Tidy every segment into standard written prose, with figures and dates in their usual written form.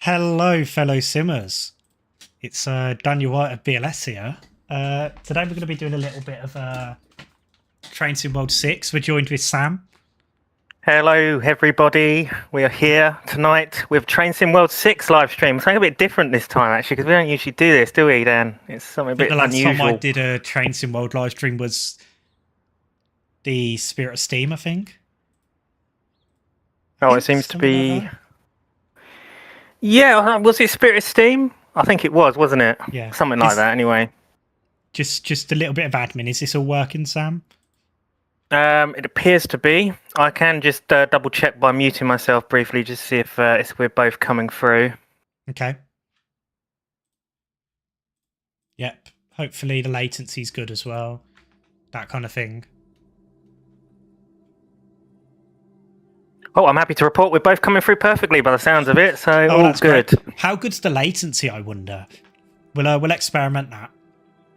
Hello, fellow simmers. It's Daniel White of BLS here. Today we're going to be doing a little bit of Train Sim World 6. We're joined with Sam. Hello, everybody. We are here tonight with Train Sim World 6 live stream. Something a bit different this time, actually, because we don't usually do this, do we, Dan? It's something a bit unusual. The last time I did a Train Sim World live stream was the Spirit of Steam, I think. Oh, it seems to be... Like yeah, was it Spirit of Steam? I think it was, wasn't it? Yeah. Something like that, anyway. Just a little bit of admin. Is this all working, Sam? It appears to be. I can just double check by muting myself briefly, just see if we're both coming through. Okay. Yep. Hopefully the latency's good as well. That kind of thing. Oh, I'm happy to report we're both coming through perfectly by the sounds of it, so all good. Great. How good's the latency, I wonder? We'll experiment that.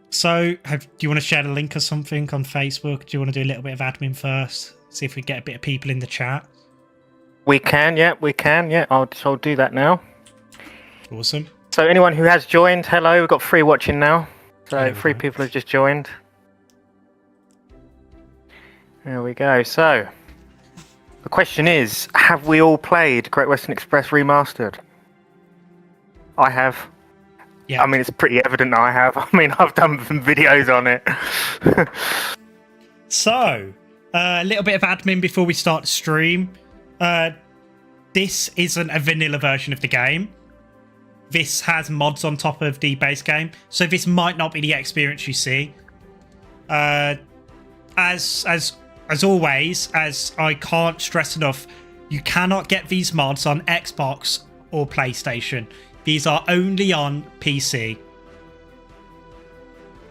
So, do you want to share the link or something on Facebook? Do you want to do a little bit of admin first? See if we get a bit of people in the chat? We can, yeah. I'll do that now. Awesome. So anyone who has joined, hello, we've got 3 watching now. So 3 people have just joined. There we go. So, the question is, have we all played Great Western Express Remastered? I have. Yeah. I mean, it's pretty evident I have. I mean, I've done some videos on it. So, a little bit of admin before we start the stream. This isn't a vanilla version of the game. This has mods on top of the base game, so this might not be the experience you see. As always, as I can't stress enough, you cannot get these mods on Xbox or PlayStation. These are only on PC.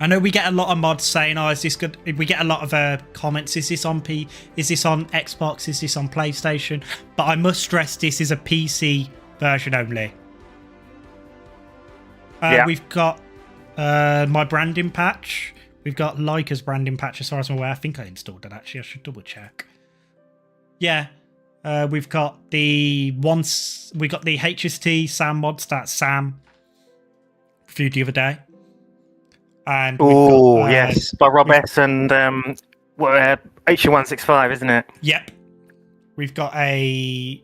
I know we get a lot of mods saying, "Oh, is this good?" We get a lot of comments. Is this on Is this on Xbox? Is this on PlayStation? But I must stress, this is a PC version only. Yeah. We've got my branding patch. We've got Leica's branding patch, as far as I'm aware. I think I installed it, actually. I should double check. Yeah. We've got the HST Sam mods that Sam reviewed the other day. And yes, by Rob S and HU165, isn't it? Yep. We've got a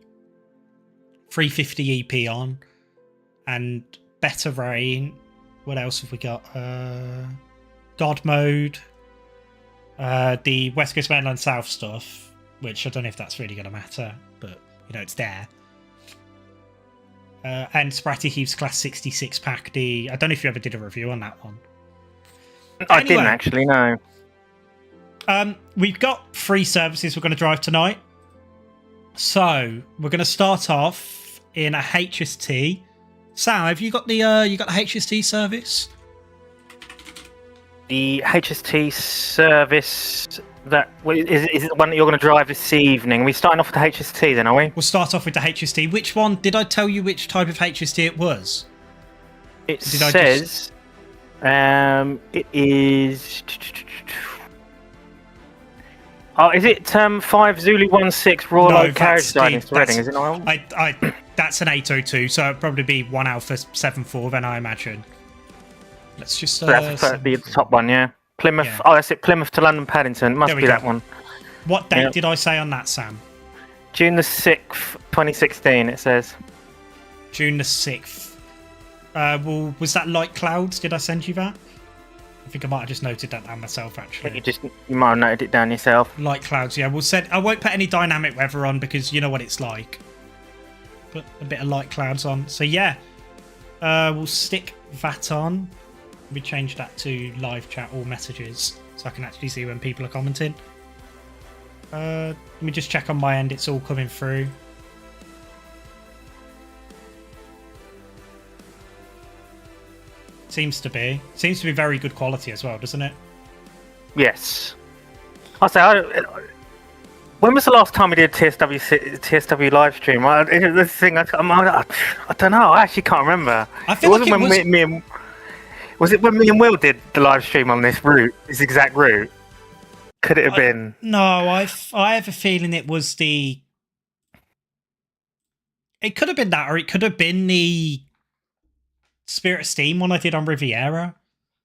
350 EP on, and Better Rain. What else have we got? God Mode. The West Coast Mainland South stuff, which I don't know if that's really going to matter, but it's there. And Spratty Heaves Class 66 pack. I don't know if you ever did a review on that one. I didn't actually, no. We've got 3 services we're going to drive tonight. So we're going to start off in a HST. Sam, have you got the HST service? The HST service that is it the one that you're going to drive this evening? We're starting off with the HST then, are we? We'll start off with the HST. Which one? Did I tell you which type of HST it was? It says it is. Oh, is it 5 Zulu 16 Royal Oak Carriage Sidings to Reading? Is it not? That's an 802, so it'd probably be 1 Alpha 74 then, I imagine. Let's just. So that's the top one, yeah. Plymouth. Yeah. Oh, that's it. Plymouth to London Paddington. It must be that one. What date did I say on that, Sam? June the 6th, 2016. It says. June the 6th. Well, was that Light Clouds? Did I send you that? I think I might have just noted that down myself, actually. You might have noted it down yourself. Light Clouds, yeah. I won't put any dynamic weather on because you know what it's like. Put a bit of Light Clouds on. So yeah, we'll stick that on. We change that to live chat or messages so I can actually see when people are commenting. Let me just check on my end. It's all coming through. Seems to be very good quality as well, doesn't it? Yes. I'll say, when was the last time we did TSW live stream? The thing, I don't know. I actually can't remember. I feel like was it when me and Will did the live stream on this exact route? Could it have been? No, I have a feeling it was It could have been that, or it could have been the Spirit of Steam one I did on Riviera.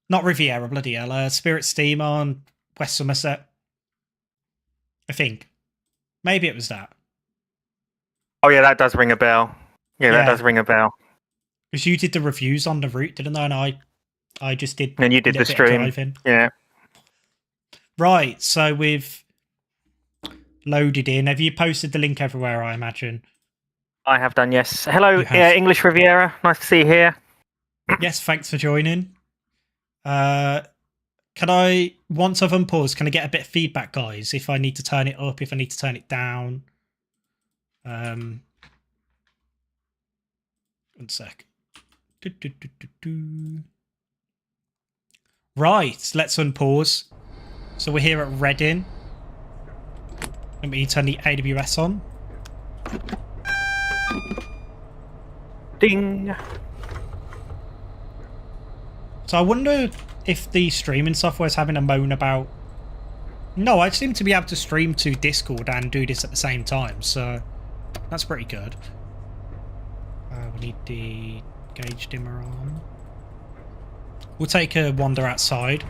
Not Riviera, bloody hell. Spirit Steam on West Somerset. I think. Maybe it was that. Oh, yeah, that does ring a bell. Yeah, that does ring a bell. Because you did the reviews on the route, didn't I? And I just did. And you did the stream. Yeah. Right, so we've loaded in. Have you posted the link everywhere, I imagine? I have done, yes. Hello, English Riviera. Nice to see you here. Yes, thanks for joining. Can I, once I've unpaused, can I get a bit of feedback, guys? If I need to turn it up, if I need to turn it down. 1 sec. Right, let's unpause. So we're here at Reading. Let me turn the AWS on. Ding. So I wonder if the streaming software is having a moan about... No, I seem to be able to stream to Discord and do this at the same time, so that's pretty good. We need the gauge dimmer on. We'll take a wander outside.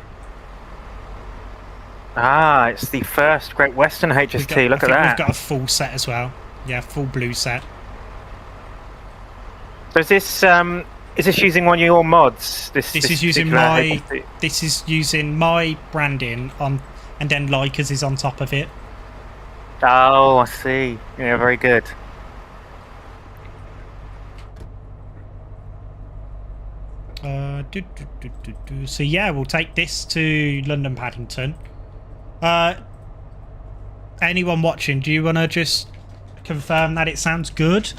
Ah, it's the first Great Western HST. Look at that. We've got a full set as well. Yeah, full blue set. So is this using one of your mods? This is using my HST? This is using my branding on, and then Leica's is on top of it. Oh, I see. Yeah, very good. So yeah, we'll take this to London Paddington. Anyone watching, do you want to just confirm that it sounds good?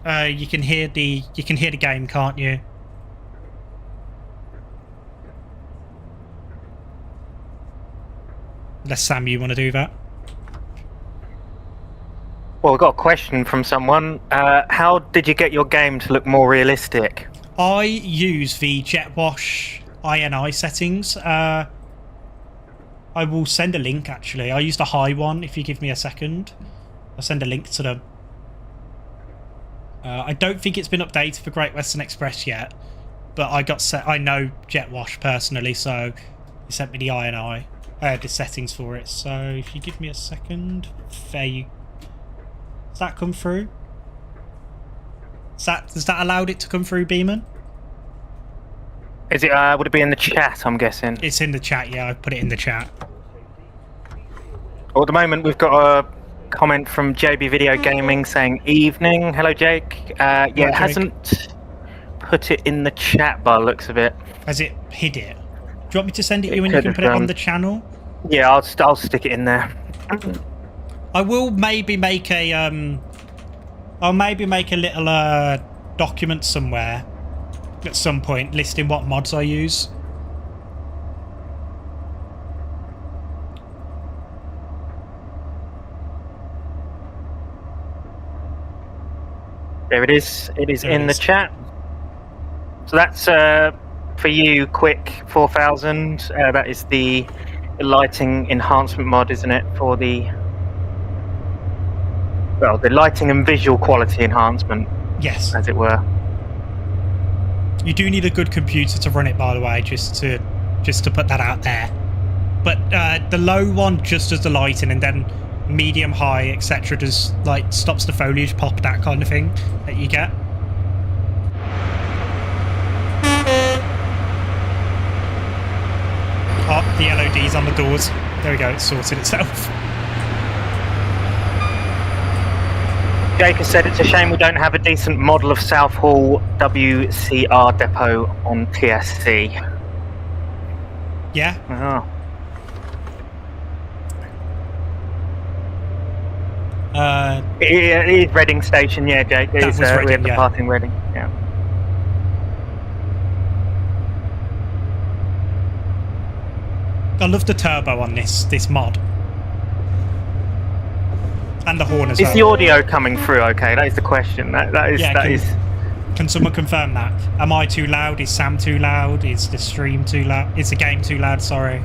You can hear the game, can't you? Unless Sam, you want to do that? Well, we've got a question from someone. How did you get your game to look more realistic? I use the Jet Wash INI settings. I will send a link, actually. I used a high one, if you give me a second. I'll send a link to them. I don't think it's been updated for Great Western Express yet, but I know Jet Wash personally, so he sent me the INI, the settings for it. So if you give me a second, does that come through? Has that allowed it to come through, Beeman? Is it? Would it be in the chat? I'm guessing. It's in the chat. Yeah, I put it in the chat. Well, at the moment, we've got a comment from JB Video Gaming saying evening. Hello, Jake. Yeah, it hasn't put it in the chat by the looks of it. Has it hid it? Do you want me to send it you and you can put it on the channel? Yeah, I'll stick it in there. I will maybe make a I'll maybe make a little document somewhere at some point listing what mods I use. There it is. It is in the chat. So that's for you, Quick 4000. That is the lighting enhancement mod, isn't it? For the lighting and visual quality enhancement. Yes, as it were. You do need a good computer to run it, by the way, just to put that out there. But the low one just does the lighting, and then medium, high, etc. does like stops the foliage pop, that kind of thing that you get. Oh, the LOD's on the doors. There we go, it's sorted itself. Jake has said it's a shame we don't have a decent model of Southall WCR depot on TSC. Yeah. Oh. It is Reading Station, yeah, Jake. It is Reading, departing Reading, yeah. I love the turbo on this mod. And the horn as well. Is the audio coming through okay? That is the question. That is. Can someone confirm that? Am I too loud? Is Sam too loud? Is the stream too loud? Is the game too loud? Sorry.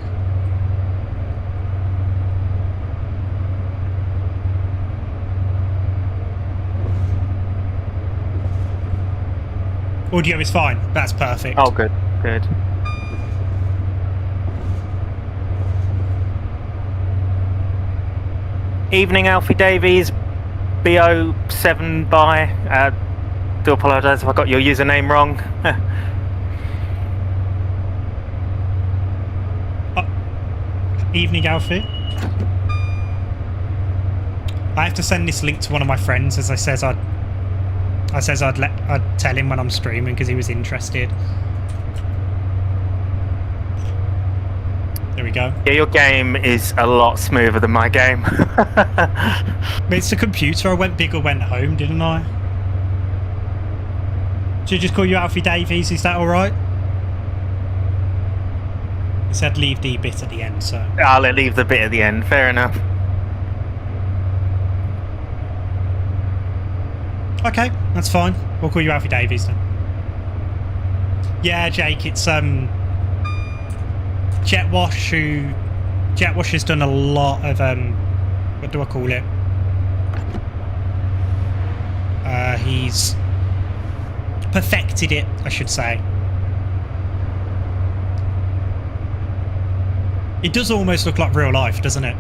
Audio is fine. That's perfect. Oh, good. Good. Evening, Alfie Davies. BO7 by. Do apologise if I got your username wrong. Evening, Alfie. I have to send this link to one of my friends, as I'd tell him when I'm streaming because he was interested. There we go. Yeah, your game is a lot smoother than my game. But it's the computer. I went big or went home, didn't I? Should I just call you Alfie Davies? Is that all right? It said leave the bit at the end, so I'll leave the bit at the end. Fair enough. okay, that's fine. We'll call you Alfie Davies then. Yeah, Jake, it's Jetwash has done a lot of what do I call it? He's perfected it, I should say. It does almost look like real life, doesn't it?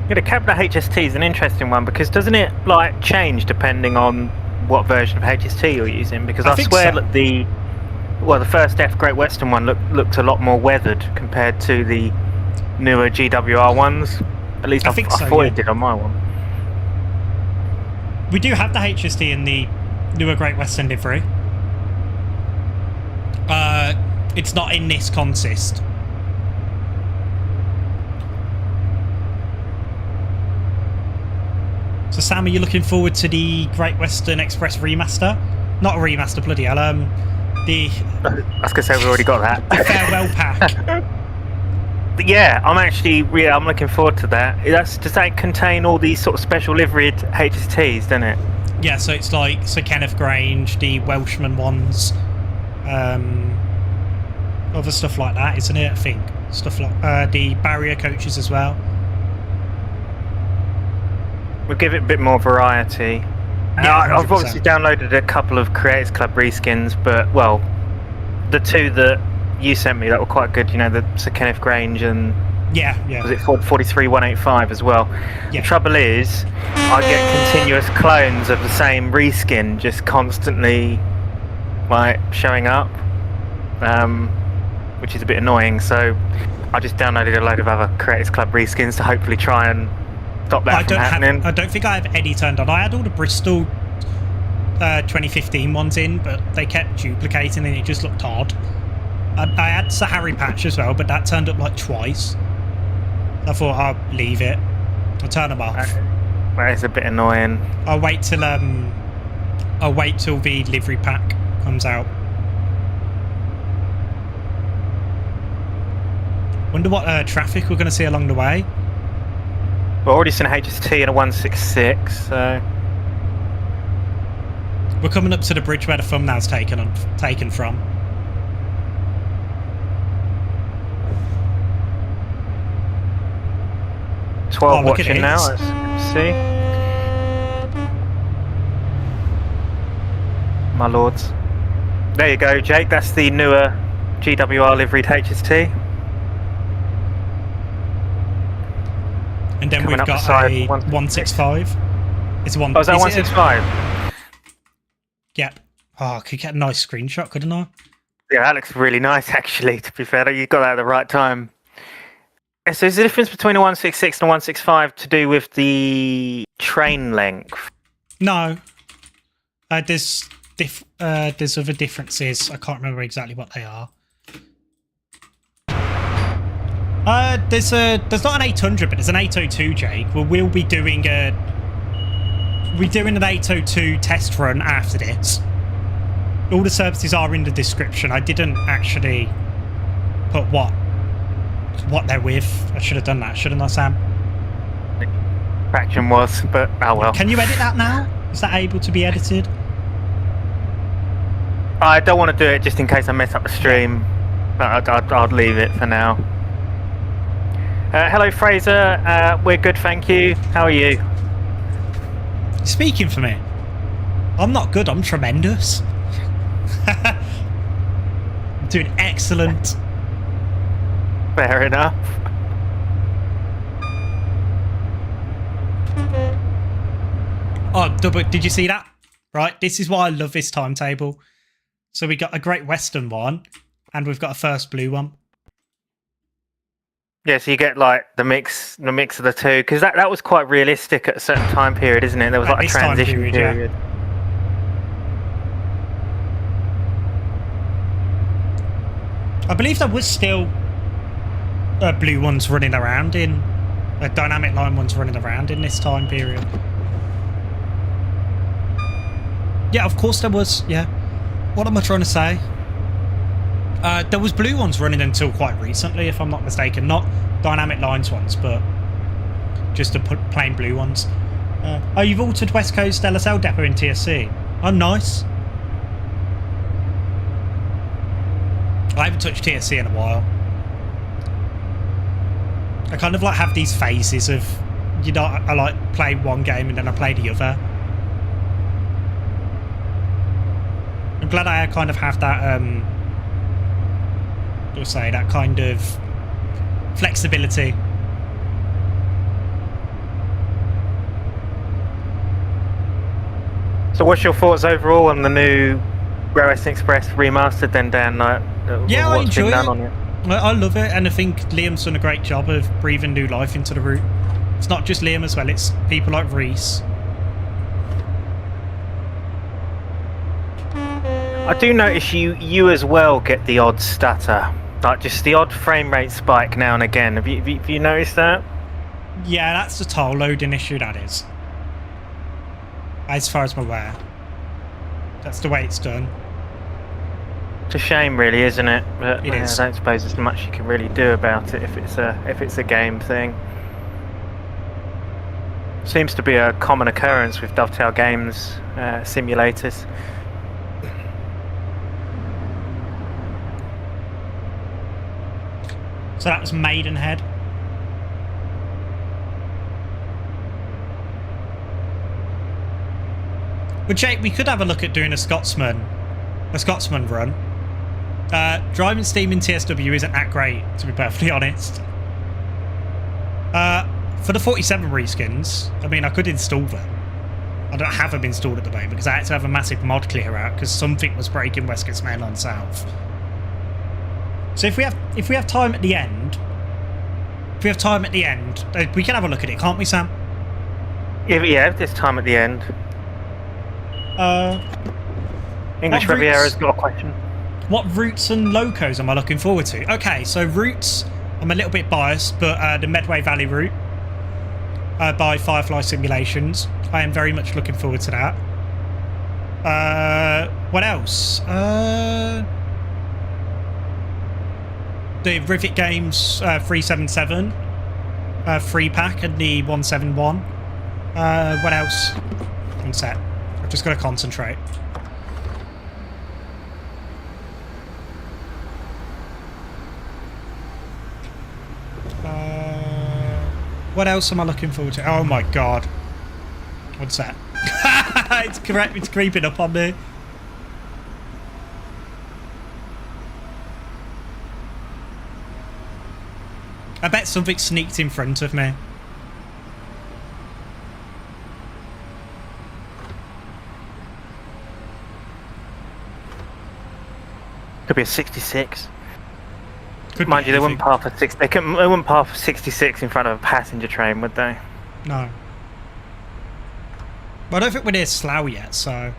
Yeah, the cabinet HST is an interesting one because doesn't it like change depending on what version of HST you're using? Because I swear so. that the first F Great Western one looked a lot more weathered compared to the newer GWR ones. At least I thought it did on my one. We do have the HST in the newer Great Western livery. It's not in this consist. So Sam, are you looking forward to the Great Western Express remaster? Not a remaster, bloody hell. I was gonna say we already got that. The farewell pack. Yeah, I'm looking forward to that. Does that contain all these sort of special liveried HSTs, doesn't it? Yeah, so it's like Kenneth Grange, the Welshman ones, other stuff like that, isn't it? I think stuff like the barrier coaches as well. We'll give it a bit more variety. Yeah, I've obviously downloaded a couple of Creators Club reskins, but well, the two that you sent me that were quite good. You know, the Sir Kenneth Grange and yeah, was it 43185 as well? Yeah. The trouble is, I get continuous clones of the same reskin just constantly like showing up, which is a bit annoying. So I just downloaded a load of other Creators Club reskins to hopefully try and stop that from happening. I don't think I have any turned on. I had all the Bristol 2015 ones in, but they kept duplicating and it just looked odd. I had Sahari Patch as well, but that turned up like twice. I thought I'll leave it. I'll turn them off. That is a bit annoying. I'll wait till the livery pack comes out. Wonder what traffic we're going to see along the way. We've already seen a HST and a 166, so we're coming up to the bridge where the thumbnail's taken from. Watching now, let's see. My lords. There you go, Jake, that's the newer GWR liveried HST. And then we've got a 165. It's one. Oh, is that 165? Yep. Oh, I could get a nice screenshot, couldn't I? Yeah, that looks really nice, actually, to be fair. You got that at the right time. So is the difference between a 166 and a 165 to do with the train length? No. There's other differences. I can't remember exactly what they are. There's not an 800, but there's an 802, Jake. We'll be doing an 802 test run after this. All the services are in the description. I didn't actually put what they're with. I should have done that, shouldn't I, Sam? Fraction was, but oh well. Can you edit that now? Is that able to be edited? I don't want to do it just in case I mess up the stream, but I'd leave it for now. Hello, Fraser. We're good, thank you. How are you? Speaking for me. I'm not good, I'm tremendous. I'm doing excellent. Fair enough. Oh, did you see that? Right, this is why I love this timetable. So we got a Great Western one, and we've got a first blue one. Yeah, so you get like the mix of the two, because that was quite realistic at a certain time period, isn't it? There was like a transition period. Yeah. I believe there was still blue ones running around in dynamic line ones running around in this time period. Yeah, of course there was. Yeah. What am I trying to say? There was blue ones running until quite recently, if I'm not mistaken. Not dynamic lines ones, but just the plain blue ones. Oh, you've altered West Coast LSL depot in TSC. Oh, nice. I haven't touched TSC in a while. I kind of like have these phases of, you know, I like play one game and then I play the other. I'm glad I kind of have that, you'll say, that kind of flexibility. So what's your thoughts overall on the new Great Western Express Remastered then, Dan? Yeah, I enjoy it. On it? I love it, and I think Liam's done a great job of breathing new life into the route. It's not just Liam as well, it's people like Reese. I do notice you as well get the odd stutter, like just the odd frame rate spike now and again. Have you noticed that? Yeah, that's the toll loading issue, that is. As far as I'm aware. That's the way it's done. It's a shame, really, isn't it? But it is. I don't suppose there's much you can really do about it if it's a game thing. Seems to be a common occurrence with Dovetail Games simulators. So that was Maidenhead. But Jake, we could have a look at doing a Scotsman run. Driving Steam in TSW isn't that great, to be perfectly honest. For the 47 reskins, I mean, I could install them. I don't have them installed at the moment because I had to have a massive mod clear out because something was breaking West Coast Mainline South. So if we have time at the end, we can have a look at it, can't we, Sam? Yeah, if there's time at the end. English Riviera's got a question. What routes and locos am I looking forward to? Okay, so routes, I'm a little bit biased, but the Medway Valley route by Firefly Simulations. I am very much looking forward to that. What else? The Rivet Games 377 free pack and the 171. What else? One sec. I've just got to concentrate. What else am I looking forward to? Oh my god. What's that? It's correct. It's creeping up on me. I bet something sneaked in front of me. Could be a 66. Could Mind you, they wouldn't park for 66 in front of a passenger train, would they? No. Well, I don't think we're near Slough yet, so.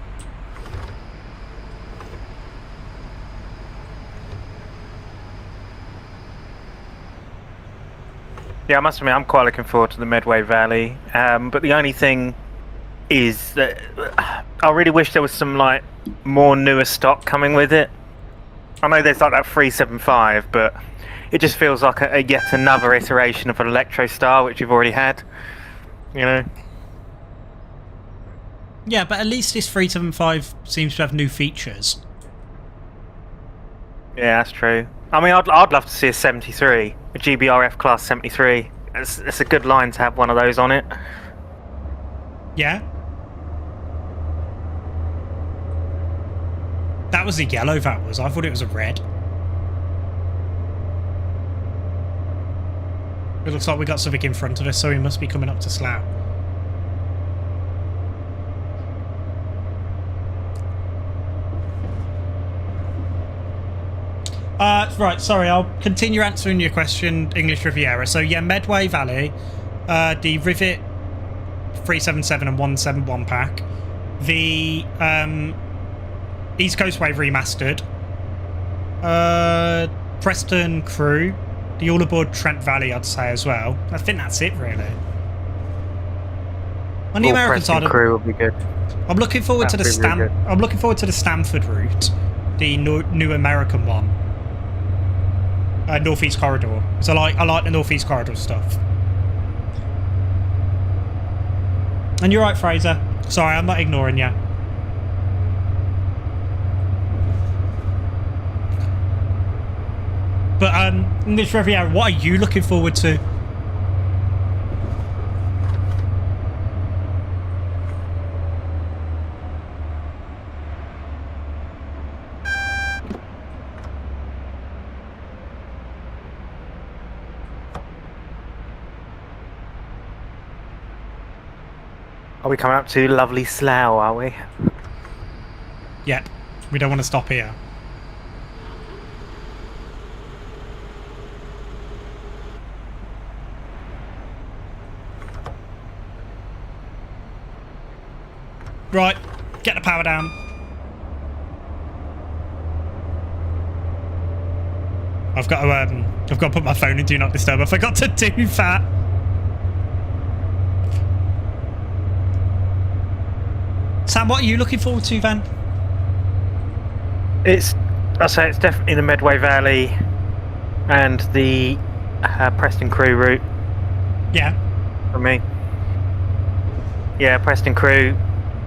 Yeah, I must admit, I'm quite looking forward to the Medway Valley. But the only thing is that I really wish there was some like more newer stock coming with it. I know there's like that 375, but it just feels like a yet another iteration of an Electro Star, which we've already had. You know. Yeah, but at least this 375 seems to have new features. Yeah, that's true. I mean, I'd love to see a 73, a GBRF class 73. It's a good line to have one of those on it. Yeah. That was a yellow, that was. I thought it was a red. It looks like we got something in front of us, so we must be coming up to Slough. Right, sorry, I'll continue answering your question, English Riviera. So, yeah, Medway Valley, the Rivet 377 and 171 pack, the East Coast Wave Remastered, Preston Crew, the All Aboard Trent Valley, I'd say as well. I think that's it, really. On the American Preston side, Crew will be good. I'm looking forward to the I'm looking forward to the Stamford route, the new American one. Northeast Corridor. So I like the Northeast Corridor stuff. And you're right, Fraser. Sorry, I'm not ignoring you. But English Riviera, what are you looking forward to? Are we coming up to lovely Slough, are we? Yep. We don't want to stop here. Right. Get the power down. I've got to put my phone in Do Not Disturb. I forgot to do that. Sam, what are you looking forward to, then? I'll say it's definitely the Medway Valley and the Preston Crew route. Yeah. For me. Yeah, Preston Crew,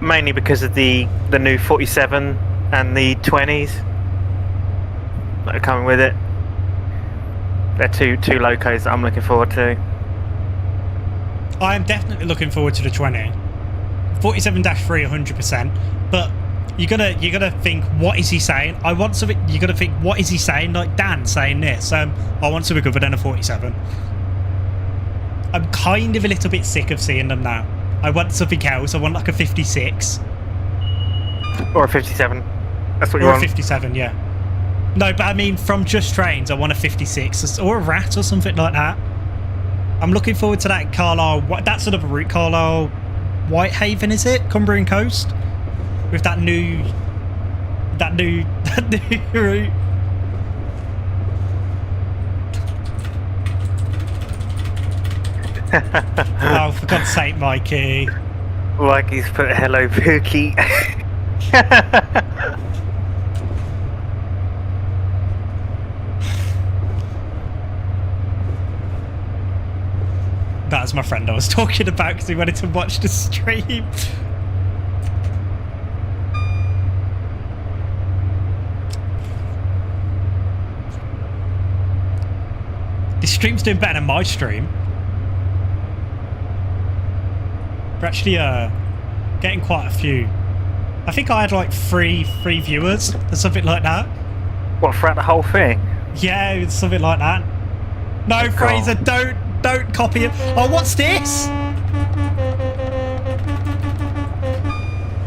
mainly because of the new 47 and the 20s that are coming with it. They're two locos that I'm looking forward to. I am definitely looking forward to the 20. 47-3, 100%. But you gotta think, what is he saying? I want something. You gotta think, what is he saying? Like Dan saying this. I want something other than a 47. I'm kind of a little bit sick of seeing them now. I want something else. I want like a 56 or a 57. That's what you want. Or a 57, yeah. No, but I mean, from Just Trains, I want a 56 or a Rat or something like that. I'm looking forward to that Carlisle. That sort of a route, Carlisle. Whitehaven, is it? Cumbrian Coast? With that new route. Oh, for God's sake, Mikey. Mikey's put hello, Pookie. That was my friend I was talking about because he wanted to watch the stream. This stream's doing better than my stream. We're actually getting quite a few. I think I had like three viewers or something like that. What, throughout the whole thing? Yeah, it's something like that. No, oh, Fraser, don't copy it. Oh, what's this?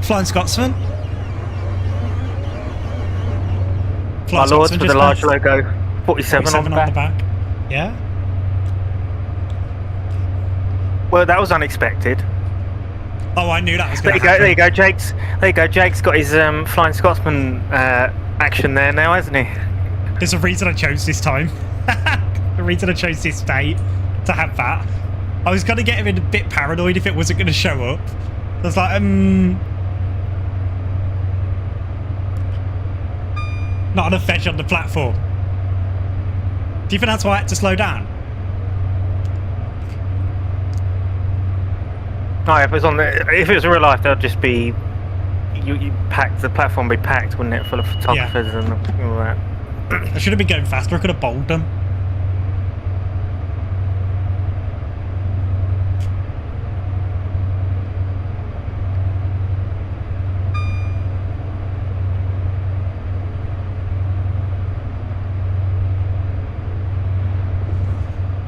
Flying Scotsman. My lord, with the large logo. 47 on the back. Yeah. Well, that was unexpected. Oh, I knew that was going to happen. There you go, Jake's. There you go, Jake's got his Flying Scotsman action there now, hasn't he? There's a reason I chose this time. The reason I chose this date to have that. I was going to get him a bit paranoid if it wasn't going to show up. I was like, not enough veg on the platform. Do you think that's why I had to slow down? No, if it was in real life, there'd just be you packed. The platform would be packed, wouldn't it, full of photographers and all that. I should have been going faster. I could have bowled them.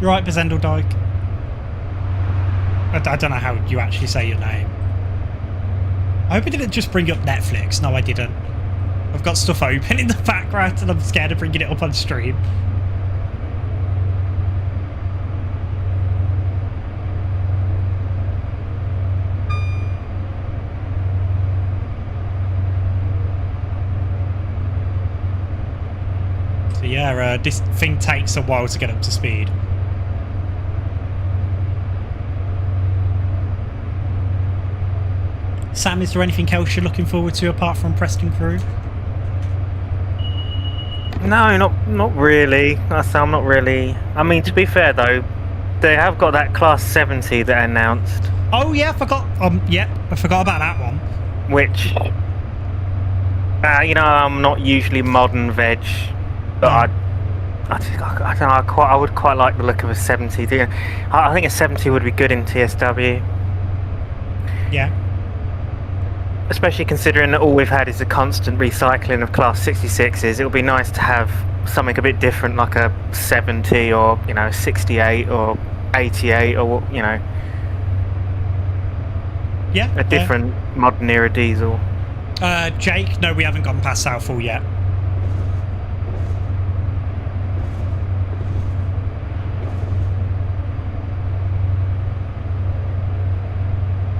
You're right, Bezendeldijk. I don't know how you actually say your name. I hope it didn't just bring up Netflix. No, I didn't. I've got stuff open in the background and I'm scared of bringing it up on stream. So yeah, this thing takes a while to get up to speed. Sam, is there anything else you're looking forward to apart from Preston Crew? No, not really. I'm not really. I mean, to be fair though, they have got that Class 70 that I announced. Oh yeah, I forgot. Yeah, I forgot about that one. Which, you know, I'm not usually modern veg, but I don't know. I would quite like the look of a 70. I think a 70 would be good in TSW. Yeah. Especially considering that all we've had is a constant recycling of Class 66s, it would be nice to have something a bit different, like a 70 or, you know, 68 or 88 or, you know, yeah, a different modern era diesel. Jake, no, we haven't gone past Southall yet.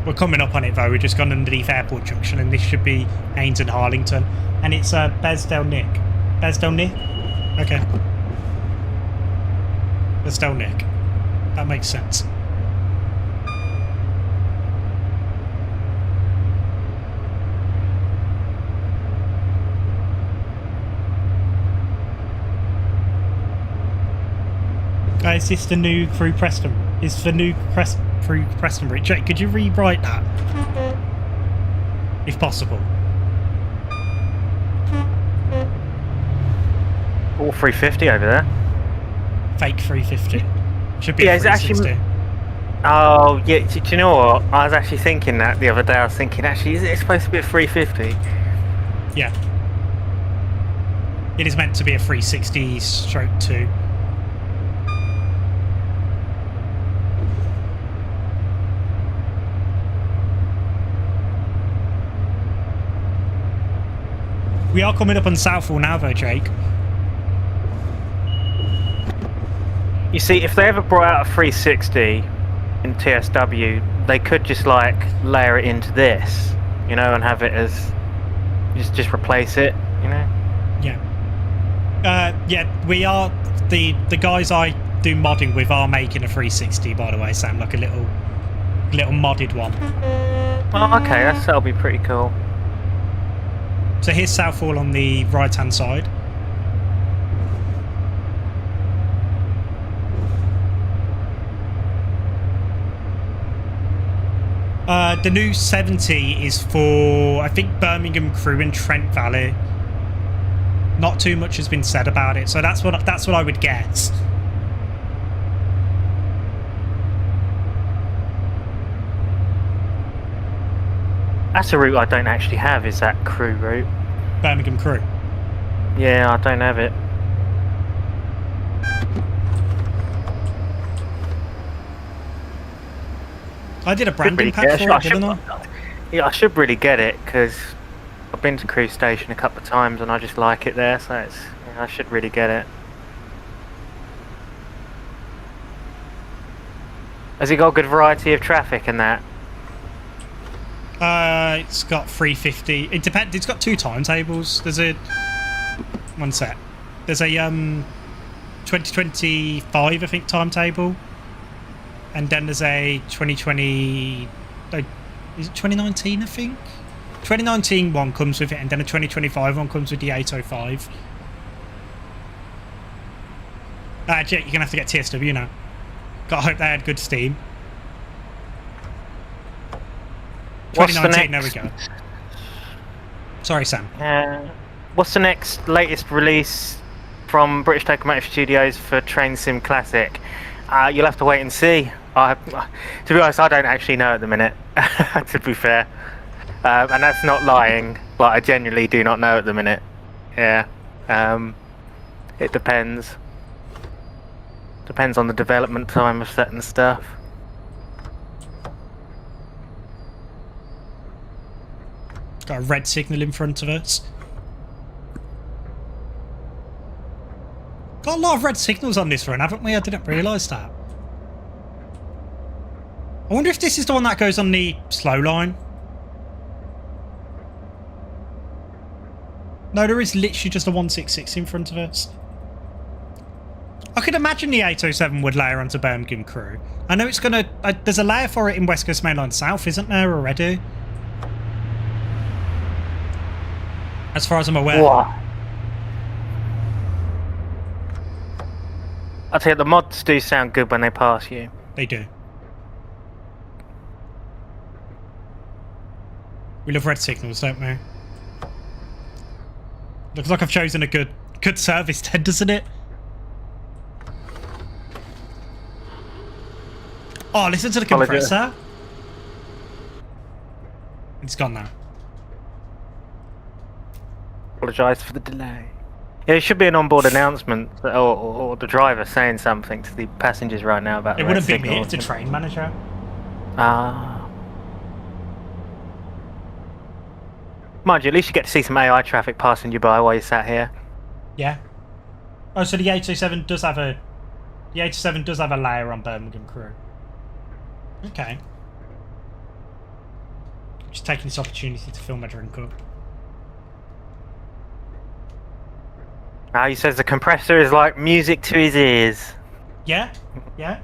We're coming up on it though. We've just gone underneath Airport Junction, and this should be Haynes and Harlington, and it's Besdale Nick. Besdale Nick. Okay. Besdale Nick. That makes sense. Is this the new Crew Preston? Is the new Crew Prestonbury? Jake, could you rewrite that? If possible. All 350 over there. Fake 350. Should be yeah, 360. Actually, oh, yeah, do you know what? I was actually thinking that the other day. I was thinking, actually, is it supposed to be a 350? Yeah. It is meant to be a 360/2. We are coming up on Southall now though, Jake. You see, if they ever brought out a 360 in TSW, they could just like layer it into this, you know, and have it as just replace it, you know. Yeah. Yeah, we are the guys I do modding with are making a 360, by the way, Sam, like a little modded one. Oh, okay, that'll be pretty cool. So here's Southall on the right-hand side. The new 70 is for, I think, Birmingham Crew and Trent Valley. Not too much has been said about it, so that's what I would guess. That's a route I don't actually have, is that Crew route. Birmingham Crew. Yeah, I don't have it. I did a branding pack for it, didn't I? Yeah, I should really get it, because I've been to Crew Station a couple of times and I just like it there, so I should really get it. Has it got a good variety of traffic and that? It's got 350. It depends. It's got two timetables. There's a one sec. There's a 2025, I think, timetable, and then there's a 2020. Is it 2019? I think 2019 one comes with it, and then a 2025 one comes with the 805. Jake, you're gonna have to get TSW now. Gotta hope they had good steam. 2019, there we go. Sorry, Sam. What's the next latest release from British Locomotive Studios for Train Sim Classic. You'll have to wait and see. To be honest, I don't actually know at the minute, to be fair. And that's not lying. Like, I genuinely do not know at the minute. Yeah. It depends. Depends on the development time of certain stuff. Got a red signal in front of us. Got a lot of red signals on this run, haven't we? I didn't realise that. I wonder if this is the one that goes on the slow line. No, there is literally just a 166 in front of us. I could imagine the 807 would layer onto Birmingham Crew. I know it's going to... there's a layer for it in West Coast Mainline South, isn't there, already? As far as I'm aware. What? I'll tell you, the mods do sound good when they pass you. They do. We love red signals, don't we? Looks like I've chosen a good service then, doesn't it? Oh, listen to the compressor. It's gone now. Apologise for the delay. Yeah, it should be an onboard announcement, or the driver saying something to the passengers right now about. It wouldn't be me. It's a train manager. Mind you, at least you get to see some AI traffic passing you by while you sat here. Yeah. Oh, so the 807 does have a... The 807 does have a layer on Birmingham Crew. Okay. Just taking this opportunity to fill my drink up. He says the compressor is like music to his ears. Yeah, yeah.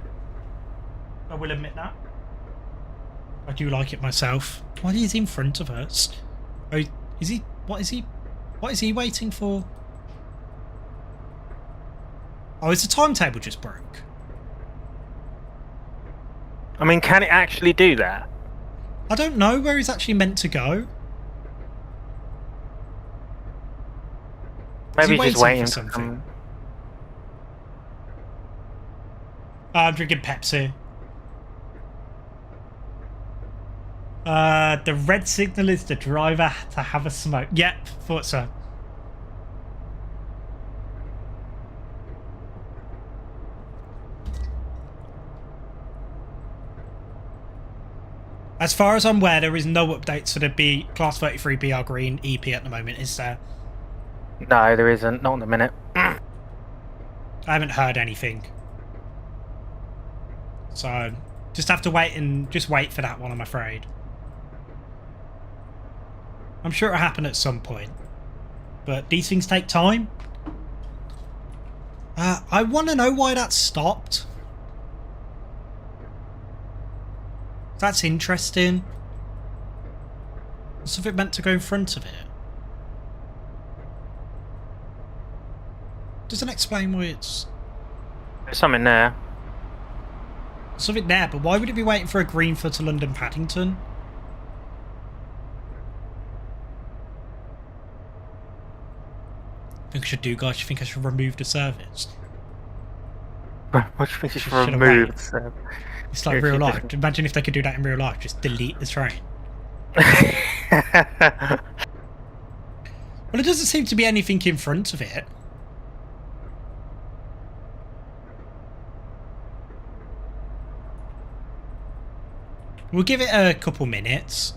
I will admit that. I do like it myself. What is in front of us? Oh, is he? What is he? What is he waiting for? Oh, is the timetable just broke? I mean, can it actually do that? I don't know where he's actually meant to go. Maybe he's just waiting for something. I'm drinking Pepsi. The red signal is the driver to have a smoke. Yep, thought so. As far as I'm aware, there is no updates for the Class 33 BR Green EP at the moment, is there? No, there isn't. Not in a minute. I haven't heard anything. So, just have to wait for that one, I'm afraid. I'm sure it'll happen at some point. But these things take time. I want to know why that stopped. That's interesting. Was something meant to go in front of it? Doesn't explain why it's... There's something there. Something there, but why would it be waiting for a green for to London Paddington? I think I should do, guys. Do you think I should remove the service? What do you think you should remove the service? It's like real life. Imagine if they could do that in real life. Just delete the train. Well, it doesn't seem to be anything in front of it. We'll give it a couple minutes.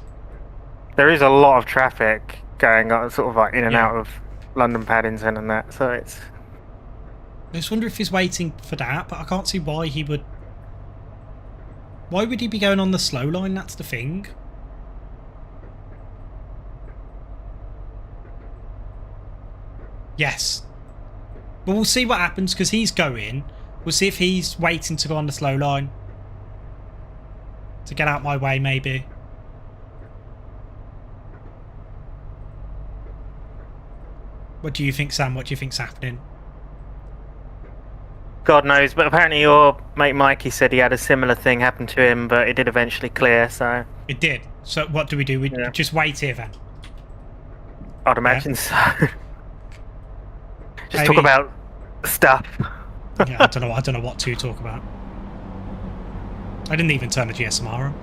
There is a lot of traffic going on, sort of like in and out of London Paddington and that, so it's... I just wonder if he's waiting for that, but I can't see why he would... Why would he be going on the slow line? That's the thing. Yes. But we'll see what happens, because he's going. We'll see if he's waiting to go on the slow line. To get out my way, maybe. What do you think, Sam? What do you think's happening? God knows, but apparently your mate Mikey said he had a similar thing happen to him, but it did eventually clear, so... It did. So what do? We just wait here, then? I'd imagine so. Just talk about stuff. Yeah, I don't know what to talk about. I didn't even turn the GSMR on.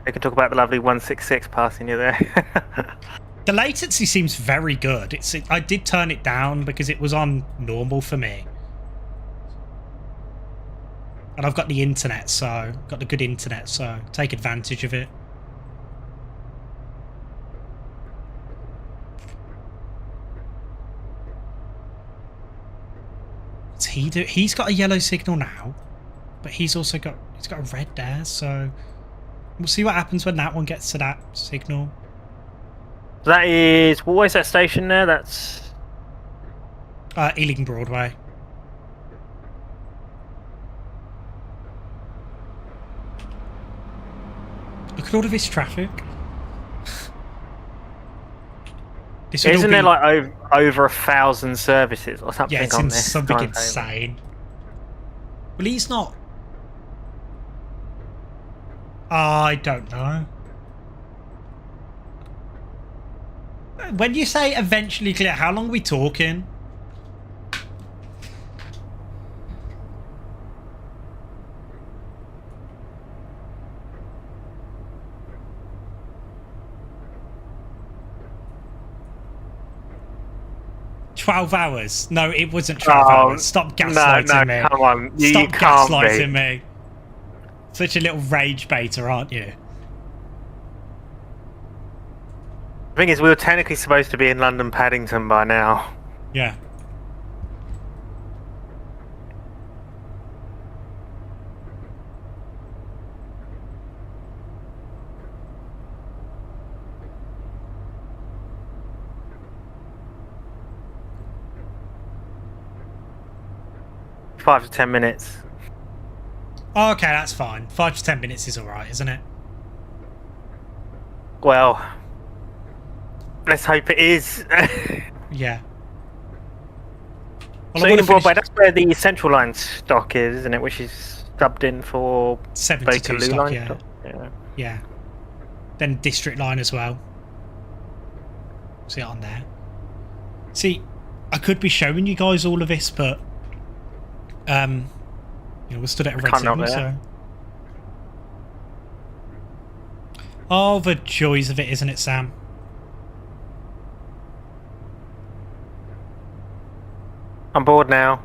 I can talk about the lovely 166 passing you there. The latency seems very good. I did turn it down because it was on normal for me. And I've got the internet, so... got the good internet, so take advantage of it. What's he do? He's got a yellow signal now, but he's also got... he's got a red there, so... we'll see what happens when that one gets to that signal. That is... what is that station there? That's... Ealing Broadway. Look at all of this traffic. Isn't there like over 1,000 services or something? Yeah, it's on this something insane. Well, he's not... I don't know. When you say eventually clear, how long are we talking? $12 No, it wasn't 12 hours. Stop gaslighting me. Come on. Stop you can't gaslighting me. Such a little rage baiter, aren't you? The thing is, we were technically supposed to be in London Paddington by now. Yeah. Five to 10 minutes. Oh, okay, that's fine. 5 to 10 minutes is alright, isn't it? Well, let's hope it is. Yeah. Well, So Ealing Broadway, that's where the Central Line stock is, isn't it? Which is subbed in for 72 Bakerloo stock, line yeah. stock. Yeah. Yeah. Then District Line as well. See it on there. See, I could be showing you guys all of this, but you know, we're stood at a red signal, so... Oh, the joys of it, isn't it, Sam? I'm bored now.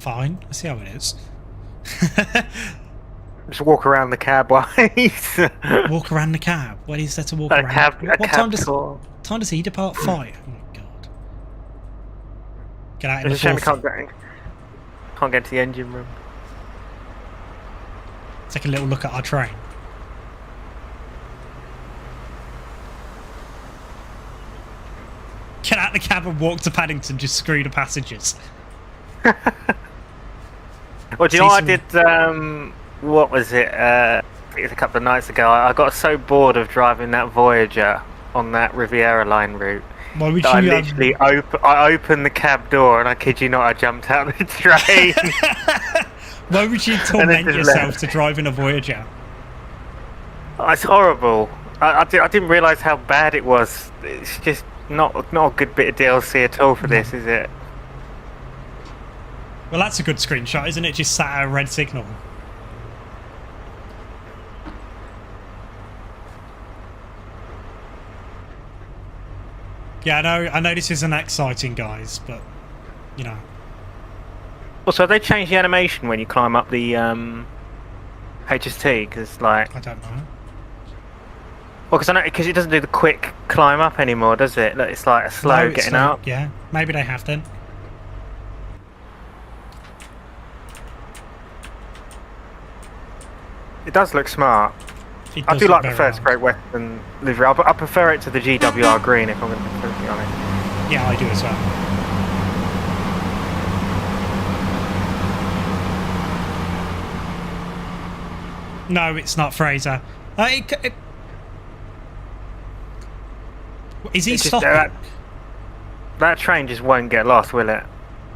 Fine, let's see how it is. Just walk around the cab while he's... Walk around the cab? What is there to walk around? What time does he depart? 5? Oh my god. Get out in the shame we fourth. can't get to the engine room. Take a little look at our train. Get out the cab and walk to Paddington, just screw the passengers. Well, do you know what I did? What was it? I think it was a couple of nights ago. I got so bored of driving that Voyager on that Riviera line route. Why would I you literally opened the cab door and I kid you not, I jumped out of the train. Why would you torment yourself to drive in a Voyager? Oh, it's horrible. I didn't realise how bad it was. It's just not a good bit of DLC at all for this, is it? Well, that's a good screenshot, isn't it? Just sat at a red signal. Yeah, I know this isn't exciting, guys, but, you know. Also, have they changed the animation when you climb up the HST? Because, like... I don't know. Well, because it doesn't do the quick climb up anymore, does it? It's like a slow getting up. Yeah, maybe they have then. It does look smart. I do like the first Great Western livery. I prefer it to the GWR green, if I'm going to be perfectly honest. Yeah, I do as well. No, it's not Fraser. Is he stopping? That train just won't get lost, will it?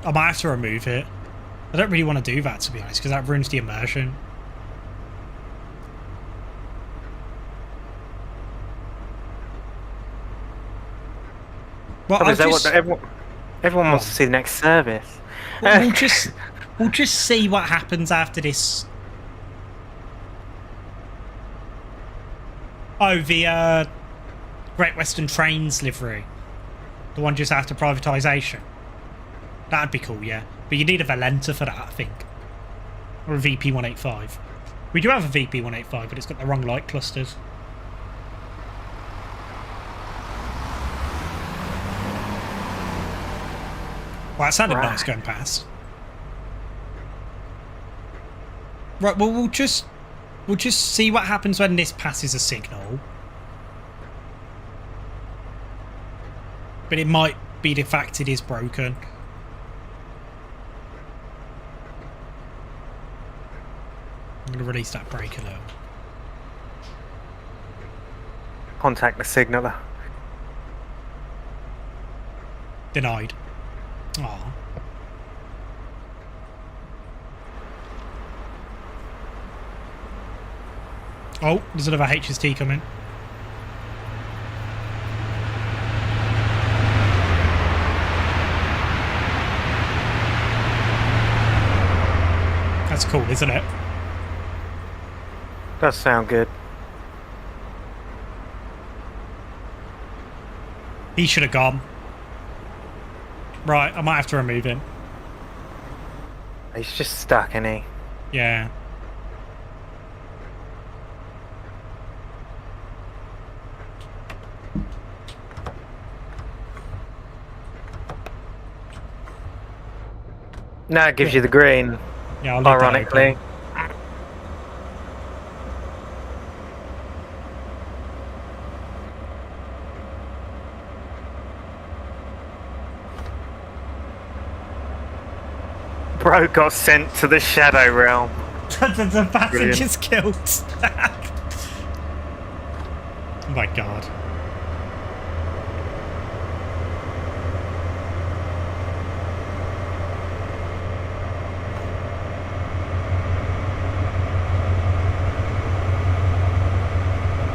I might have to remove it. I don't really want to do that, to be honest, because that ruins the immersion. Well, everyone wants to see the next service. We'll just see what happens after this. Oh, the Great Western Trains livery. The one just after privatisation. That'd be cool, yeah. But you need a Valenta for that, I think. Or a VP185. We do have a VP185, but it's got the wrong light clusters. Well, that sounded nice going past. Right, well, we'll just see what happens when this passes a signal. But it might be the fact it is broken. I'm going to release that brake alert. Contact the signaller. Denied. Aww. Oh, there's another HST coming. That's cool, isn't it? Does sound good. He should have gone. Right, I might have to remove him. He's just stuck, isn't he? Yeah. Now it gives you the green. Yeah, I'll leave ironically. that Bro got sent to the Shadow Realm. the passenger's killed. Oh my god.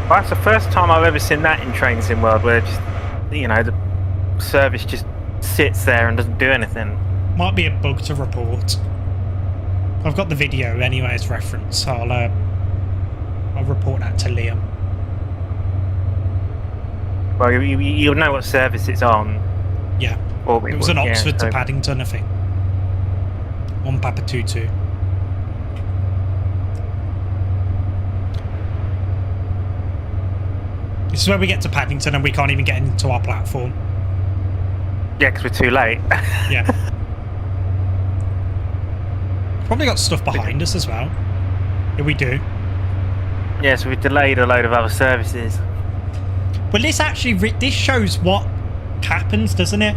Well, that's the first time I've ever seen that in Trains in World, where just, you know, the service just sits there and doesn't do anything. Might be a bug to report. I've got the video anyway as reference, so I'll report that to Liam. Well, you'll know what service it's on. Yeah. Or it was an Oxford to Paddington, I think. 1 Papa 22. This is where we get to Paddington and we can't even get into our platform. Yeah, because we're too late. Yeah. Probably got stuff behind us as well. Yeah, we do. Yeah, so we've delayed a load of other services. Well, this actually this shows what happens, doesn't it?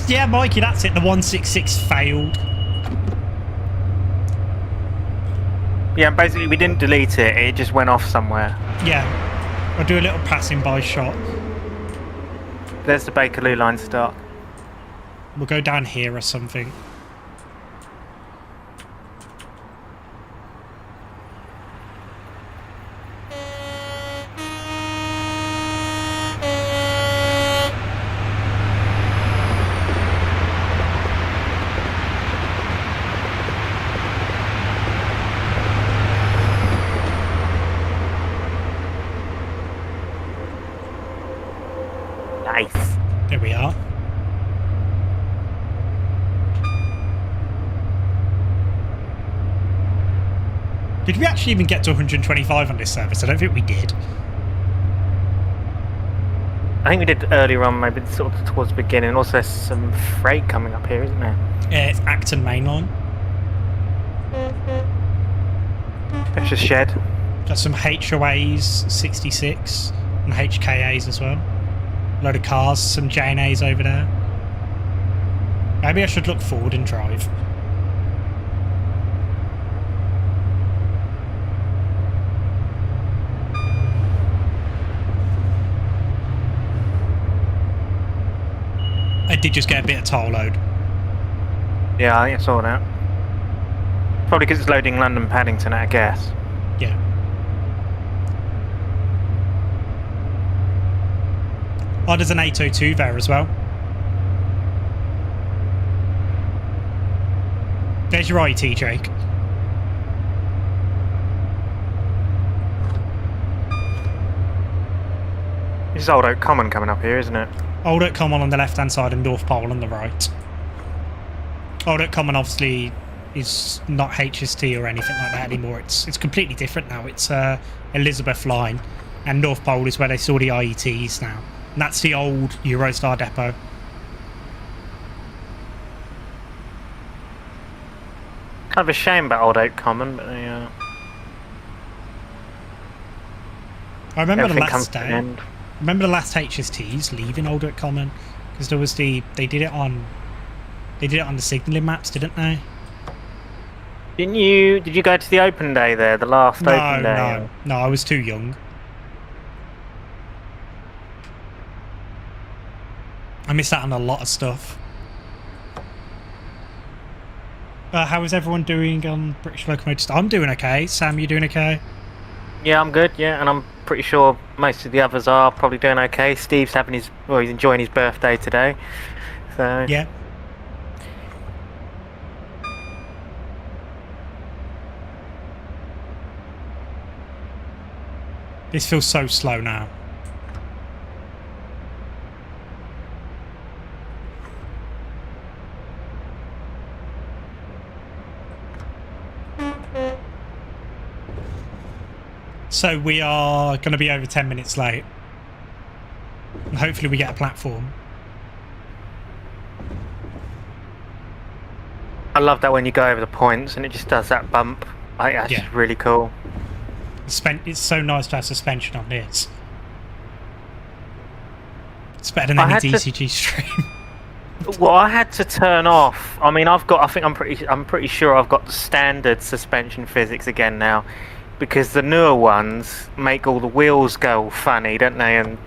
Yeah, Mikey, that's it. The 166 failed. Yeah, basically we didn't delete it. It just went off somewhere. Yeah. I'll do a little passing by shot. There's the Bakerloo line start. We'll go down here or something. Nice. There we are. Did we actually even get to 125 on this service? I don't think we did. I think we did earlier on, maybe sort of towards the beginning. Also, there's some freight coming up here, isn't there? Yeah, it's Acton Mainline. There's a shed. Got some HOAs 66 and HKAs as well. A load of cars, some JNAs over there. Maybe I should look forward and drive. I did just get a bit of toll load. Yeah, I saw that. Probably because it's loading London Paddington, I guess. Yeah. Oh, there's an 802 there as well. There's your IT, Jake. This is Old Oak Common coming up here, isn't it? Old Oak Common on the left-hand side and North Pole on the right. Old Oak Common obviously is not HST or anything like that anymore. It's completely different now. It's Elizabeth line, and North Pole is where they saw the IETs now. And that's the old Eurostar depot. Kind of a shame about Old Oak Common, but I remember the last day. Remember the last HSTs leaving Old Oak Common, because there was they did it on the signalling maps, didn't they? Did you go to the open day there, the last open day? No, I was too young. I missed out on a lot of stuff. How is everyone doing on British Locomotive? I'm doing okay. Sam, you doing okay? Yeah, I'm good, yeah, and I'm pretty sure most of the others are probably doing okay. Steve's he's enjoying his birthday today. So yeah. This feels so slow now. So we are going to be over 10 minutes late. And hopefully we get a platform. I love that when you go over the points and it just does that bump. I think that's just really cool. It's so nice to have suspension on this. It's better than any DCG stream. Well, I had to turn off. I mean, I'm pretty sure I've got the standard suspension physics again now, because the newer ones make all the wheels go all funny, don't they? And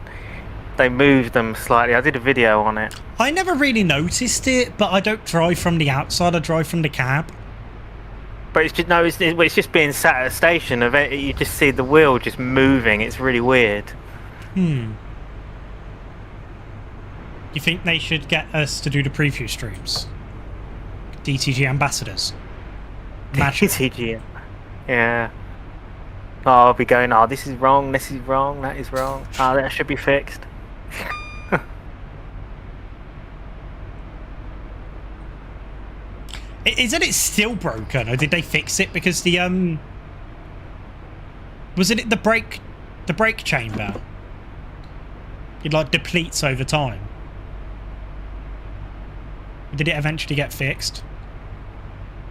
they move them slightly. I did a video on it. I never really noticed it, but I don't drive from the outside. I drive from the cab. But it's just being sat at a station. You just see the wheel just moving. It's really weird. You think they should get us to do the preview streams? DTG ambassadors. DTG. Yeah. Oh, I'll be going, oh, this is wrong, that is wrong. Oh, that should be fixed. Isn't it still broken, or did they fix it? Because the wasn't it the brake chamber? It like depletes over time. Did it eventually get fixed?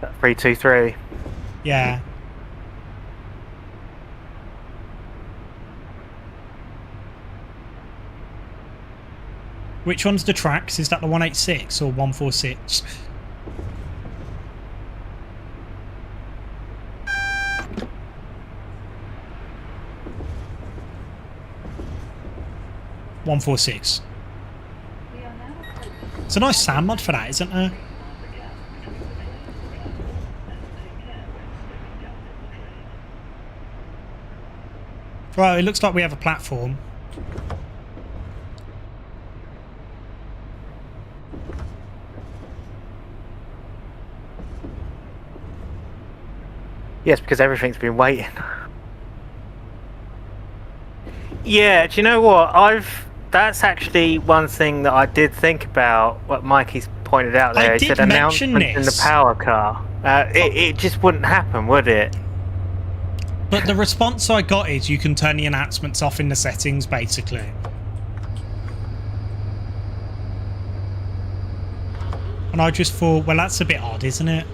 323. Yeah. Which one's the tracks? Is that the 186 or 146? .146. It's a nice sound mod for that, isn't there? Right, it looks like we have a platform. Yes, because everything's been waiting. Yeah, do you know what? That's actually one thing that I did think about, what Mikey's pointed out there. He said announcement in the power car. It just wouldn't happen, would it? But the response I got is you can turn the announcements off in the settings, basically. And I just thought, well, that's a bit odd, isn't it?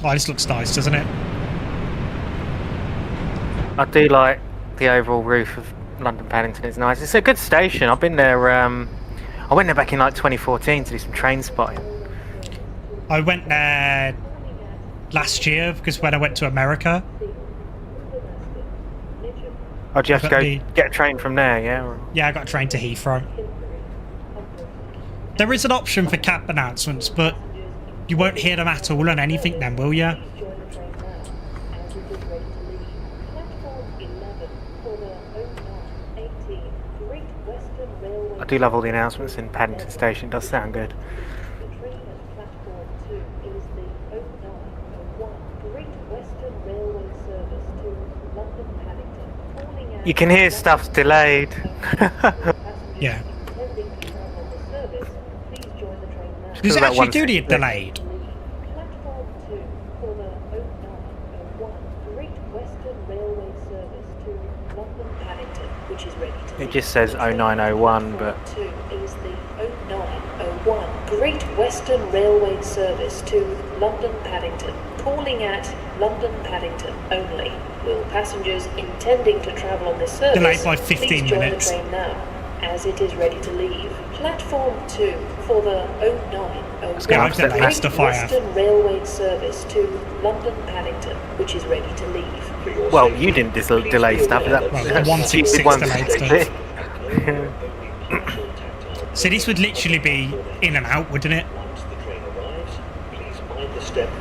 Oh, this looks nice, doesn't it? I do like the overall roof of London Paddington. It's nice. It's a good station. I've been there. I went there back in like 2014 to do some train spotting. I went there last year because when I went to America. Oh, do you have to go get a train from there? Yeah. Yeah, I got a train to Heathrow. There is an option for cab announcements, but You won't hear them at all on anything then, will you? I do love all the announcements in Paddington Station. It does sound good. You can hear stuff's delayed. Yeah. Does it actually do the delayed? It just says 0901, but... is the 0901 Great Western Railway service to London Paddington. Calling at London Paddington only. Will passengers intending to travel on this service delayed by 15 please join minutes. the train now, as it is ready to leave. Platform 2 for the 0901 Great Western Railway service to London Paddington, which is ready to leave. Well, you didn't delay stuff. Well, the 166 delayed stuff. So this would literally be in and out, wouldn't it?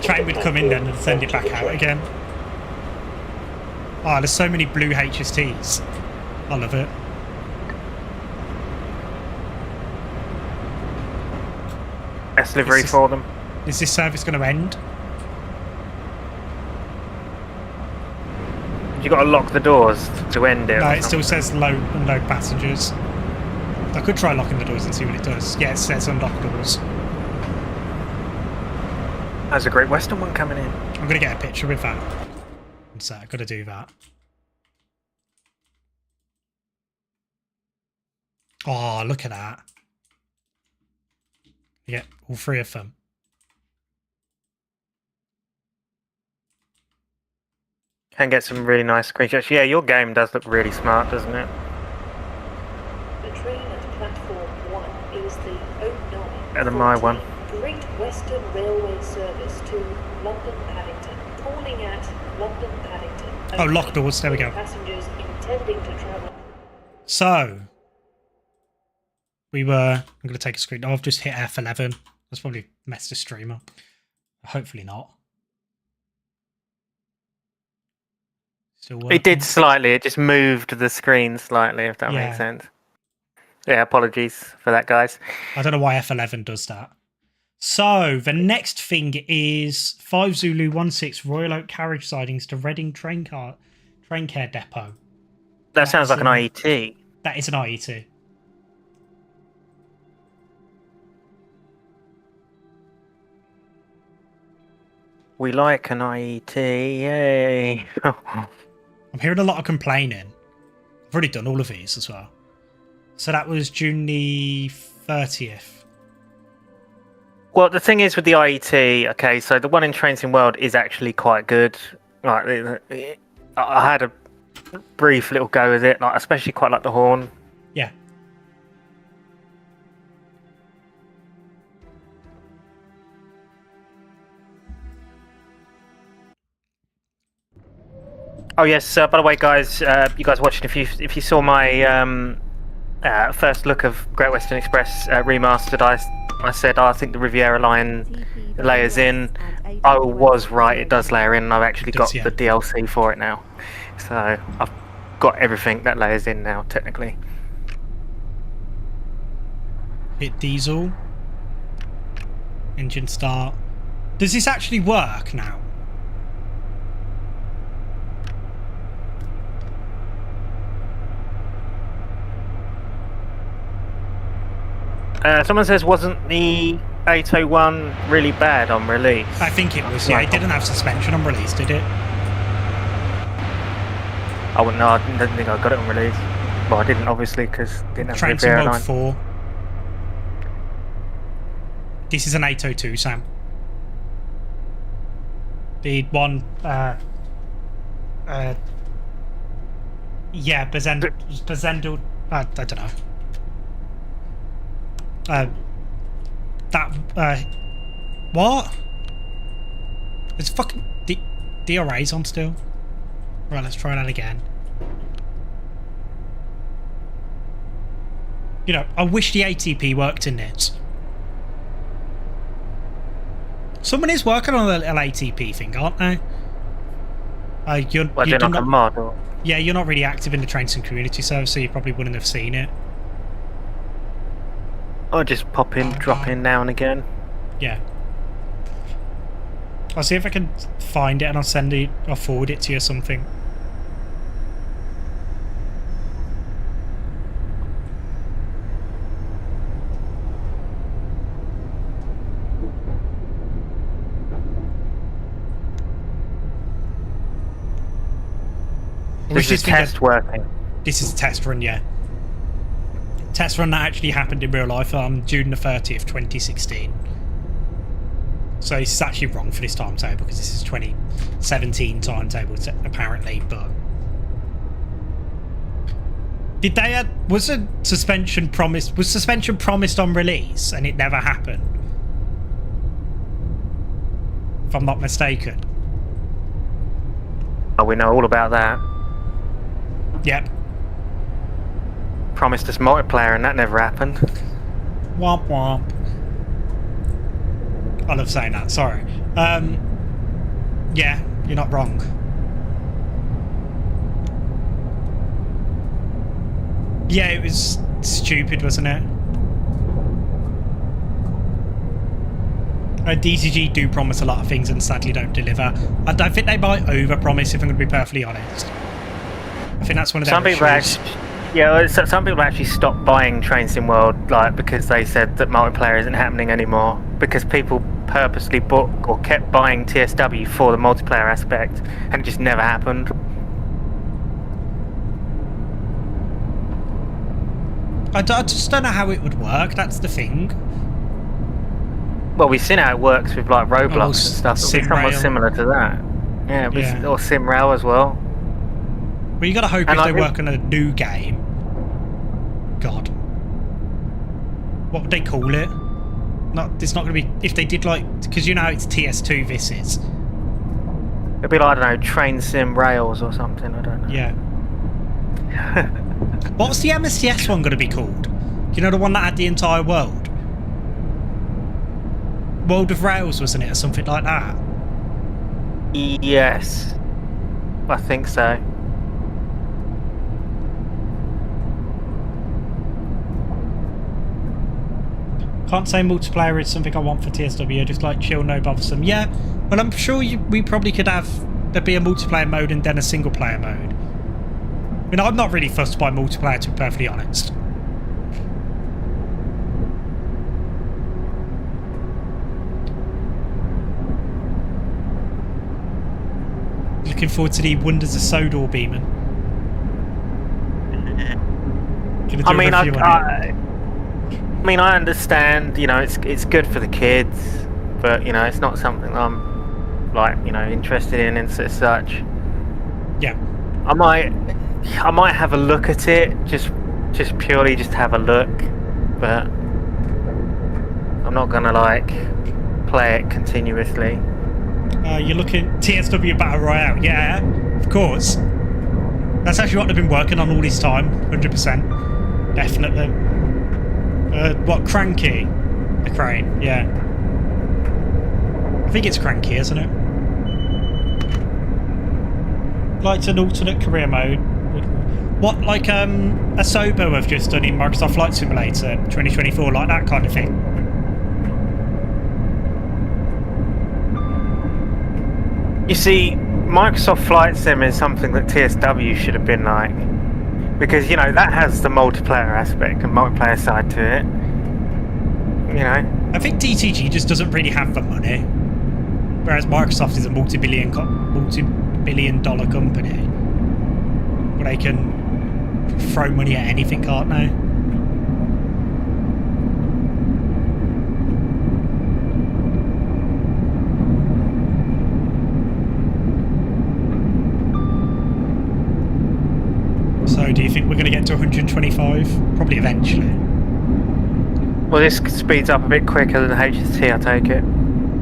Train would come in then and send it back out again. Oh, there's so many blue HSTs. I love it. Best livery for them. Is this service going to end? You got to lock the doors to end it. No, it still says low passengers. I could try locking the doors and see what it does. Yeah, it says unlock doors. There's a Great Western one coming in. I'm going to get a picture with that. So I've got to do that. Oh, look at that. Yeah, all three of them. Can get some really nice screenshots. Yeah, your game does look really smart, doesn't it? The train at platform 1 is the 09 Better than my one. Great Western Railway service to London Paddington. Calling at London Paddington. Oh, lock doors. There we go. Passengers intending to travel. So, I'm going to take a screen. I've just hit F11. That's probably messed the stream up. Hopefully not. Still working. It did slightly. It just moved the screen slightly, if that makes sense. Yeah, apologies for that, guys. I don't know why F11 does that. So, the next thing is 5 Zulu 16 Royal Oak Carriage Sidings to Reading train care depot. That sounds like an IET. That is an IET. We like an IET, yay! I'm hearing a lot of complaining. I've already done all of these as well. So that was June the 30th. Well, the thing is with the IET, okay, so the one in Trains in World is actually quite good. Like, I had a brief little go with it, like especially quite like the horn. Yeah. Oh yes, by the way, guys, you guys watching, if you saw my first look of Great Western Express Remastered, I said I think the Riviera line layers in. I was right, it does layer in, and I've actually got the DLC for it now. So I've got everything that layers in now, technically. Hit diesel. Engine start. Does this actually work now? Someone says, wasn't the 801 really bad on release? I think it was, yeah. It didn't have suspension on release, did it? I wouldn't know. I don't think I got it on release. Well, I didn't, obviously, because didn't have Trains in Mode 4. This is an 802, Sam. The one, yeah, Bazendal, I don't know. What? It's fucking DRA's on still. Right, let's try that again. You know, I wish the ATP worked in this. Someone is working on the LATP thing, aren't they? You're like a mod? Or? Yeah, you're not really active in the Train Sim community service, so you probably wouldn't have seen it. Or just pop in, drop in now and again. Yeah. I'll see if I can find it and I'll forward it to you or something. This is test working. This is a test run, yeah. Test run that actually happened in real life on June the 30th, 2016. So this is actually wrong for this timetable because this is 2017 timetable apparently, but was suspension promised on release and it never happened? If I'm not mistaken. Oh, we know all about that. Yep. Promised us multiplayer and that never happened. Womp womp. I love saying that, sorry. Yeah, you're not wrong. Yeah, it was stupid, wasn't it? DCG do promise a lot of things and sadly don't deliver. I don't think they might over-promise, if I'm going to be perfectly honest. I think that's one of their issues. Some people actually stopped buying Train Sim World, like, because they said that multiplayer isn't happening anymore. Because people purposely bought or kept buying TSW for the multiplayer aspect, and it just never happened. I just don't know how it would work. That's the thing. Well, we've seen how it works with like Roblox and stuff. It'll be somewhat similar to that. Yeah, or SimRail as well. Well, you got to hope if they work on a new game. God, what would they call it? It's not going to be if they did like because you know it's TS2. This is. It'd be like, I don't know, Train Sim Rails or something. I don't know. Yeah. What's the MSTS one going to be called? You know, the one that had the entire world. World of Rails, wasn't it, or something like that? Yes, I think so. Can't say multiplayer is something I want for TSW, just like chill, no bothersome. Yeah, well, I'm sure we probably could there'd be a multiplayer mode and then a single player mode. I mean, I'm not really fussed by multiplayer, to be perfectly honest. Looking forward to the wonders of Southall, Beeman. I mean, I understand, you know, it's good for the kids, but, you know, it's not something I'm, like, you know, interested in and such. Yeah. I might have a look at it, just purely just have a look, but I'm not gonna, like, play it continuously. You're looking TSW Battle Royale, yeah, of course. That's actually what they've been working on all this time, 100%. Definitely. What, Cranky? The crane, yeah. I think it's Cranky, isn't it? Like an alternate career mode. What, like Asobo have just done in Microsoft Flight Simulator 2024, like that kind of thing? You see, Microsoft Flight Sim is something that TSW should have been like. Because, you know, that has the multiplayer aspect and multiplayer side to it. You know? I think DTG just doesn't really have the money. Whereas Microsoft is a multi-billion dollar company. Where they can throw money at anything, can't they? So do you think we're going to get to 125? Probably eventually. Well, this speeds up a bit quicker than HST, I take it.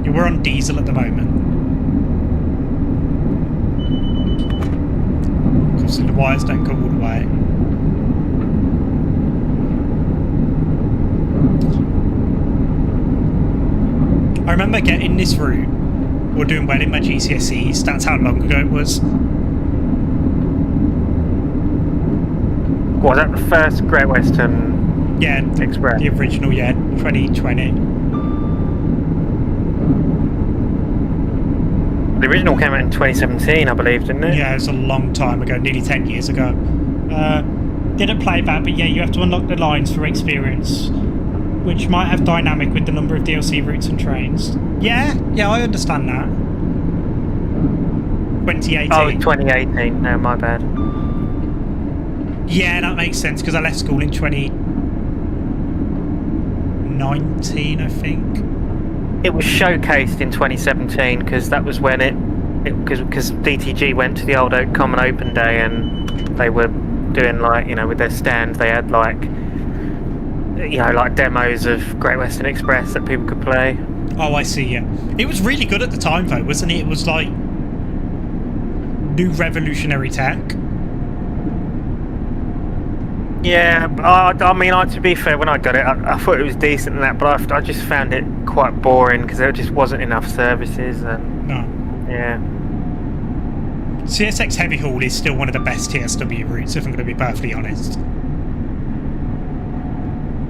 Yeah, we're on diesel at the moment. Because the wires don't go all the way. I remember I get in this route or doing well in my GCSEs, that's how long ago it was. Was that the first Great Western Express? The original, 2020. The original came out in 2017, I believe, didn't it? Yeah, it was a long time ago, nearly 10 years ago. Didn't play that, but yeah, you have to unlock the lines for experience, which might have dynamic with the number of DLC routes and trains. Yeah, I understand that. 2018. Oh, 2018. No, my bad. Yeah, that makes sense, because I left school in 2019, I think. It was showcased in 2017, because that was when because DTG went to the Old Oak Common Open Day, and they were doing, like, you know, with their stand, they had, like, you know, like demos of Great Western Express that people could play. Oh, I see, yeah. It was really good at the time, though, wasn't it? It was, like, new revolutionary tech. Yeah, I mean, to be fair, when I got it, I thought it was decent and that, but I just found it quite boring because there just wasn't enough services. And, no. Yeah. CSX Heavy Haul is still one of the best TSW routes, if I'm going to be perfectly honest.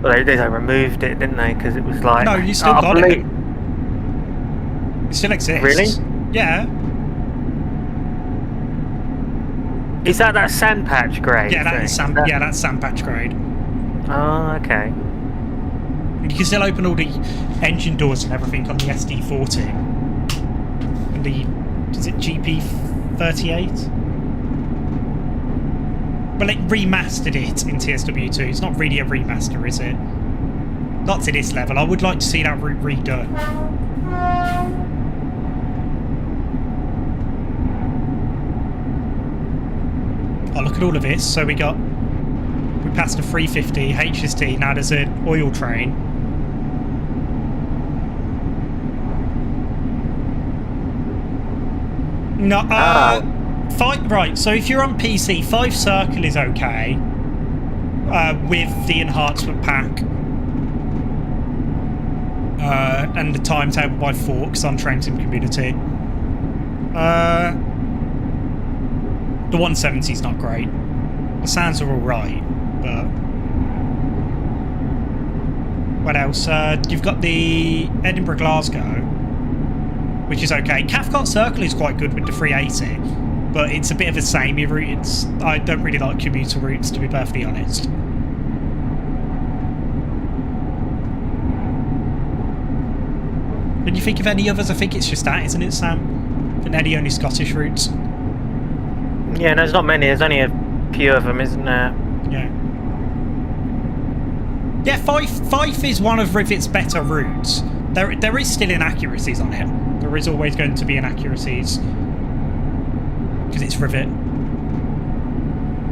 Well, they removed it, didn't they? Because it was like... No, you still got it. It still exists. Really? Yeah. Is that sand patch grade? Yeah, that's sand patch grade. Oh, okay. You can still open all the engine doors and everything on the SD40 and the GP38. Well, it remastered it in TSW2. It's not really a remaster, is it? Not to this level. I would like to see that route redone. Oh, look at all of this. So we passed a 350 HST. Now there's an oil train. No, right. So if you're on PC, 5 Circle is okay with the enhancement pack and the timetable by Forks on Train Sim Community. The 170 is not great. The sounds are all right, but what else? You've got the Edinburgh Glasgow, which is okay. Cathcart Circle is quite good with the 380, but it's a bit of a samey route. I don't really like commuter routes, to be perfectly honest. When you think of any others, I think it's just that, isn't it, Sam? I think they're the only Scottish routes. Yeah, there's not many. There's only a few of them, isn't there? Yeah. Yeah, Fife is one of Rivet's better routes. There is still inaccuracies on it. There is always going to be inaccuracies because it's Rivet.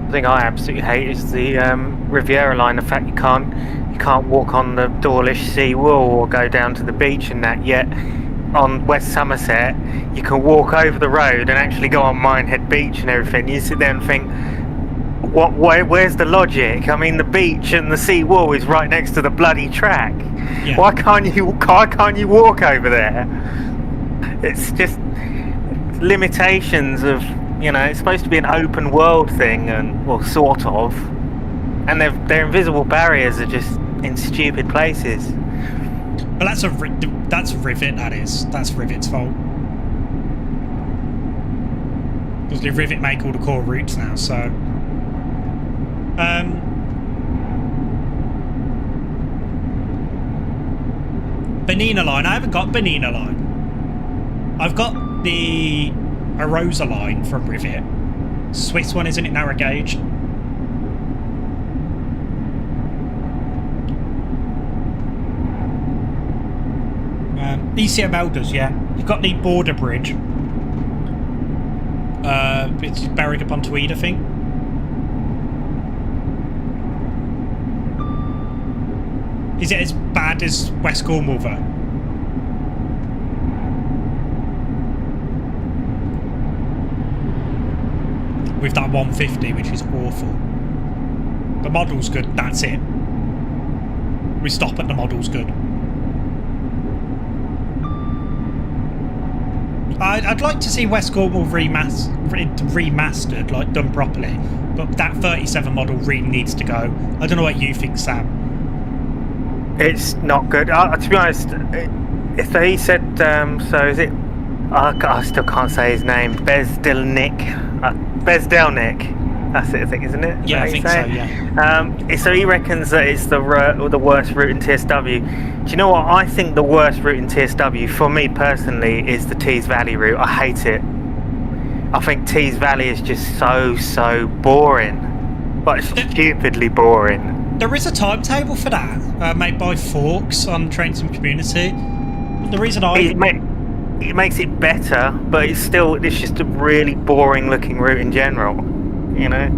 The thing I absolutely hate is the Riviera line. The fact you can't walk on the Dawlish sea wall or go down to the beach and that. Yet on West Somerset, you can walk over the road and actually go on Minehead Beach and everything. You sit there and think, where's the logic? I mean, the beach and the sea wall is right next to the bloody track. Yeah. Why can't you walk over there? It's just limitations of, you know, it's supposed to be an open world thing, and well, sort of, and their invisible barriers are just in stupid places. Well, that's Rivet. That's Rivet's fault. Because Rivet make all the core routes now, so. Bernina line. I haven't got Bernina line. I've got the Arosa line from Rivet. Swiss one, isn't it? Narrow gauge. ECML does, yeah. You've got the border bridge. It's Berwick upon Tweed, I think. Is it as bad as West Cornwall, though? With that 150, which is awful. The model's good, that's it. We stop at the model's good. I'd like to see West Cornwall remastered, like done properly. But that 37 model really needs to go. I don't know what you think, Sam. It's not good. To be honest, if he said, so is it? I still can't say his name. Bezdelnik. That's it, I think, isn't it? Yeah, I think so. Yeah. So he reckons that it's the worst route in TSW. Do you know what? I think the worst route in TSW, for me personally, is the Tees Valley route. I hate it. I think Tees Valley is just so boring, but it's stupidly boring. There is a timetable for that, made by Forks on Train Sim Community. The reason it makes it better, but it's just a really boring looking route in general. You know,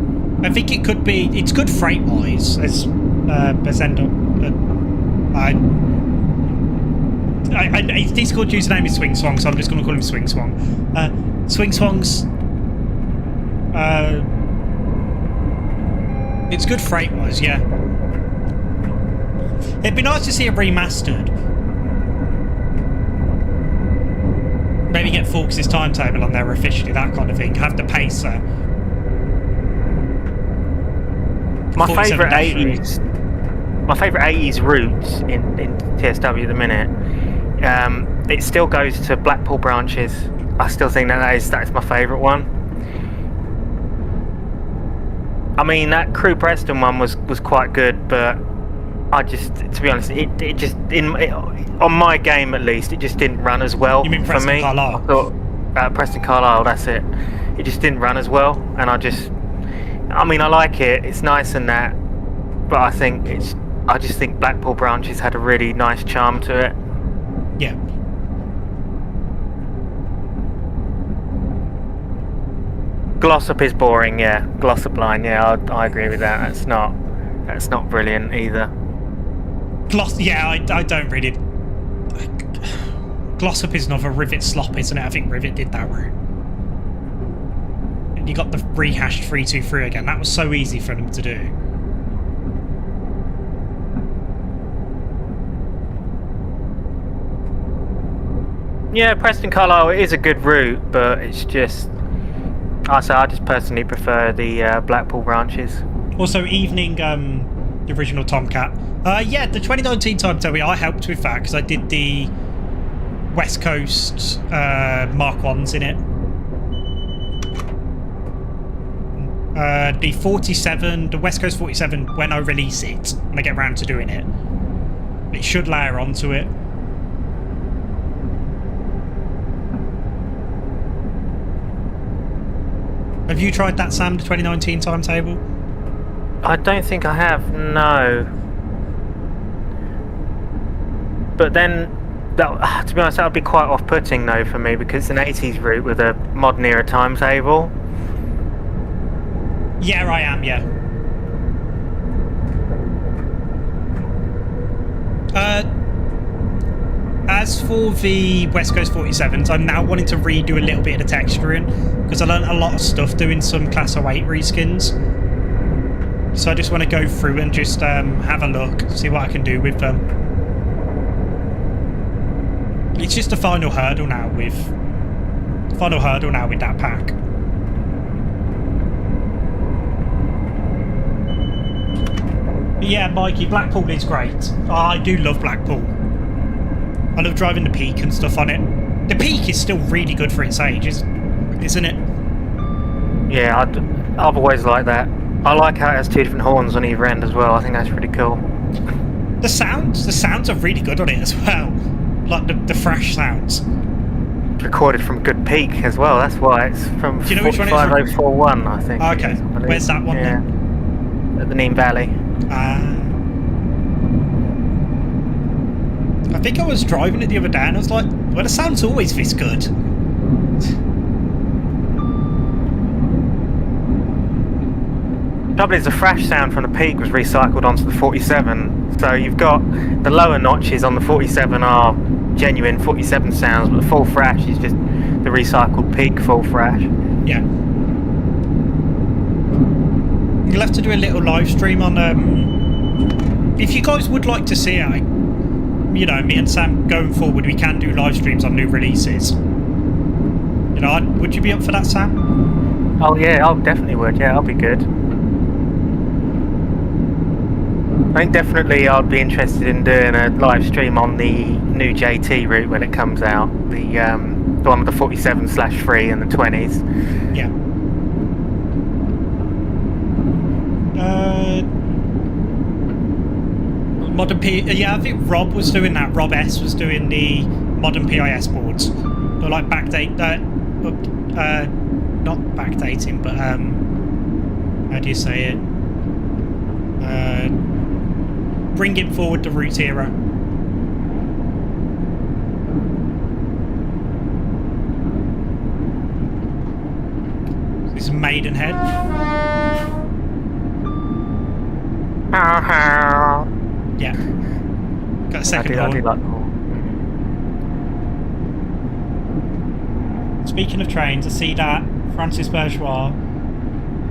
I think it's good freight wise as end up. His Discord username is Swing Swong, so I'm just going to call him Swing Swong. Swing Swong's. It's good freight wise, yeah. It'd be nice to see it remastered. Maybe get Forks' timetable on there officially, that kind of thing. Have the pacer. My favourite 80s routes in TSW at the minute, it still goes to Blackpool branches. I still think that is my favourite one. I mean, that Crewe Preston one was quite good, but I just, to be honest, it just on my game at least, it just didn't run as well. You mean for Preston me. Carlisle? I thought Preston Carlisle, that's it. It just didn't run as well, and I mean, I like it. It's nice and that, but I just think Blackpool branches had a really nice charm to it. Yeah. Glossop is boring, yeah. Glossop line, yeah. I agree with that. That's not brilliant either. I don't really. Glossop is another Rivet slop, isn't it? I think Rivet did that route. You got the rehashed 323 again. That was so easy for them to do. Yeah, Preston Carlisle is a good route, but it's just... I just personally prefer the Blackpool branches. Also, evening, the original Tomcat. Yeah, the 2019 timetable, I helped with that because I did the West Coast Mark 1s in it. The 47, the West Coast 47, when I release it, when I get around to doing it, it should layer onto it. Have you tried that, Sam, the 2019 timetable? I don't think I have, no. But then, to be honest, that would be quite off-putting, though, for me, because it's an 80s route with a modern era timetable. Yeah, I am, yeah. As for the West Coast 47s, I'm now wanting to redo a little bit of the texturing because I learned a lot of stuff doing some Class 08 reskins. So I just want to go through and just have a look, see what I can do with them. It's just a final hurdle now with that pack. Yeah, Mikey, Blackpool is great. Oh, I do love Blackpool. I love driving the Peak and stuff on it. The Peak is still really good for its age, isn't it? Yeah, I've always liked that. I like how it has two different horns on either end as well. I think that's pretty cool. The sounds are really good on it as well. Like the fresh sounds. It's recorded from good Peak as well. That's why it's from 45041, I think. Okay, where's that one then? At the Nene Valley. I think I was driving it the other day and I was like, well, the sound's always this good. Trouble is, the thrash sound from the Peak was recycled onto the 47, so you've got the lower notches on the 47 are genuine 47 sounds, but the full thrash is just the recycled Peak full thrash. Yeah. You'll have to do a little live stream on if you guys would like to see it, me and Sam going forward, we can do live streams on new releases. You know, would you be up for that, Sam? Oh yeah, I definitely would. Yeah, I'll be good. I think definitely I'd be interested in doing a live stream on the new JT route when it comes out. The one with the 47/3 and the 20s. Yeah. Modern P. Yeah, I think Rob was doing that. Rob S was doing the modern PIS boards. They're like backdate. Not backdating, but how do you say it? Bringing forward the route era. This is Maidenhead. Yeah. Got a second horn. I do like the horn. Speaking of trains, I see that Francis Bourgeois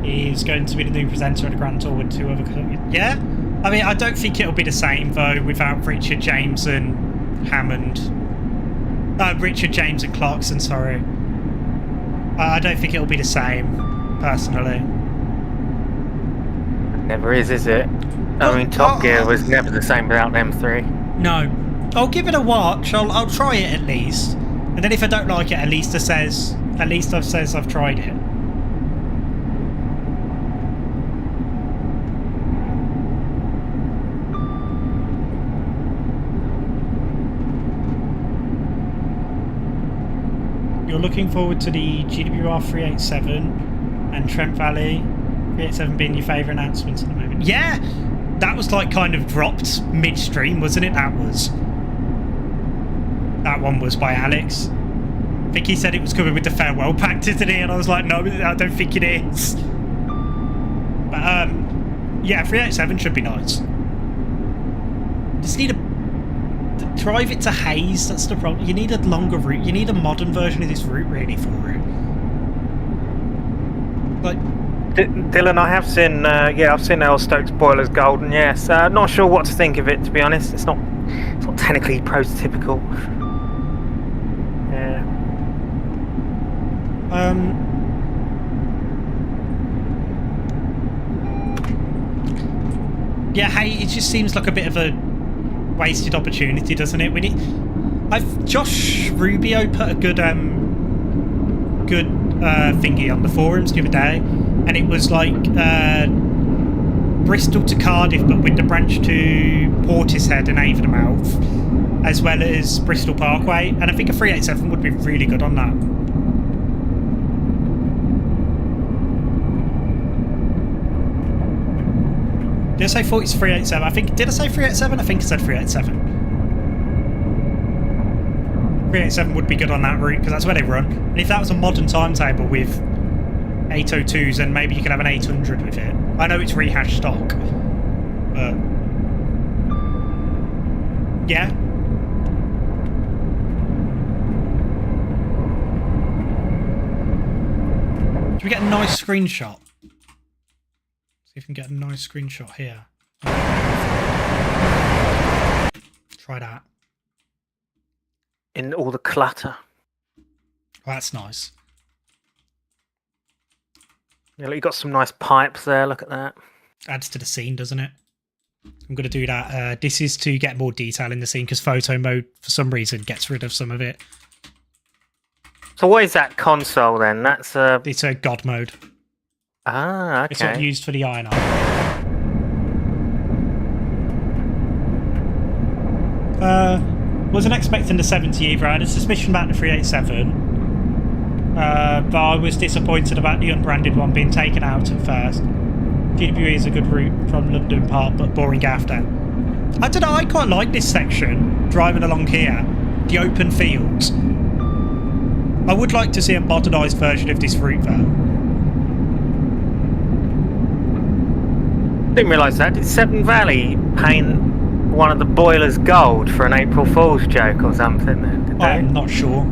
is going to be the new presenter of the Grand Tour with 2 other... Yeah? I mean, I don't think it'll be the same, though, without Richard James and Hammond. Richard James and Clarkson, sorry. I don't think it'll be the same, personally. It never is it? I mean, Top Gear was never the same without them 3. No. I'll give it a watch. I'll try it at least. And then if I don't like it, at least I've says I've tried it. You're looking forward to the GWR 387 and Trent Valley 387 being your favourite announcements at the moment. Yeah! That was like kind of dropped midstream, wasn't it? That one was by Alex. I think he said it was coming with the farewell pack, didn't he? And I was like, no, I don't think it is. But yeah, 387 should be nice. Just need to drive it to Hayes. That's the problem. You need a longer route. You need a modern version of this route, really, for it. Like, Dylan, I have seen, I've seen Earl Stokes Boilers Golden. Yes, not sure what to think of it, to be honest. It's not technically prototypical. Yeah. Yeah, hey, it just seems like a bit of a wasted opportunity, doesn't it? Josh Rubio put a good thingy on the forums the other day, and it was like Bristol to Cardiff, but with the branch to Portishead and Avonmouth, as well as Bristol Parkway. And I think a 387 would be really good on that. Did I say 387? Did I say 387? I think I said 387. 387 would be good on that route because that's where they run. And if that was a modern timetable with 802s, then maybe you could have an 800 with it. I know it's rehashed stock, but yeah. Do we get a nice screenshot? See if we can get a nice screenshot here. Try that. In all the clutter. Well, that's nice. Yeah, you got some nice pipes there. Look at that. Adds to the scene, doesn't it? I'm going to do that. This is to get more detail in the scene because photo mode, for some reason, gets rid of some of it. So what is that console then? It's a God mode. Ah, okay. It's what used for the INR. Wasn't expecting the 70 either. I had a suspicion about the 387. But I was disappointed about the unbranded one being taken out at first. GWE is a good route from London Park, but boring after. I don't know, I quite like this section, driving along here. The open fields. I would like to see a modernised version of this route, though. Didn't realise that. Did Severn Valley paint one of the boilers gold for an April Fool's joke or something then? Did they? I'm not sure.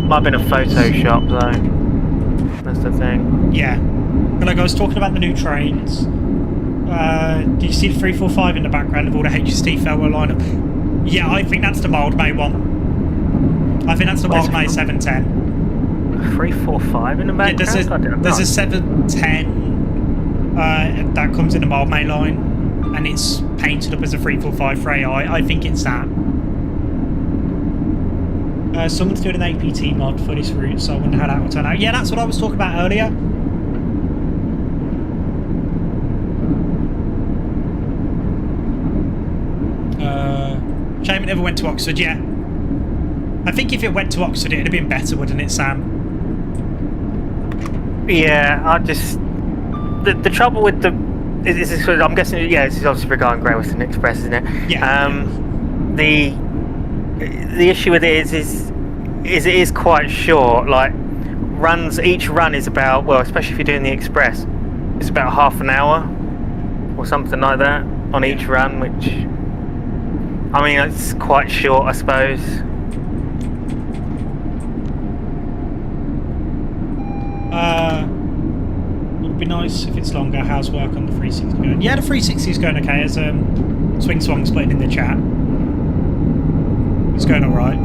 Might have been a Photoshop though. That's the thing. Yeah. But like I was talking about the new trains. Did you see the 345 in the background of all the HST Farewell lineup? Yeah, I think that's the Mild May one. I think that's the Mild May 710. 345 in the background? Yeah, there's a 710 that comes in the Mild May line, and it's painted up as a 345 for AI. I think it's that. Someone's doing an APT mod for this route, so I wonder how that will turn out. Yeah, that's what I was talking about earlier. Shame it never went to Oxford, yeah. I think if it went to Oxford, it'd have been better, wouldn't it, Sam? Yeah, I just... The trouble with the... I'm guessing, yeah, this is obviously regarding Great Western Express, isn't it? Yeah. The issue with it is it is quite short. Like, each run is about, well, especially if you're doing the Express, it's about half an hour or something like that on each run, which... I mean, it's quite short, I suppose. It would be nice if it's longer. How's work on the 360 going? Yeah, the 360 is going okay. As Swing Swong's put it in the chat. It's going alright.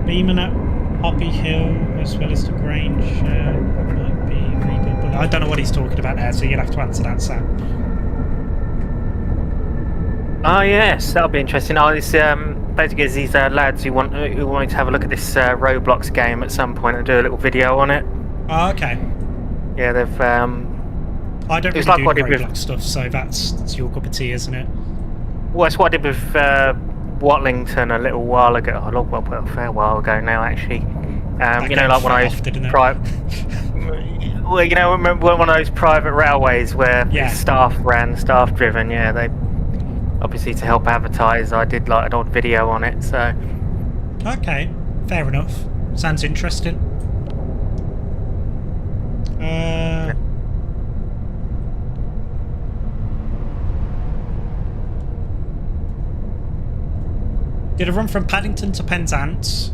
Beeman at Poppy Hill as well as the Grange might be rebuilt, but I don't know what he's talking about there, so you'll have to answer that, Sam. Oh yes, that'll be interesting. Oh, it's basically it's these lads who wanted to have a look at this Roblox game at some point and do a little video on it. Oh, okay. Yeah, they've. I don't really like do what Roblox stuff, so that's your cup of tea, isn't it? Well, it's what I did with Watlington a little while ago. Well, a fair while ago now, actually. You know, like one of those well, you know, remember one of those private railways where staff driven. Yeah, they obviously to help advertise. I did like an odd video on it. So. Okay, fair enough. Sounds interesting. Did a run from Paddington to Penzance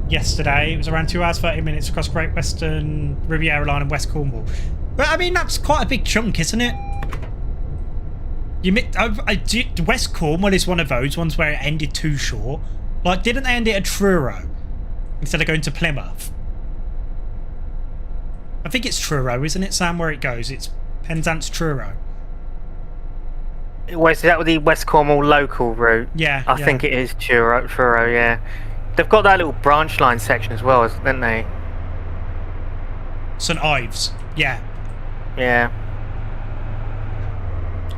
yesterday. It was around 2 hours 30 minutes across Great Western, Riviera Line and West Cornwall. But I mean, that's quite a big chunk, isn't it? West Cornwall is one of those ones where it ended too short. Like, didn't they end it at Truro instead of going to Plymouth? I think it's Truro, isn't it, Sam, where it goes? It's Penzance Truro. Is that with the West Cornwall local route? Yeah. I think it is Truro, yeah. They've got that little branch line section as well, haven't they? St Ives, yeah. Yeah.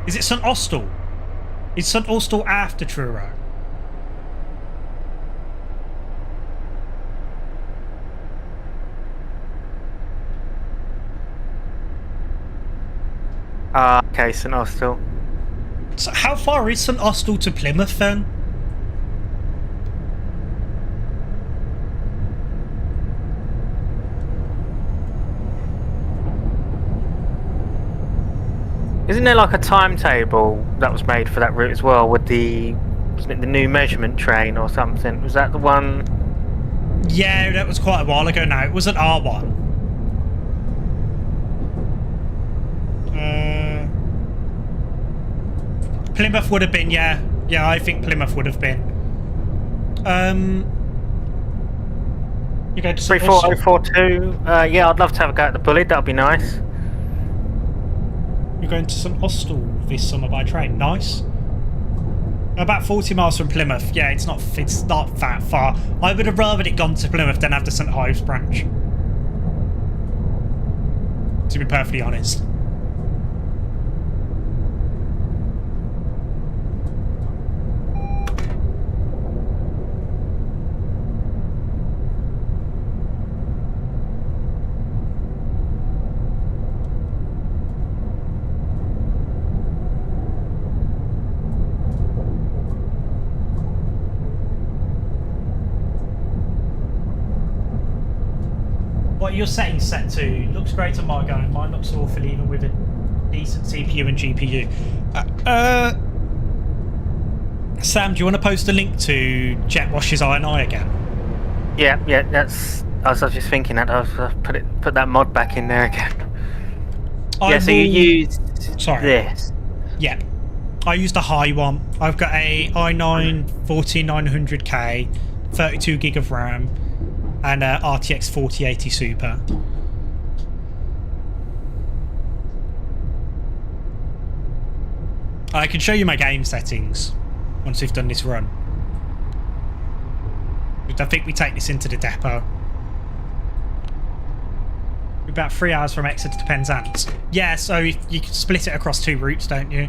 Is it St Austell? Is St Austell after Truro? Okay, St Austell. So how far is St Austell to Plymouth then? Isn't there like a timetable that was made for that route as well with wasn't it the new measurement train or something? Was that the one? Yeah, that was quite a while ago now. It was an R1. Plymouth would have been, yeah. Yeah, I think Plymouth would have been. You go to 34042. Yeah, I'd love to have a go at the Bullet. That'd be nice. You're going to St Austell this summer by train. Nice. About 40 miles from Plymouth. Yeah, it's not that far. I would have rather it gone to Plymouth than have the St Ives branch. To be perfectly honest. What are your settings set to? Looks great on my going. Mine looks awful even with a decent CPU and GPU. Sam, do you want to post a link to Jet Wash's I&I again? Yeah, that's. I was just thinking that I'll put that mod back in there again. So you used this. Yeah, I used a high one. I've got a i9 14900K, 32 gig of RAM, and a RTX 4080 Super. I can show you my game settings once we've done this run. I think we take this into the depot. We're about 3 hours from Exeter to Penzance. Yeah, so you can split it across 2 routes, don't you?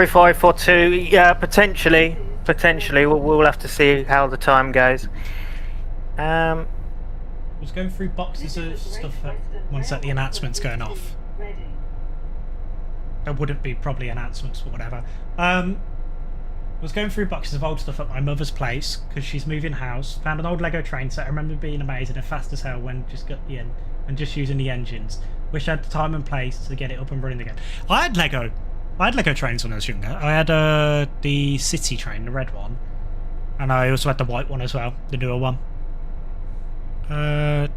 Five, 4, 2. Yeah, potentially. We'll have to see how the time goes. I was going through boxes of stuff once the announcement's going off. There wouldn't be probably announcements, but whatever. I was going through boxes of old stuff at my mother's place because she's moving house. Found an old Lego train set. I remember being amazing and fast as hell when just using the engines. Wish I had the time and place to get it up and running again. I had Lego trains when I was younger. I had the city train, the red one, and I also had the white one as well, the newer one. I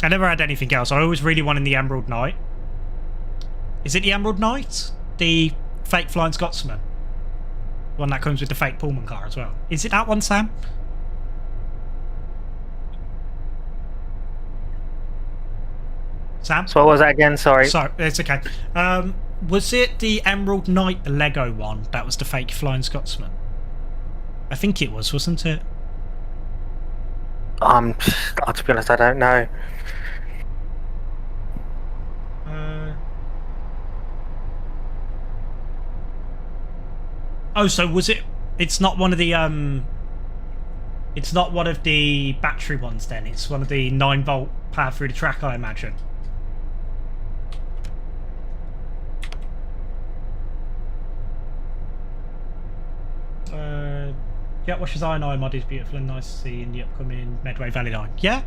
never had anything else. I always really wanted the Emerald Knight. Is it the Emerald Knight? The fake Flying Scotsman? One that comes with the fake Pullman car as well. Is it that one, Sam? Sam? So what was that again? Sorry. Sorry, it's okay. Was it the Emerald Knight, the Lego one, that was the fake Flying Scotsman? I think it was, wasn't it? To be honest, I don't know. Oh, so was it? It's not one of the it's not one of the battery ones then. It's one of the 9-volt power through the track, I imagine. Jet Wash's I&I mod is beautiful and nice to see in the upcoming Medway Valley line. Yeah.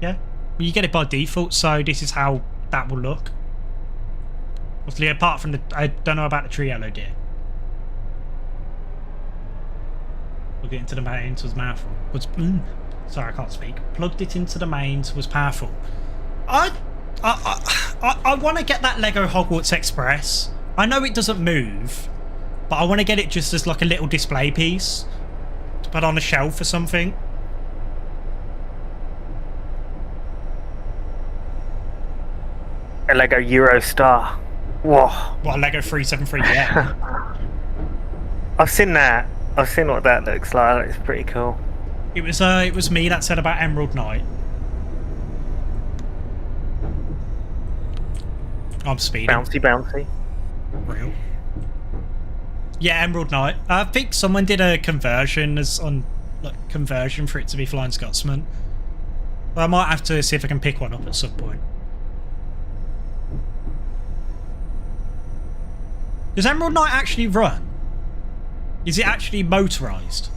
Well, you get it by default, so this is how that will look. Obviously, apart from the... I don't know about the tree yellow deer. Plugged it into the mains was powerful. Sorry, I can't speak. Plugged it into the mains was powerful. I want to get that Lego Hogwarts Express. I know it doesn't move, but I want to get it just as like a little display piece to put on a shelf or something. A Lego Eurostar. Whoa. What, a Lego 373? Yeah. I've seen that. I've seen what that looks like. It's pretty cool. It was me that said about Emerald Knight. I'm speeding. Bouncy. Real. Yeah, Emerald Knight. I think someone did a conversion conversion for it to be Flying Scotsman. But I might have to see if I can pick one up at some point. Does Emerald Knight actually run? Is it actually motorised?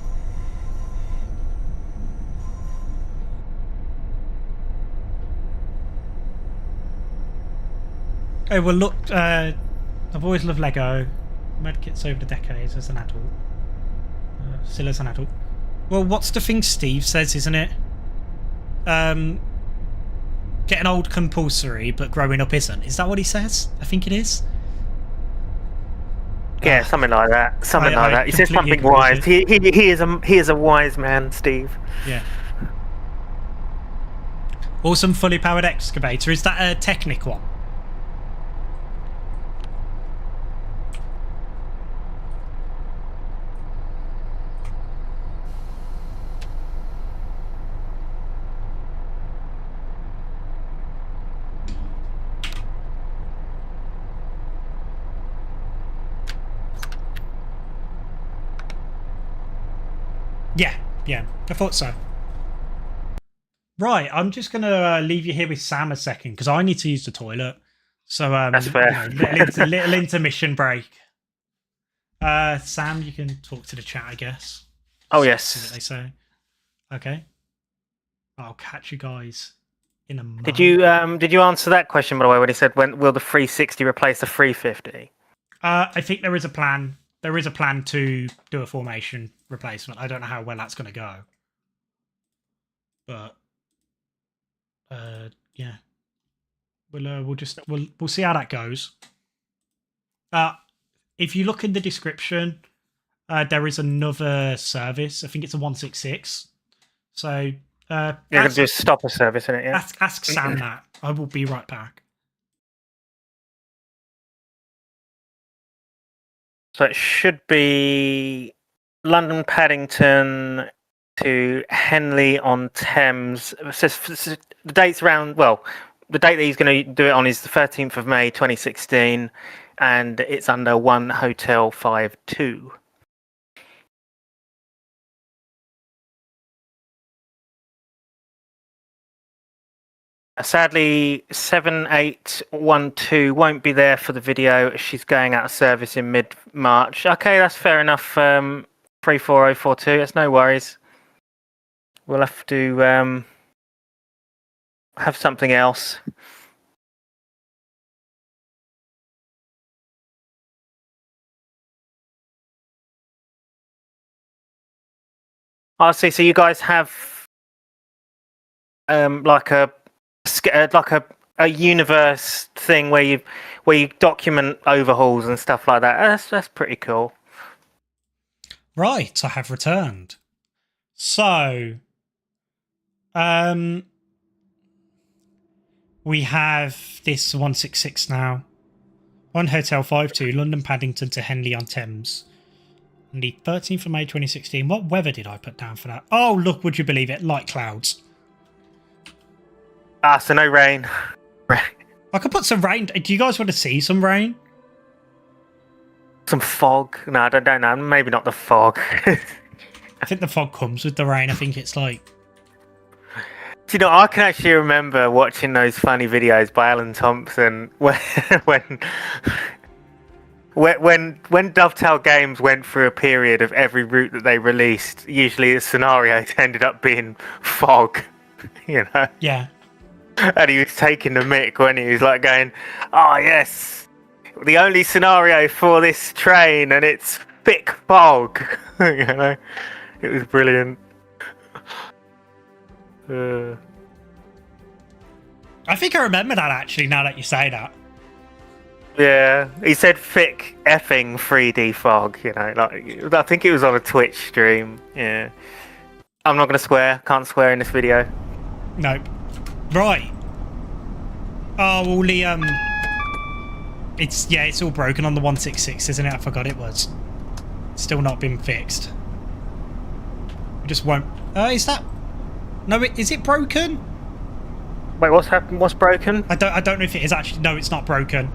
Oh, well, look, I've always loved Lego. Medkits over the decades as an adult. Still as an adult. Well, what's the thing Steve says, isn't it? Getting old compulsory, but growing up isn't. Is that what he says? I think it is. Yeah, something like that. He says something wise. He is a wise man, Steve. Yeah. Awesome fully powered excavator. Is that a Technic one? Yeah, I thought so. Right, I'm just going to leave you here with Sam a second because I need to use the toilet. So, that's fair. Little intermission break. Sam, you can talk to the chat, I guess. Oh, See yes. what they say. Okay. I'll catch you guys in a moment. Did you answer that question, by the way, when he said, when will the 360 replace the 350? I think there is a plan. There is a plan to do a formation replacement. I don't know how well that's going to go. But, yeah. We'll see how that goes. If you look in the description, there is another service. I think it's a 166. So you're going to do a stopper service in it, yeah? Ask Sam that. I will be right back. So it should be London Paddington to Henley-on-Thames. The date's around, well, the date that he's going to do it on is the 13th of May 2016, and it's under 1 Hotel 52. Sadly, 7812 won't be there for the video. She's going out of service in mid-March. Okay, that's fair enough. 34042, that's no worries. We'll have to have something else. I see. So you guys have like a universe thing where you document overhauls and stuff like that. That's pretty cool. Right, I have returned. So, we have this 166 now. 1 Hotel 52, London Paddington to Henley-on-Thames. On the 13th of May 2016. What weather did I put down for that? Oh, look, would you believe it? Light clouds. So no rain. I could put some rain. Do you guys want to see some rain? Some fog? No, I don't know. Maybe not the fog. I think the fog comes with the rain. I think it's like... Do you know, I can actually remember watching those funny videos by Alan Thompson when Dovetail Games went through a period of every route that they released, usually the scenarios ended up being fog, you know? Yeah. And he was taking the mick when he was like going, oh yes, the only scenario for this train and it's thick fog. You know? It was brilliant. I think I remember that actually, now that you say that. Yeah, he said thick effing 3D fog, you know, like I think it was on a Twitch stream. Yeah. I'm not gonna swear, can't swear in this video. Nope. Right. Oh, well, the it's all broken on the 166, isn't it? I forgot it was. Still not been fixed. We just won't. Is that? No, is it broken? Wait, what's happened? What's broken? I don't know if it is actually. No, it's not broken.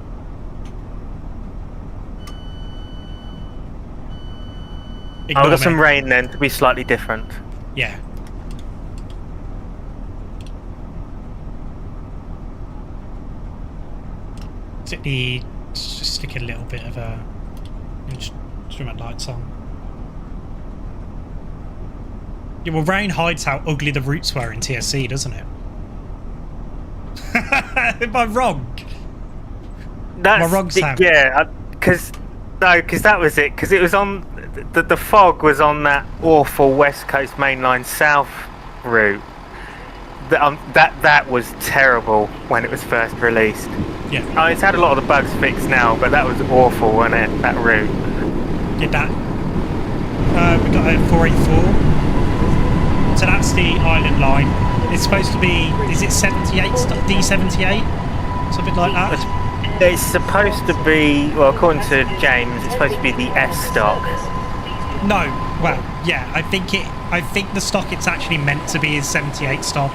I've got some rain then to be slightly different. Yeah. Just stick a little bit of a instrument lights on. Yeah, well, rain hides how ugly the routes were in TSC, doesn't it? Am I wrong? That's, Am I wrong, Sam? Yeah, because that was it. Because it was on the fog was on that awful West Coast Mainline South route. That was terrible when it was first released. Yeah. Oh, it's had a lot of the bugs fixed now, but that was awful, wasn't it? That route. Did that? We got a 484. So that's the island line. It's supposed to be. Is it 78? D78? Something like that. It's supposed to be. Well, according to James, it's supposed to be the S stock. No. Well, yeah. I think the stock it's actually meant to be is 78 stock.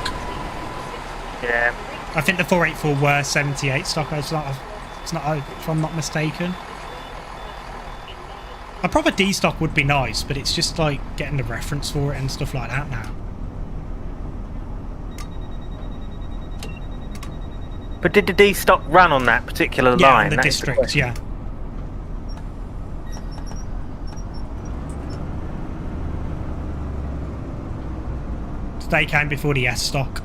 Yeah. I think the 484 were 78 stock. It's not if I'm not mistaken. A proper D stock would be nice, but it's just like getting the reference for it and stuff like that now. But did the D stock run on that particular line? Yeah, in the district, yeah. They came before the S stock.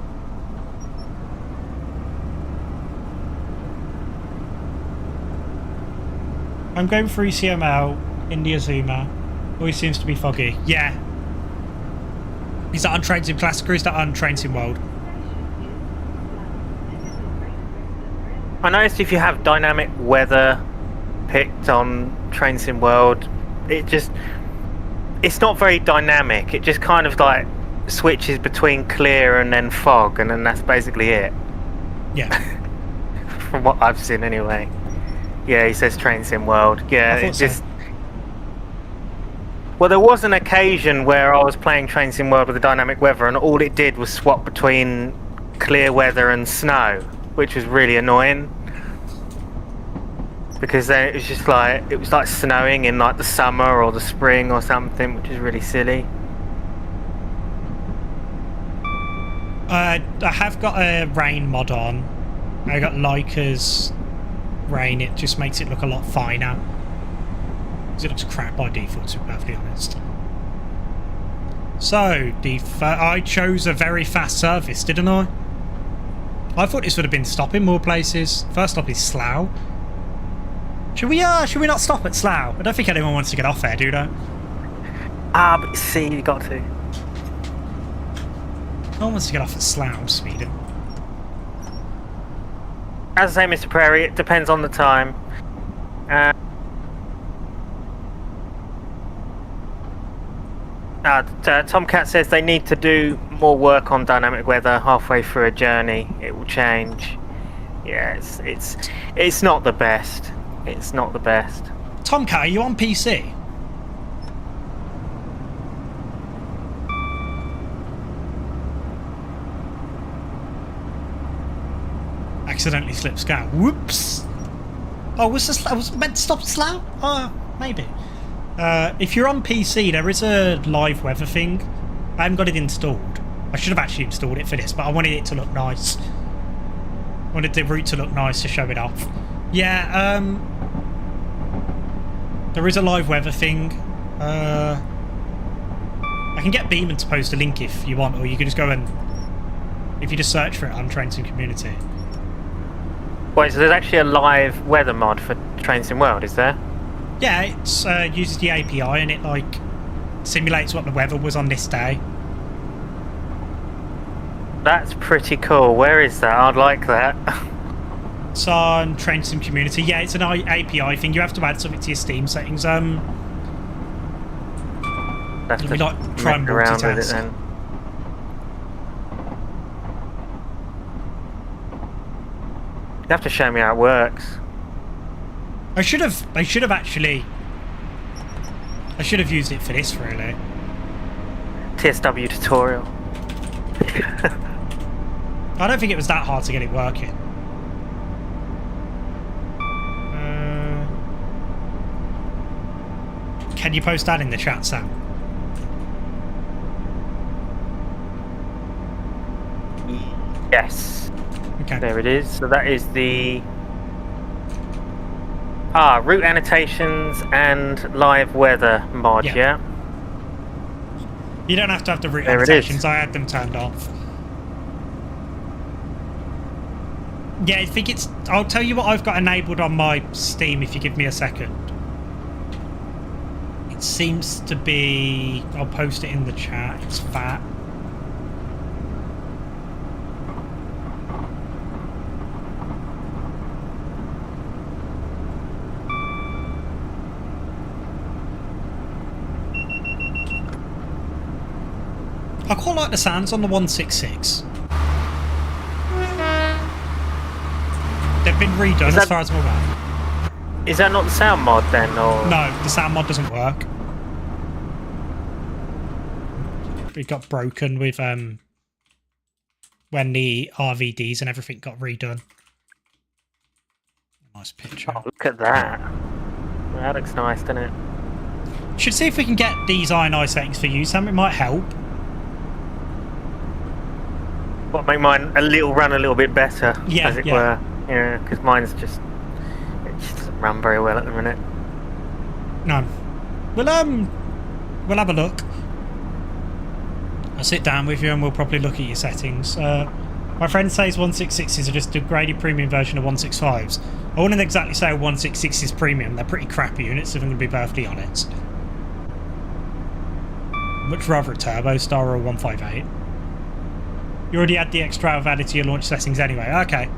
I'm going through CML, India Zuma. Always seems to be foggy. Yeah. Is that on Trains in Classic or is that on Trains in World? I noticed if you have dynamic weather picked on Trains in World, it's not very dynamic. It just kind of like switches between clear and then fog, and then that's basically it. Yeah. From what I've seen anyway. Yeah, he says Trains in World. Yeah, it just... So. Well, there was an occasion where I was playing Trains in World with the dynamic weather, and all it did was swap between clear weather and snow, which was really annoying. Because then it was just like, it was like snowing in like the summer or the spring or something, which is really silly. I have got a rain mod on. I got Leica's rain. It just makes it look a lot finer. Because it looks crap by default, to be perfectly honest. So, I chose a very fast service, didn't I? I thought this would have been stopping more places. First stop is Slough. Should we not stop at Slough? I don't think anyone wants to get off there, do they? But see, you got to. No one wants to get off at Slough, Sweden. As I say, Mr. Prairie, it depends on the time. Tomcat says they need to do more work on dynamic weather halfway through a journey. It will change. Yeah, it's not the best. It's not the best. Tomcat, are you on PC? Accidentally slipped scout. Whoops. Oh, was meant to stop Slough? Oh, maybe. If you're on PC, there is a live weather thing. I haven't got it installed. I should have actually installed it for this, but I wanted it to look nice. I wanted the route to look nice to show it off. Yeah, there is a live weather thing. I can get Beeman to post a link if you want, or you can just go and... If you just search for it on Trains in Community. Wait, so there's actually a live weather mod for Trains in World, is there? Yeah, it uses the API and it like simulates what the weather was on this day. That's pretty cool. Where is that? I'd like that. It's on Trains in Community. Yeah, it's an API thing. You have to add something to your Steam settings. Have to like try and around with it then. You have to show me how it works. I should have actually... I should have used it for this, really. TSW tutorial. I don't think it was that hard to get it working. Can you post that in the chat, Sam? Yes. Okay. There it is. So that is the... route annotations and live weather mod, yeah? You don't have to have the route there annotations. I had them turned off. Yeah, I think it's... I'll tell you what I've got enabled on my Steam if you give me a second. It seems to be... I'll post it in the chat. It's that. I quite like the sounds on the 166. They've been redone as far as I'm aware. Is that not the sound mod then, or...? No, the sound mod doesn't work. It got broken with when the RVDs and everything got redone. Nice picture. Oh, look at that. Well, that looks nice, doesn't it? Should see if we can get these INI settings for you, Sam. It might help. What, make mine run a little bit better, yeah, as it were. Yeah, because mine's just... It just doesn't run very well at the minute. No. We'll have a look. I'll sit down with you and we'll probably look at your settings. My friend says 166s are just a graded premium version of 165s. I wouldn't exactly say a 166 is premium. They're pretty crappy units, if I'm going to be perfectly honest. Much rather a Turbo Star or a 158. You already had the extra I've added to your launch settings anyway. Okay.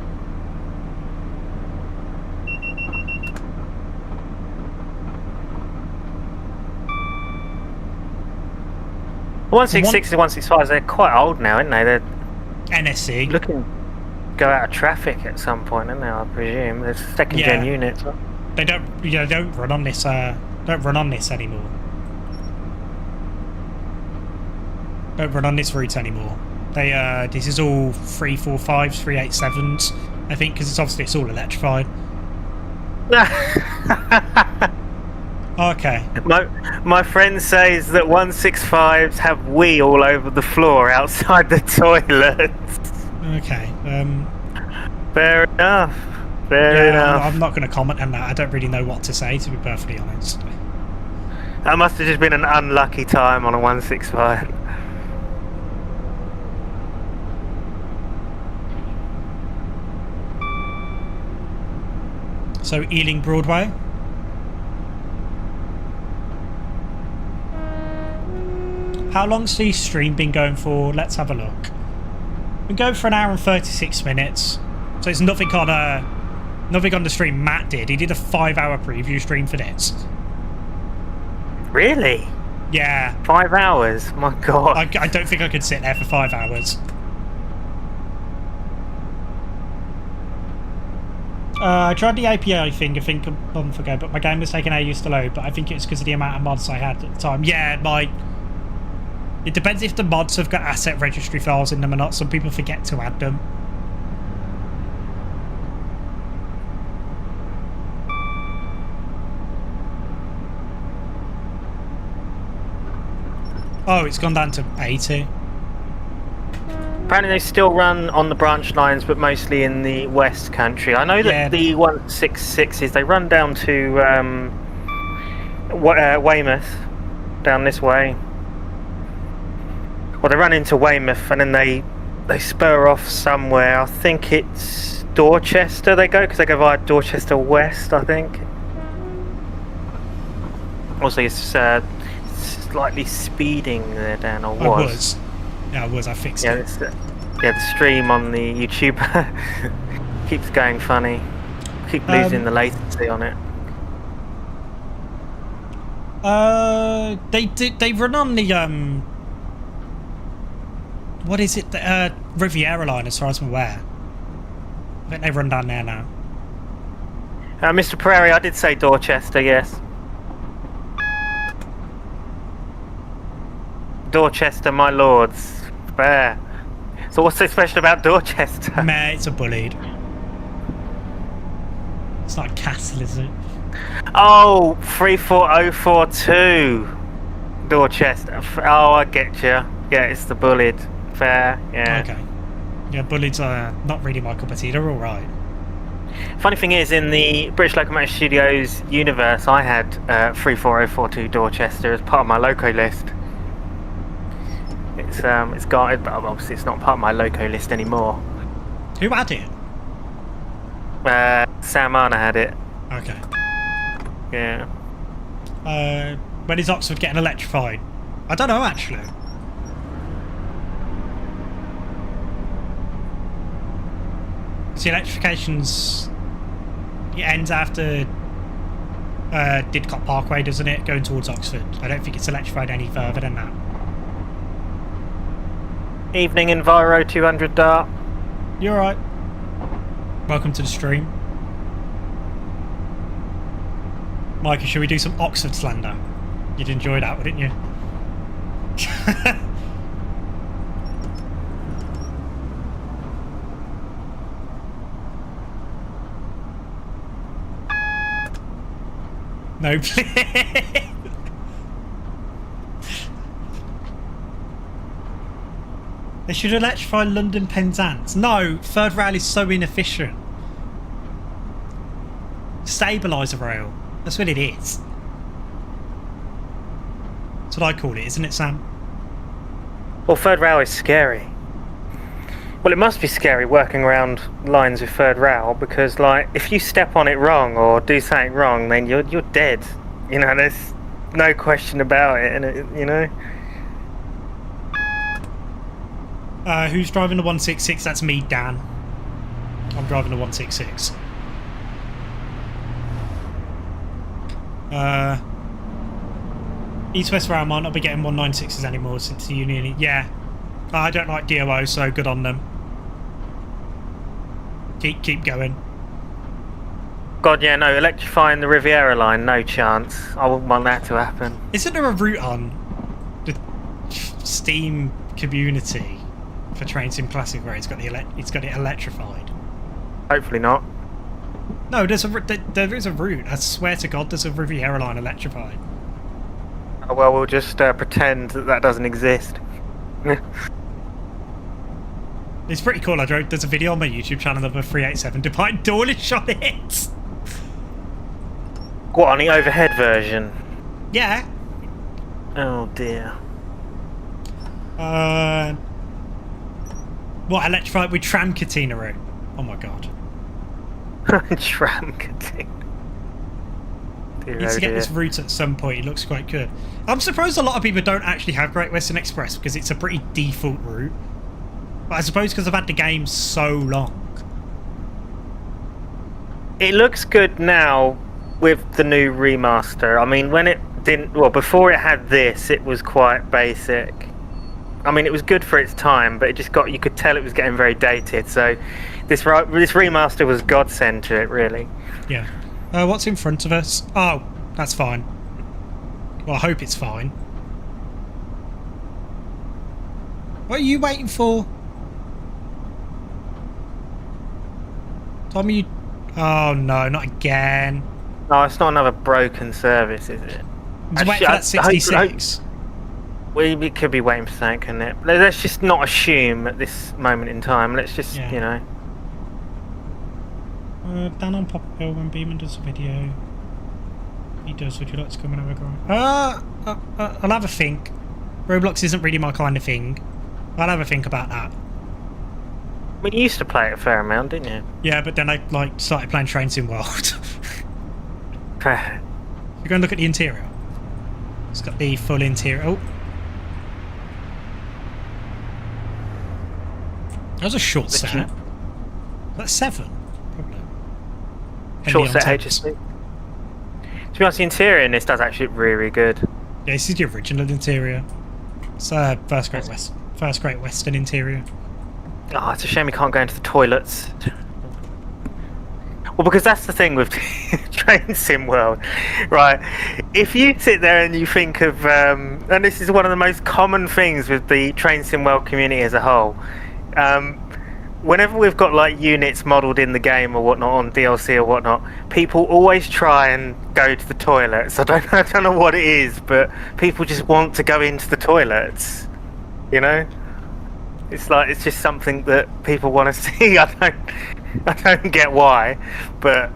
166 and 165s, they're quite old now, aren't they? They're NSC. looking to go out of traffic at some point, aren't they? I presume. They're second-gen units. They don't run on this. Don't run on this anymore. Don't run on this route anymore. They this is all 345s, 387s. I think because it's all electrified. Okay. My friend says that 165s have wee all over the floor outside the toilets. Okay. Fair enough. Fair enough. I'm not going to comment on that. I don't really know what to say, to be perfectly honest. That must have just been an unlucky time on a 165. So Ealing Broadway. How long's the stream been going for? Let's have a look. Been going for an hour and 36 minutes. So it's nothing on the stream Matt did. He did a 5-hour preview stream for this. Really? Yeah. 5 hours? My God. I don't think I could sit there for 5 hours. I tried the API thing, I think, a month ago, but my game was taking ages to load, but I think it's because of the amount of mods I had at the time. Yeah, it depends if the mods have got asset registry files in them or not. Some people forget to add them. Oh, it's gone down to 80. Apparently they still run on the branch lines, but mostly in the West Country. I know that the 166s, they run down to Weymouth, down this way. Well, they run into Weymouth and then they spur off somewhere. I think it's Dorchester they go, because they go via Dorchester West, I think. Also, it's slightly speeding there, Dan, or was. Yeah, I was. I fixed it. The stream on the YouTube keeps going funny. Keep losing the latency on it. They run on the what is it? The Riviera line, as far as I'm aware. I think they run down there now. Mr. Prairie, I did say Dorchester, yes. Dorchester, my lords. Fair. So what's so special about Dorchester? Meh, it's a bullied. It's not a castle, is it? Oh, 34042. Dorchester. Oh, I get you. Yeah, it's the bullied. Fair, yeah. Okay. Yeah, bullieds are not really my cup of tea. They're alright. Funny thing is, in the British Locomotive Studios universe, I had 34042 Dorchester as part of my loco list. It's guarded, but obviously it's not part of my loco list anymore. Who had it? Sam Arner had it. Okay. Yeah. When is Oxford getting electrified? I don't know, actually. See, electrification's... It ends after Didcot Parkway, doesn't it? Going towards Oxford. I don't think it's electrified any further than that. Evening Enviro 200 Dart. You're alright. Welcome to the stream. Micah, should we do some Oxford slander? You'd enjoy that, wouldn't you? No, please. They should electrify London Penzance. No, third rail is so inefficient. Stabiliser rail. That's what it is. That's what I call it, isn't it, Sam? Well, third rail is scary. Well, it must be scary working around lines with third rail because, like, if you step on it wrong or do something wrong, then you're dead. You know, there's no question about it, and you know. Who's driving the 166? That's me, Dan. I'm driving the 166. East-West Rail might not be getting 196s anymore since the Union. Yeah. I don't like DOO, so good on them. Keep going. God, yeah, no, electrifying the Riviera line, no chance. I wouldn't want that to happen. Isn't there a route on the Steam community for Train Sim Classic where it's got it electrified? Hopefully not. No, there is a route. I swear to God, there's a Riviera line electrified. Oh, well, we'll just pretend that doesn't exist. It's pretty cool. There's a video on my YouTube channel of a 387 Divine Dawlish on it. What, on the overhead version? Yeah. Oh dear. What, electrified with tram catenary? Oh my god. Tram catenary. Need to get this route at some point. It looks quite good. I'm surprised a lot of people don't actually have Great Western Express because it's a pretty default route. But I suppose because I've had the game so long. It looks good now with the new remaster. I mean, when it didn't... Well, before it had this, it was quite basic. I mean, it was good for its time, but it just got... You could tell it was getting very dated. So this remaster was godsend to it, really. Yeah. What's in front of us? Oh, that's fine. Well, I hope it's fine. What are you waiting for? Tommy, oh no, not again. No, it's not another broken service, is it? Just wait for that 66. We could be waiting for something, couldn't it? Let's just not assume at this moment in time. Let's just, you know. Dan on Pop Hill when Beeman does a video. He does. Would you like to come and have a go? I'll have a think. Roblox isn't really my kind of thing. I'll have a think about that. I mean, you used to play it a fair amount, didn't you? Yeah, but then I started playing Train Sim World. You go and look at the interior. It's got the full interior. Oh, that was a short set. That's 7, probably. Short set HSP. To be honest, the interior in this does actually look really, really good. Yeah, this is the original interior. It's first Great Western interior. Oh, it's a shame we can't go into the toilets. Well, because that's the thing with Train Sim World, right? If you sit there and you think of, and this is one of the most common things with the Train Sim World community as a whole, whenever we've got like units modelled in the game or whatnot on DLC or whatnot, people always try and go to the toilets. I don't know what it is, but people just want to go into the toilets, you know? It's like, it's just something that people want to see. I don't get why, but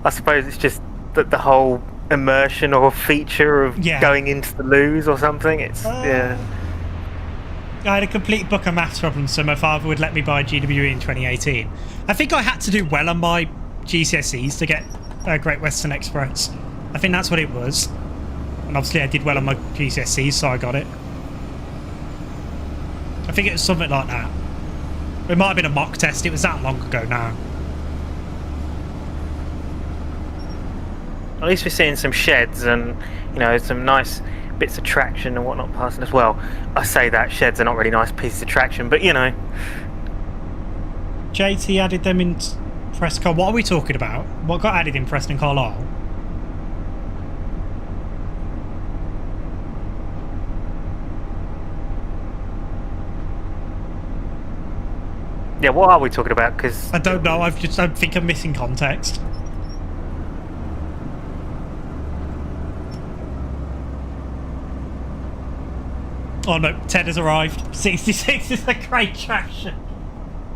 I suppose it's just that the whole immersion or feature of going into the loos or something. It's yeah. I had a complete book of maths problems, so my father would let me buy GWE in 2018. I think I had to do well on my GCSEs to get Great Western Express. I think that's what it was. And obviously I did well on my GCSEs, so I got it. I think it was something like that. It might have been a mock test. It was that long ago now. At least we're seeing some sheds and, you know, some nice bits of traction and whatnot passing as well. I say that sheds are not really nice pieces of traction, but you know. JT added them in Preston. What are we talking about? What got added in Preston Carlisle? Yeah, what are we talking about? Because I don't know. I think I'm missing context. Oh no, Ted has arrived. 66 is a great traction.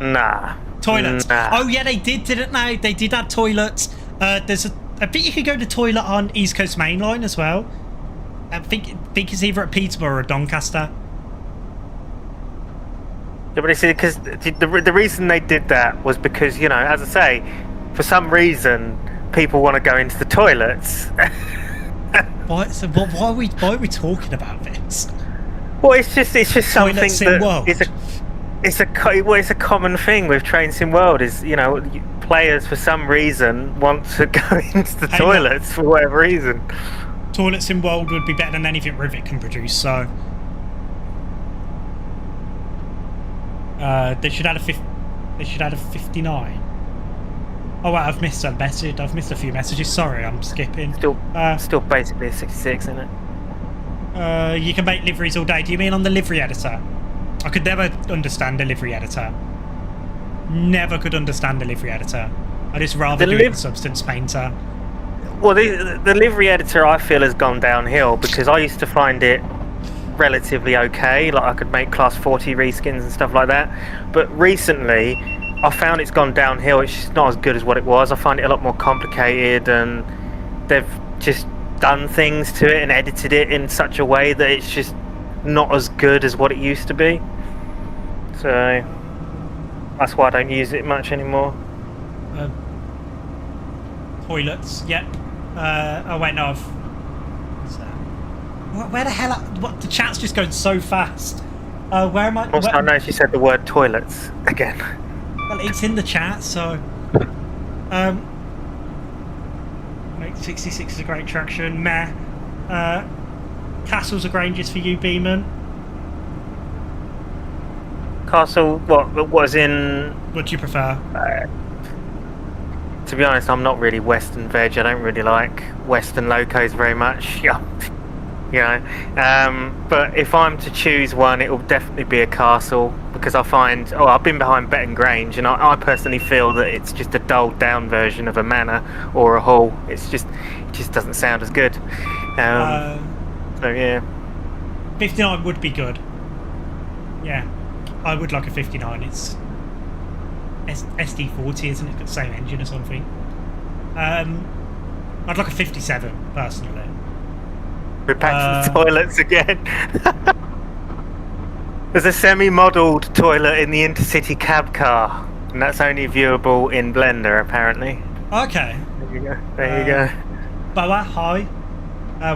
Nah. Toilets. Nah. Oh yeah, they did, didn't they? They did add toilets. I think you could go to toilet on East Coast Main Line as well. I think it's either at Peterborough or Doncaster. Yeah, but see, because the reason they did that was because, you know, as I say, for some reason, people want to go into the toilets. Why are we talking about this? Well, it's just something Toilets that in World. it's a common thing with Train Sim World. Is, you know, players for some reason want to go into the toilets for whatever reason. Toilets in World would be better than anything Rivet can produce. So they should add a 59. Oh wow, I've missed a message. I've missed a few messages. Sorry, I'm skipping. Still basically a 66, isn't it? You can make liveries all day. Do you mean on the livery editor? I could never understand a livery editor. Never could understand a livery editor. I just rather do it in Substance Painter. Well, the livery editor, I feel, has gone downhill because I used to find it relatively okay. Like, I could make class 40 reskins and stuff like that. But recently, I found it's gone downhill. It's just not as good as what it was. I find it a lot more complicated, and they've just done things to it and edited it in such a way that it's just not as good as what it used to be. So that's why I don't use it much anymore. Toilets, yep. Oh wait, no, where the hell? What, the chat's just going so fast. Where am I? Also, I noticed you said the word toilets again. Well, it's in the chat, so. 66 is a great traction. Meh. Castles or Granges for you, Beeman? Castle, what was in... What do you prefer? To be honest, I'm not really Western veg. I don't really like Western locos very much. Yeah. You know, but if I'm to choose one, it will definitely be a castle, because I find, I've been behind Betton Grange, and I personally feel that it's just a dulled down version of a manor or a hall. It just doesn't sound as good. So yeah, 59 would be good. Yeah, I would like a 59. It's SD40, isn't it? It's got the same engine or something. I'd like a 57 personally. We're back to the toilets again. There's a semi-modelled toilet in the Intercity cab car, and that's only viewable in Blender, apparently. Okay. There you go. There you go. Boa, hi.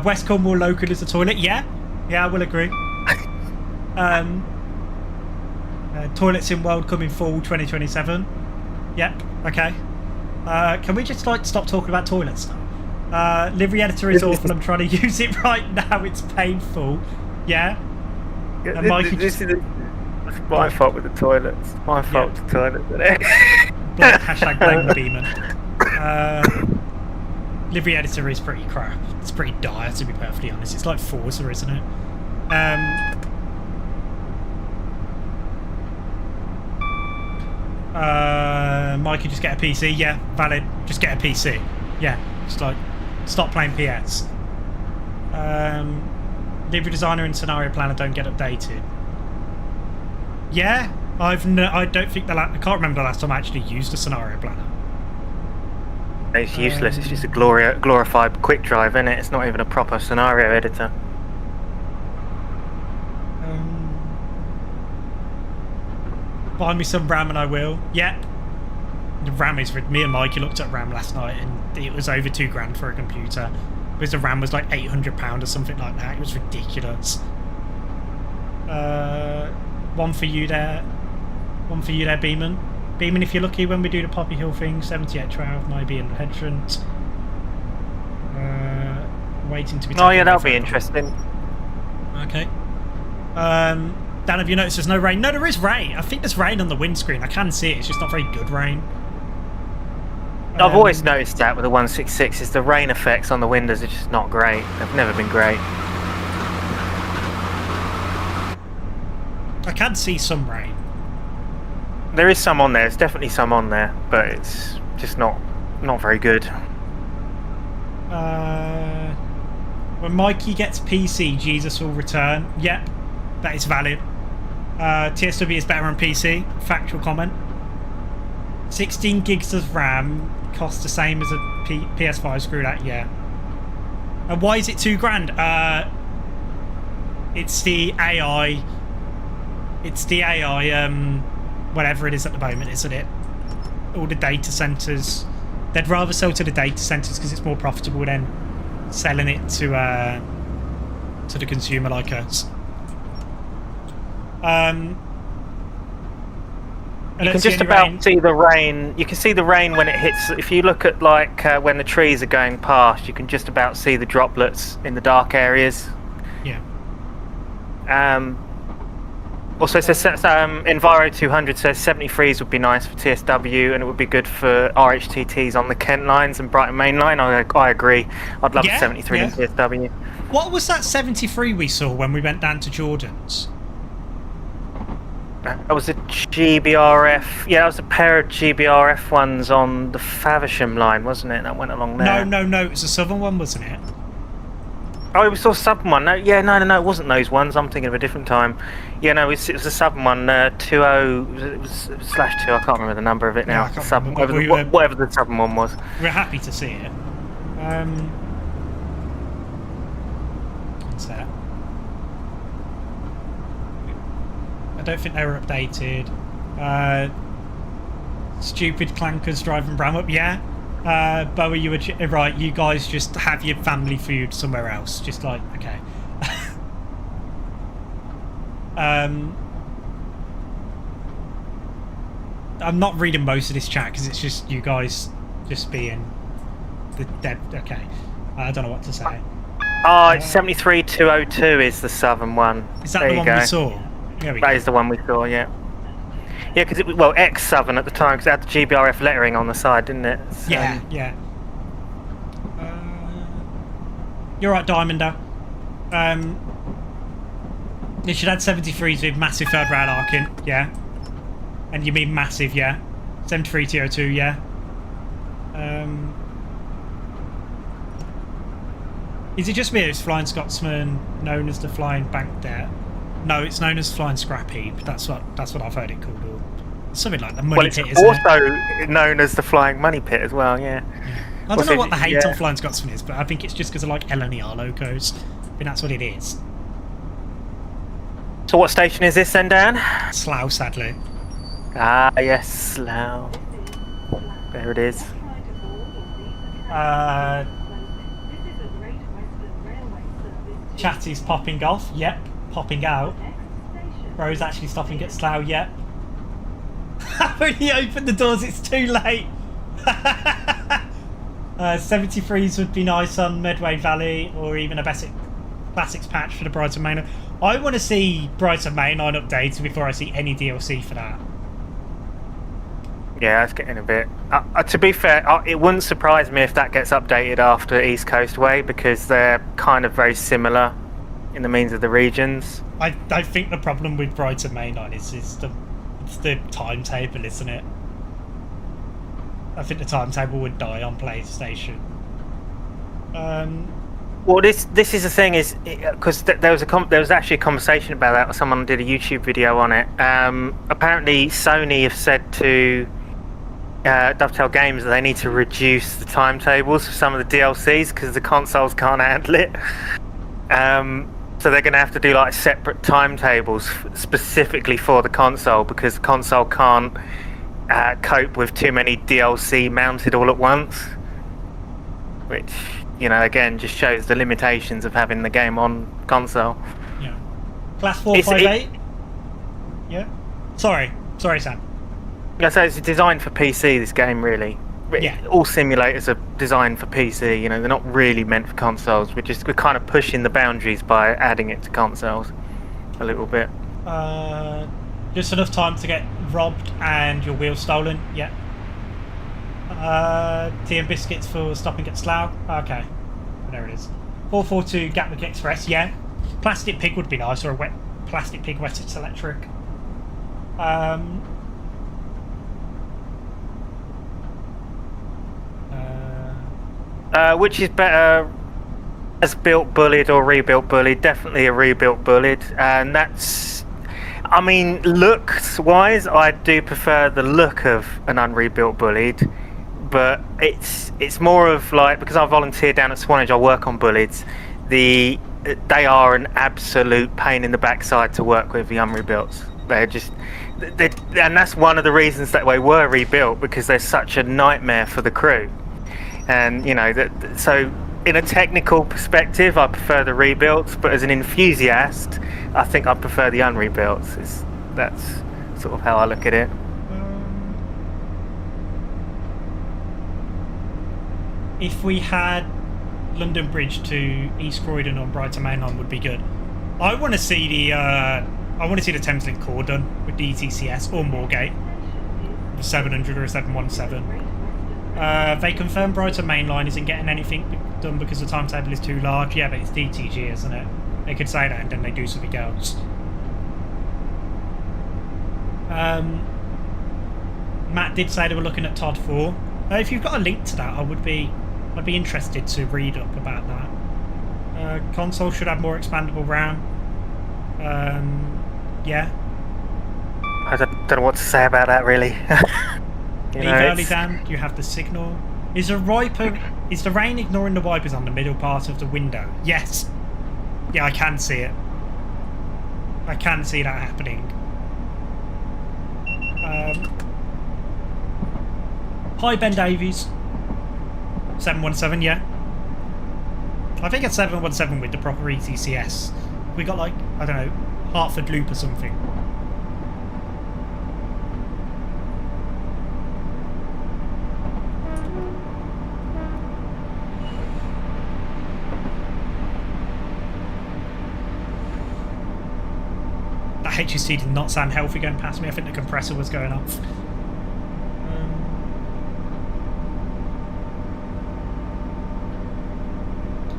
West Cornwall local is a toilet. Yeah, I will agree. Toilets in World coming fall 2027. Yep. Okay. Can we just stop talking about toilets now? Livery editor is awful. I'm trying to use it right now. It's painful. Yeah. This is my fault with the toilets. My fault with the toilets. Hashtag blame the Beeman. Livery editor is pretty crap. It's pretty dire, to be perfectly honest. It's like Forza, isn't it? Mikey, just get a PC. Yeah, valid. Just get a PC. Yeah, just like stop playing PS. Livery designer and scenario planner don't get updated. Yeah, I don't think I can't remember the last time I actually used a scenario planner. It's useless. It's just a glorified quick drive, isn't it? It's not even a proper scenario editor. Buy me some RAM and I will. Yep. The RAM is... Me and Mikey looked at RAM last night and it was over £2,000 for a computer. Because the RAM was like £800 or something like that. It was ridiculous. One for you there. One for you there, Beeman. Beeman, if you're lucky when we do the Poppy Hill thing, 7812 might be in the entrance. Waiting to be taken. Oh yeah, that'll be interesting. Okay. Dan, have you noticed there's no rain? No, there is rain. I think there's rain on the windscreen. I can see it. It's just not very good rain. I've always noticed that with the 166 is the rain effects on the windows are just not great. They've never been great. I can see some rain. There is some on there. There's definitely some on there, but it's just not very good. When Mikey gets PC, Jesus will return. Yep, that is valid. TSW is better on PC. Factual comment. 16 gigs of RAM costs the same as a PS5. Screw that. Yeah. And why is it £2,000? It's the AI It's the AI, whatever it is at the moment, isn't it? All the data centres. They'd rather sell to the data centres because it's more profitable than selling it to the consumer like us. You can just about see the rain. You can see the rain when it hits. If you look at like when the trees are going past, you can just about see the droplets in the dark areas. Yeah. Also, it says Enviro 200 says 73s would be nice for TSW, and it would be good for RHTTs on the Kent lines and Brighton Main Line. I agree. I'd love a 73 in TSW. What was that 73 we saw when we went down to Jordan's? That was a GBRF. Yeah, that was a pair of GBRF ones on the Faversham line, wasn't it? That went along there. No. It was a southern one, wasn't it? Oh, we saw southern one. No, it wasn't those ones. I'm thinking of a different time. Yeah, no, it was a southern one. 20. It was /2. I can't remember the number of it now. Yeah, whatever the southern one was. We're happy to see it. What's that? I don't think they were updated. Stupid clankers driving Bram up. Yeah. Bowie, you were right. You guys just have your family food somewhere else. Just like, okay. I'm not reading most of this chat because it's just you guys just being the dead. Okay. I don't know what to say. Oh, it's 73202 is the southern one. Is that the one we saw? That is the one we saw, yeah. Yeah, because it was, well, ex-Southern at the time, because it had the GBRF lettering on the side, didn't it? So, yeah. You're right, Diamonder. You should add 73s with massive third rail arcing, yeah. And you mean massive, yeah. 73202, yeah. Is it just me, it's Flying Scotsman known as the Flying Bank Debt? No, it's known as Flying Scrap Heap. That's what I've heard it called. Or something like the Money Pit, isn't it? It's also known as the Flying Money Pit as well, yeah. I don't know what the hate on Flying Scotsman is, but I think it's just because of like LNER logos. I think that's what it is. So what station is this then, Dan? Slough, sadly. Ah, yes, Slough. There it is. Chatty's popping off. Yep. Popping out. Bro's actually stopping at Slough yet. When he opened the doors, it's too late. 73s would be nice on Medway Valley, or even a basic classics patch for the Brighton Main. I want to see Brighton Main Line updated before I see any DLC for that. Yeah, that's getting a bit. To be fair, it wouldn't surprise me if that gets updated after East Coast Way, because they're kind of very similar in the means of the regions. I think the problem with Brighton Main Line is the timetable, isn't it? I think the timetable would die on PlayStation. Well, this is the thing, is because there was actually a conversation about that. Someone did a YouTube video on it. Apparently, Sony have said to Dovetail Games that they need to reduce the timetables for some of the DLCs because the consoles can't handle it. So they're going to have to do like separate timetables specifically for the console, because the console can't cope with too many DLC mounted all at once, which, you know, again just shows the limitations of having the game on console. Yeah. Class 458. Yeah. Sorry, Sam. Yeah, so it's designed for PC. This game, really. Yeah. All simulators are designed for PC. You know, they're not really meant for consoles. We're kind of pushing the boundaries by adding it to consoles a little bit. Just enough time to get robbed and your wheel stolen. Yeah. Tea and biscuits for stopping at Slough. Okay, there it is. 442 Gatwick Express. Yeah. Plastic pig would be nice, or a wet plastic pig Wessex Electric. Which is better, as built Bullied or rebuilt Bullied? Definitely a rebuilt Bullied, and that's, I mean, looks wise, I do prefer the look of an unrebuilt Bullied, but it's more of like, because I volunteer down at Swanage, I work on Bullieds. They are an absolute pain in the backside to work with, the unrebuilts. They're just, and that's one of the reasons that they were rebuilt, because they're such a nightmare for the crew. And you know that, so in a technical perspective, I prefer the rebuilds, but as an enthusiast, I think I prefer the unrebuilds. That's sort of how I look at it. If we had London Bridge to East Croydon on Brighton Main Line would be good. I want to see the Thameslink core done with the ETCS or Moorgate, a 700 or a 717. They confirmed Brighton Main Line isn't getting anything done because the timetable is too large. Yeah, but it's DTG, isn't it? They could say that and then they do something else. Matt did say they were looking at Todd 4. If you've got a link to that, I'd be interested to read up about that. Console should have more expandable RAM. Yeah. I don't know what to say about that, really. Leave early, Dan. You have the signal. Is the rain ignoring the wipers on the middle part of the window? Yes. Yeah, I can see it. I can see that happening. Hi, Ben Davies. 717, yeah. I think it's 717 with the proper ETCS. We got like, I don't know, Hertford Loop or something. That HUC did not sound healthy going past me. I think the compressor was going off.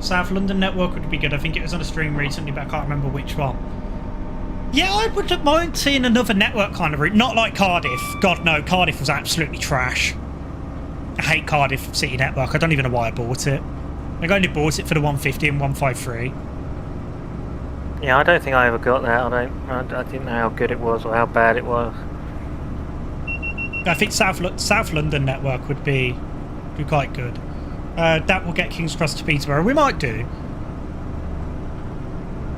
South London network would be good. I think it was on a stream recently, but I can't remember which one. Yeah, I wouldn't mind seeing another network kind of route. Not like Cardiff. God, no. Cardiff was absolutely trash. I hate Cardiff City Network. I don't even know why I bought it. I only bought it for the 150 and 153. Yeah, I don't think I ever got that. I didn't know how good it was or how bad it was. I think South London network would be quite good. That will get King's Cross to Peterborough. We might do.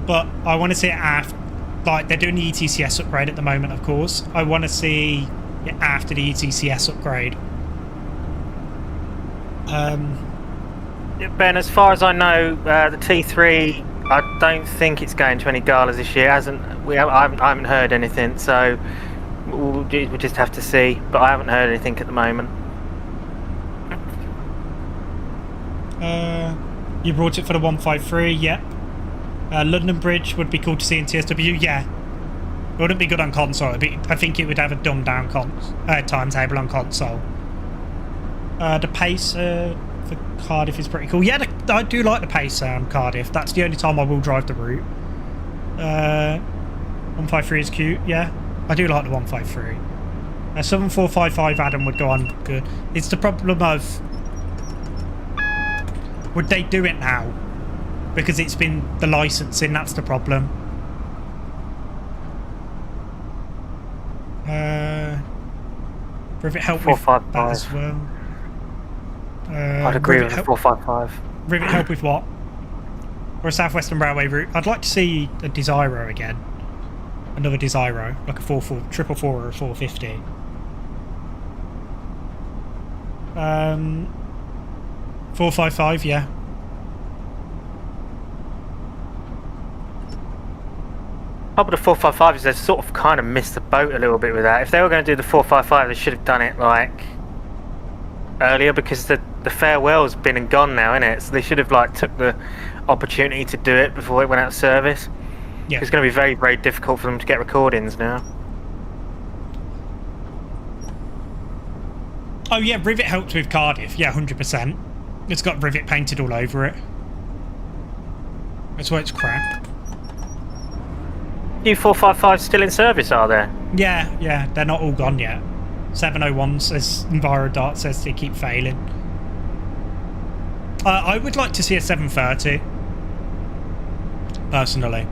But I want to see it after. Like, they're doing the ETCS upgrade at the moment, of course. I want to see it after the ETCS upgrade. Ben, as far as I know, the T3, I don't think it's going to any galas this year. I haven't heard anything, so we'll just have to see. But I haven't heard anything at the moment. You brought it for the 153, yep. London Bridge would be cool to see in TSW, yeah. It wouldn't be good on console. I think it would have a dumbed down timetable on console. The pace for Cardiff is pretty cool. Yeah, I do like the pace on Cardiff. That's the only time I will drive the route. 153 is cute, yeah. I do like the 153. 7455 Adam would go on good. It's the problem of... Would they do it now? Because it's been the licensing, that's the problem. Rivet help with that as well. I'd agree with 455. Rivet help with what? Or a South Western Railway route? I'd like to see a Desiro again. Another Desiro, like a 444 or a 450. 455, yeah. Top of the 455 is they sort of kind of missed the boat a little bit with that. If they were going to do the 455, they should have done it like earlier, because the farewell's been and gone now, isn't it? So they should have like took the opportunity to do it before it went out of service. Yeah. It's going to be very, very difficult for them to get recordings now. Oh yeah, Rivet helped with Cardiff. Yeah, 100%. It's got Rivet painted all over it. That's why it's crap. New 455 still in service, are there? Yeah, they're not all gone yet. 701 says, EnviroDart says they keep failing. I would like to see a 730, personally.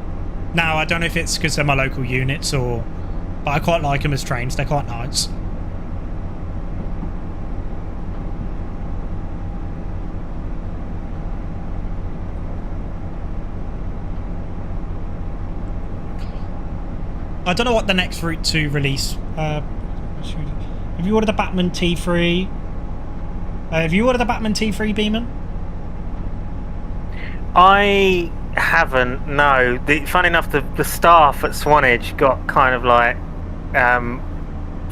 Now, I don't know if it's because they're my local units or... But I quite like them as trains, they're quite nice. I don't know what the next Route 2 release... have you ordered the Batman T3? Have you ordered the Batman T3, Beeman? I haven't, no. Funny enough, the staff at Swanage got kind of like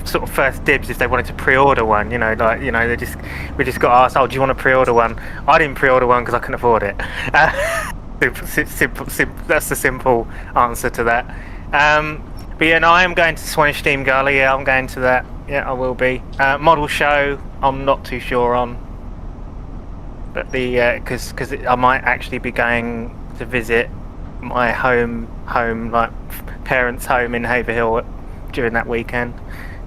sort of first dibs if they wanted to pre-order one. You know, like we just got asked, "Oh, do you want to pre-order one?" I didn't pre-order one because I couldn't afford it. Simple. That's the simple answer to that. But yeah, no, I am going to Swanage Steam Gala. Yeah, I'm going to that. Yeah, I will be. Model show, I'm not too sure on. But because I might actually be going to visit my home like parents' home in Haverhill during that weekend.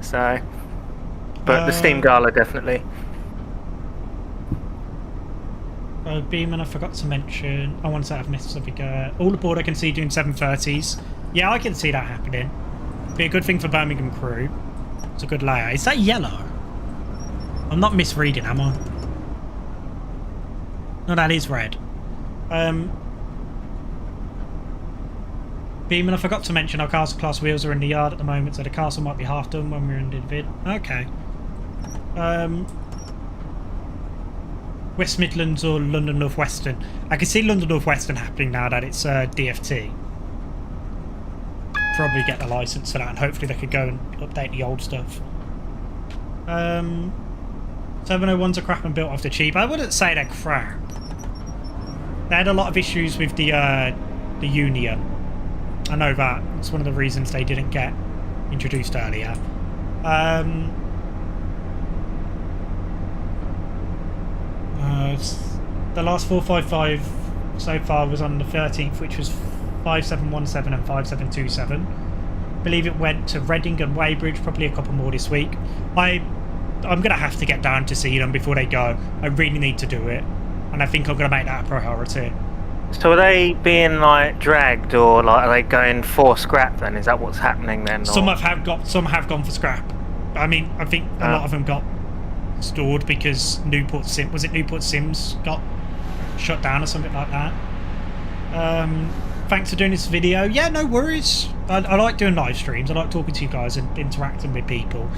So, but the Steam Gala definitely. Beeman, I forgot to mention. I want to say I've missed something. All aboard! I can see doing 7:30s. Yeah, I can see that happening. Be a good thing for Birmingham crew. It's a good layout. Is that yellow? I'm not misreading, am I? No, that is red. Beeman, I forgot to mention our castle class wheels are in the yard at the moment, so the castle might be half done when we're in the vid. Okay. West Midlands or London North Western? I can see London North Western happening now that it's DFT. Probably get the license for that, and hopefully they could go and update the old stuff. 701s are crap and built off the cheap. I wouldn't say they're crap. They had a lot of issues with the Union. I know that. It's one of the reasons they didn't get introduced earlier. The last 455 so far was on the 13th, which was 5717 and 5727. I believe it went to Reading and Weybridge, probably a couple more this week. I'm going to have to get down to see them before they go. I really need to do it, and I think I'm going to make that a priority. So are they being like dragged, or like are they going for scrap then? Is that what's happening then? Some have gone for scrap. I mean, I think a lot of them got stored because Newport Sims got shut down or something like that. Thanks for doing this video. Yeah, no worries. I like doing live streams. I like talking to you guys and interacting with people.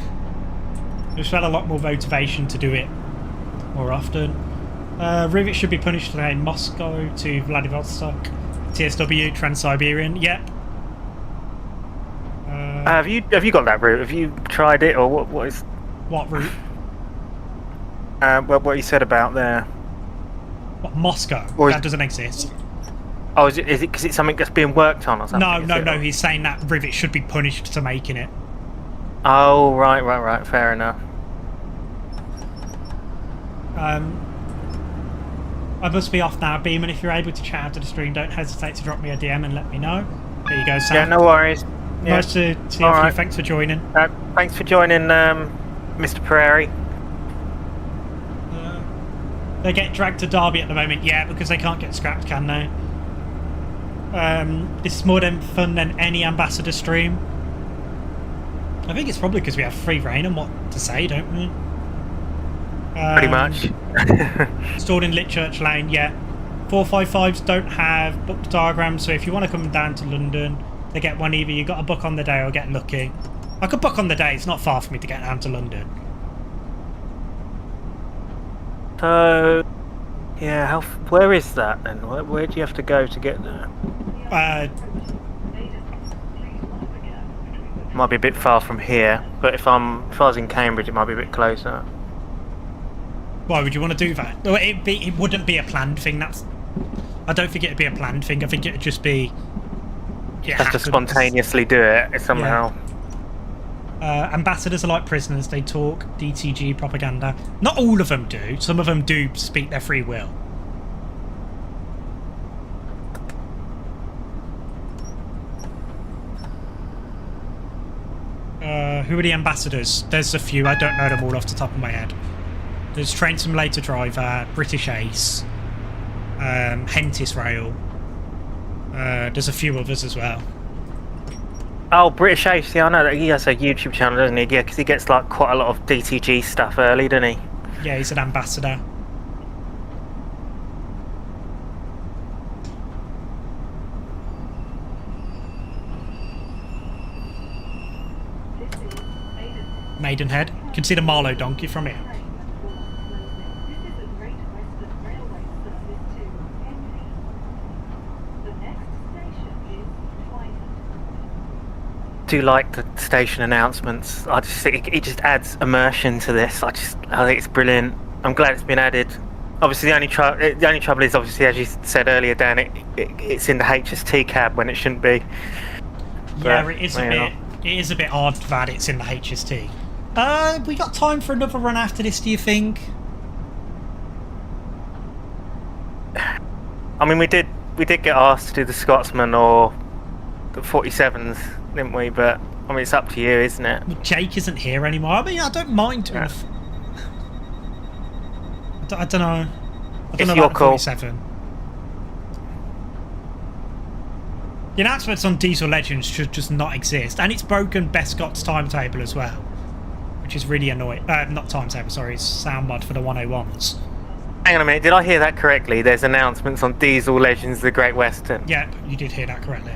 I've just had a lot more motivation to do it more often. Rivet should be punished today in Moscow to Vladivostok. TSW, Trans-Siberian. Yep. Have you got that route? Have you tried it, or what is? What route? What you said about there. What, Moscow? That doesn't exist. Oh, is it because it's something that's being worked on or something? No. He's saying that Rivet should be punished to making it. Oh, right. Fair enough. I must be off now, Beeman. If you're able to chat after the stream, don't hesitate to drop me a DM and let me know. There you go, Sam. Yeah, no worries. Nice to see you. Right. Thanks for joining. Thanks for joining, Mr. Prairie. They get dragged to Derby at the moment, yeah, because they can't get scrapped, can they? This is more fun than any ambassador stream. I think it's probably because we have free reign on what to say, don't we? Pretty much. Stored in Litchurch Lane, yeah. 455s don't have booked diagrams, so if you want to come down to London, they get one either. You got to book on the day or get lucky. I could book on the day. It's not far for me to get down to London. So, yeah, where is that then? Where do you have to go to get there? Might be a bit far from here, but if I was in Cambridge, it might be a bit closer. Why would you want to do that? It wouldn't be a planned thing. I don't think it'd be a planned thing. I think it'd just be. You have to spontaneously do it somehow. Yeah. Ambassadors are like prisoners. They talk DTG propaganda. Not all of them do. Some of them do speak their free will. Who are the ambassadors? There's a few. I don't know them all off the top of my head. There's Train Simulator Driver, British Ace, Hentis Rail. There's a few others as well. Oh, British Ace, yeah, I know that he has a YouTube channel, doesn't he? Yeah, because he gets like quite a lot of DTG stuff early, doesn't he? Yeah, he's an ambassador. Maidenhead. You can see the Marlow donkey from here. Do like the station announcements. I just think it just adds immersion to this. I think it's brilliant. I'm glad it's been added. Obviously, the only trouble is, obviously, as you said earlier, Dan, it's in the HST cab when it shouldn't be. Yeah, but, it is a bit odd that it's in the HST. We got time for another run after this, do you think? I mean, we did get asked to do the Scotsman or the 47s, didn't we? But I mean, it's up to you, isn't it? Well, Jake isn't here anymore. I mean, I don't mind doing. I don't know. I don't know about the 47. The announcements on Diesel Legends should just not exist, and it's broken Bescott's timetable as well, which is really annoying. Not timetable, sorry, it's sound mod for the 101s. Hang on a minute, did I hear that correctly? There's announcements on Diesel Legends, the Great Western. Yeah, you did hear that correctly.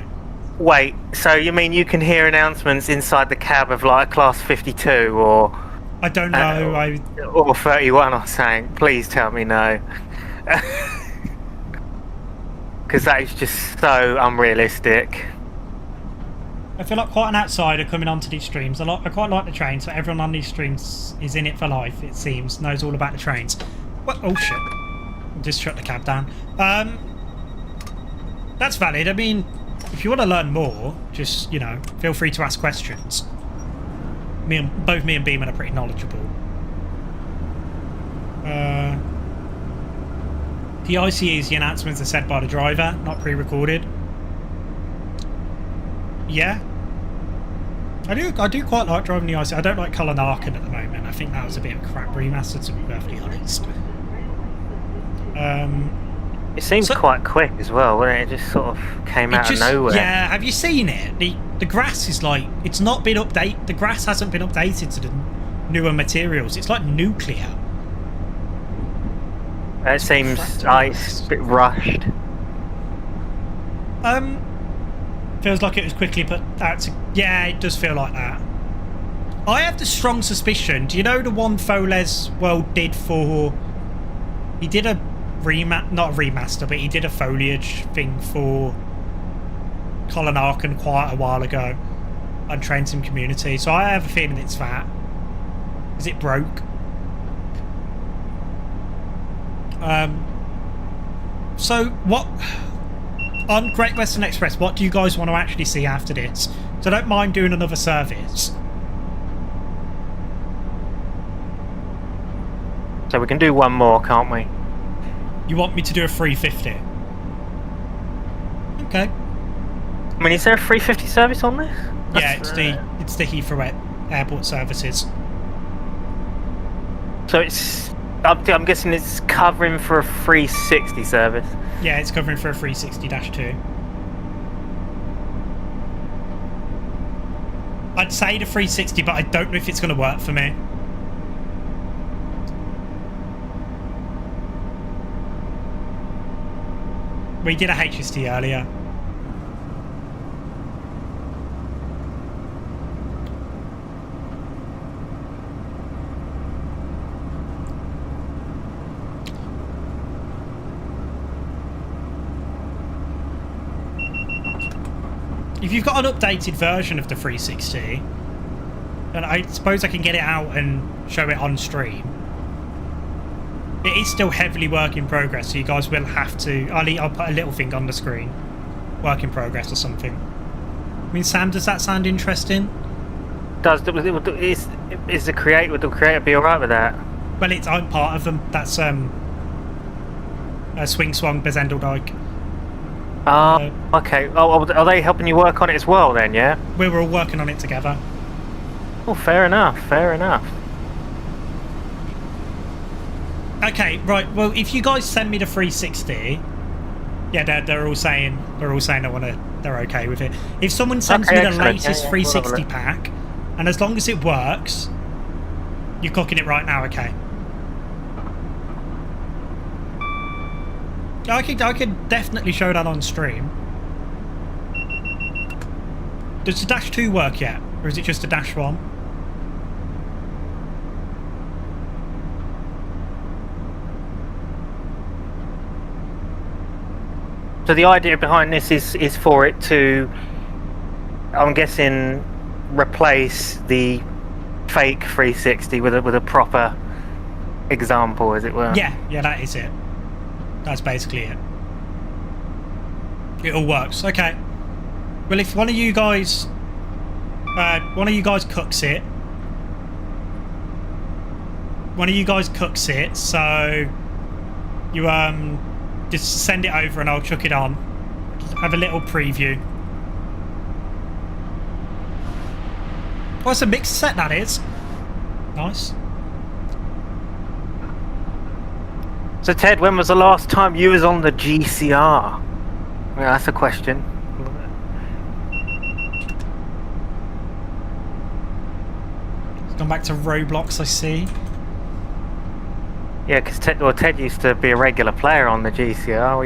Wait, so you mean you can hear announcements inside the cab of like a Class 52 or... I don't know. Or 31 or something. Please tell me no. Because that is just so unrealistic. I feel like quite an outsider coming onto these streams. I quite like the trains, so everyone on these streams is in it for life, it seems. Knows all about the trains. What? Oh shit. Just shut the cab down. That's valid. I mean, if you want to learn more, just, you know, feel free to ask questions. Both me and Beeman are pretty knowledgeable. The ICEs, the announcements are said by the driver, not pre-recorded. Yeah. I do quite like driving the ICE. I don't like Colin Arkin at the moment. I think that was a bit of a crap remaster, to be perfectly honest. It seems quite quick as well, wasn't it? It just sort of came out of nowhere. Yeah, have you seen it? The grass is like, it's not been updated. The grass hasn't been updated to the newer materials. It's like nuclear. It seems a bit rushed. Feels like it was quickly put out to... Yeah, it does feel like that. I have the strong suspicion. Do you know the one Foles World did for... He did a not a remaster, but he did a foliage thing for Colin Arkin quite a while ago on Train Sim Community. So I have a feeling it's that. Is it broke? So what... On Great Western Express, what do you guys want to actually see after this? So I don't mind doing another service. So we can do one more, can't we? You want me to do a 350? Okay. I mean, is there a 350 service on this? Yeah, it's the Heathrow Airport services. So it's... I'm guessing it's covering for a 360 service. Yeah, it's covering for a 360-2. I'd say the 360, but I don't know if it's going to work for me. We did a HST earlier. If you've got an updated version of the 360, then I suppose I can get it out and show it on stream. It is still heavily work in progress, so you guys will have to... I'll put a little thing on the screen. Work in progress or something. I mean, Sam, does that sound interesting? Would the creator be alright with that? Well, I'm part of them. That's Swing Swung Bezendeldijk. Okay. Oh, are they helping you work on it as well then, yeah? We were all working on it together. Oh, fair enough, fair enough. Okay, right, well, if you guys send me the 360... Yeah, they're all saying they're okay with it. If someone sends me the latest 360 pack, and as long as it works, you're cooking it right now, okay? I could definitely show that on stream. Does the -2 work yet? Or is it just a -1? So the idea behind this is for it to, I'm guessing, replace the fake 360 with a proper example, as it were. Yeah, that is it. That's basically it. It all works. Okay. Well, if one of you guys cooks it, so you just send it over and I'll chuck it on. Have a little preview. Oh, it's a mixed set, that is. Nice. So Ted, when was the last time you was on the GCR? Yeah, that's a question. It's gone back to Roblox, I see. Yeah, because Ted used to be a regular player on the GCR.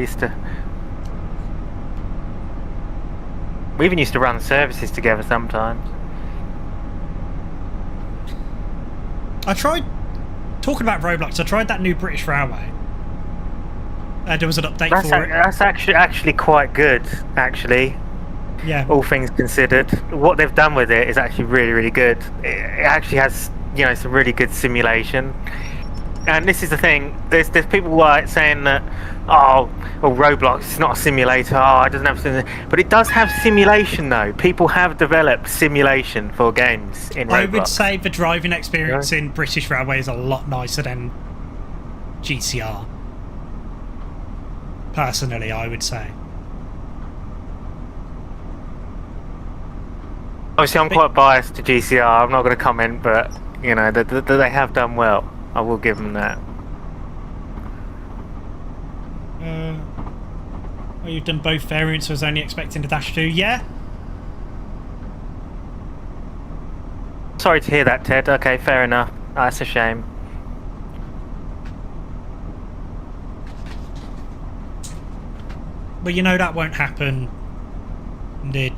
We even used to run services together sometimes. I tried, talking about Roblox, I tried that new British Railway. There was an update for it. That's actually quite good, actually. Yeah. All things considered. What they've done with it is actually really, really good. It actually has, some really good simulation. And this is the thing, there's people like saying that, Roblox is not a simulator, it doesn't have simulation. But it does have simulation though. People have developed simulation for games in Roblox. I would say the driving experience in British Railway is a lot nicer than GCR. Personally, I would say. Obviously, I'm quite biased to GCR, I'm not going to comment, but, they have done well. I will give them that. Well, you've done both variants, so I was only expecting the Dash 2. Yeah? Sorry to hear that, Ted. Okay, fair enough. That's a shame. But that won't happen in the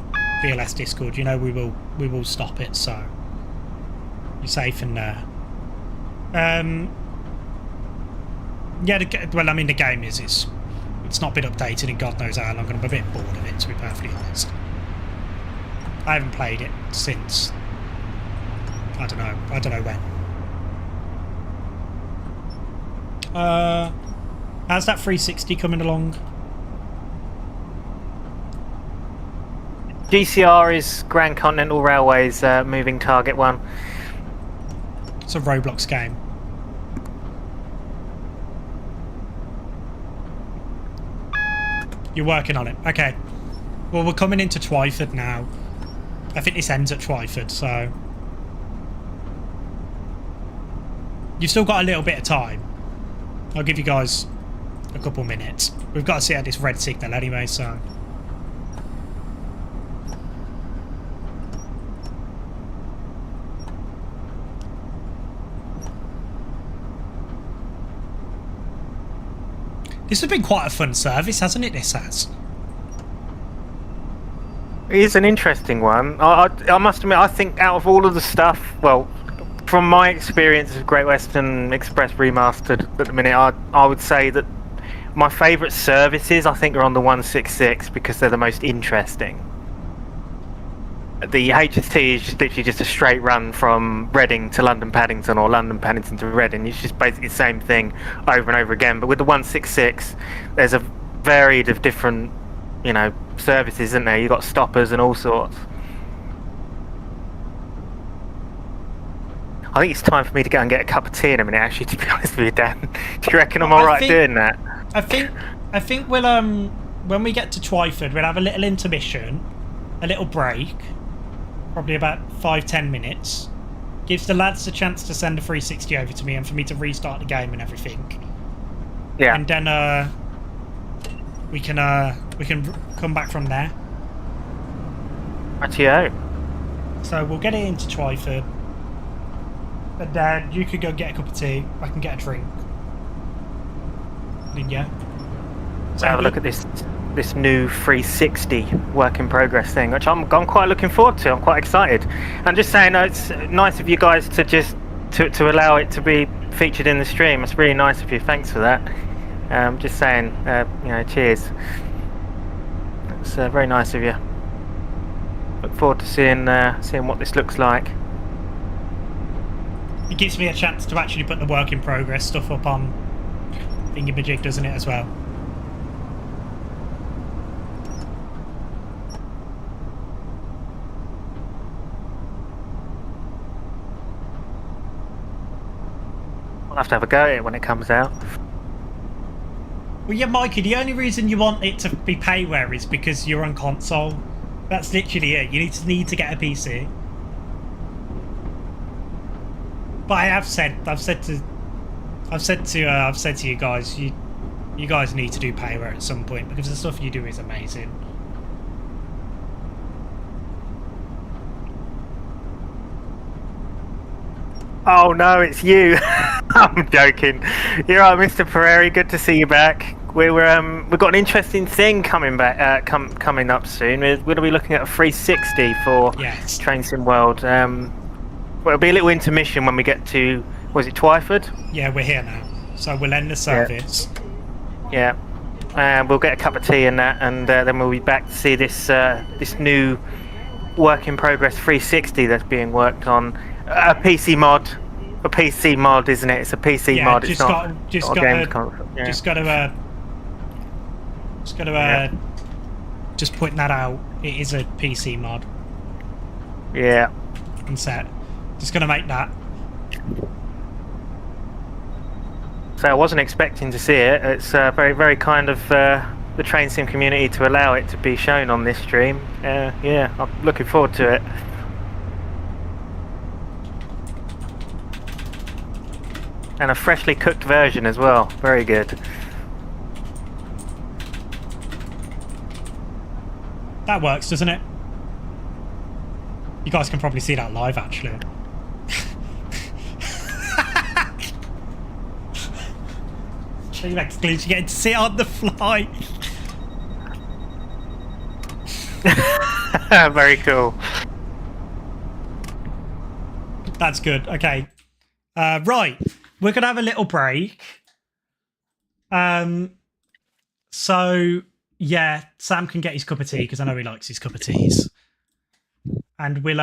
VLS Discord. We will stop it, so you're safe in there. Yeah, the game it's not been updated in God knows how long, and I'm a bit bored of it, to be perfectly honest. I haven't played it since I don't know when. How's that 360 coming along? GCR is Grand Continental Railway's moving target one. It's a Roblox game. You're working on it. Okay. Well, we're coming into Twyford now. I think this ends at Twyford, so you've still got a little bit of time. I'll give you guys a couple minutes. We've got to see out this red signal anyway, so this has been quite a fun service, hasn't it? This has. It is an interesting one. I must admit, I think out of all of the stuff, well, from my experience of Great Western Express Remastered at the minute, I would say that my favourite services, I think, are on the 166 because they're the most interesting. The HST is literally just a straight run from Reading to London Paddington or London Paddington to Reading. It's just basically the same thing over and over again. But with the 166, there's a varied of different, services, isn't there? You've got stoppers and all sorts. I think it's time for me to go and get a cup of tea in a minute, actually, to be honest with you, Dan. Do you reckon I'm alright doing that? I think we'll, when we get to Twyford, we'll have a little intermission, a little break. Probably about 5-10 minutes. Gives the lads a chance to send a 360 over to me and for me to restart the game and everything. Yeah. And then we can come back from there. Rightio. So we'll get it into Twyford. And then you could go get a cup of tea. I can get a drink. And then, yeah. So have a look at this new 360 work in progress thing, which I'm quite looking forward to. I'm quite excited. I'm just saying, it's nice of you guys to just to allow it to be featured in the stream. It's really nice of you. Thanks for that. Just saying, cheers. It's very nice of you. Look forward to seeing what this looks like. It gives me a chance to actually put the work in progress stuff up on Thingamajig, doesn't it, as well? I'll have to have a go at it when it comes out. Well, yeah, Mikey, the only reason you want it to be payware is because you're on console. That's literally it. You need to get a PC. But I've said to you guys, you guys need to do payware at some point because the stuff you do is amazing. Oh no, it's you. I'm joking. You're right, Mr. Pereira. Good to see you back. We've got an interesting thing coming back, coming up soon. We're going to be looking at a 360 for Train Sim World. Well, it'll be a little intermission when we get to, was it Twyford? Yeah, we're here now, so we'll end the service. Yeah, we'll get a cup of tea and that, and then we'll be back to see this this new work in progress 360 that's being worked on. A PC mod, isn't it? It's a PC mod. It's not a games console. Yeah. Just pointing that out. It is a PC mod. Yeah. And set. Just gonna make that. So I wasn't expecting to see it. It's very, very kind of the Train Sim community to allow it to be shown on this stream. Yeah, I'm looking forward to it. And a freshly cooked version as well. Very good. That works, doesn't it? You guys can probably see that live, actually. You actually get to sit on the fly. Very cool. That's good. Okay. Right. We're going to have a little break. So, yeah, Sam can get his cup of tea because I know he likes his cup of teas. And we'll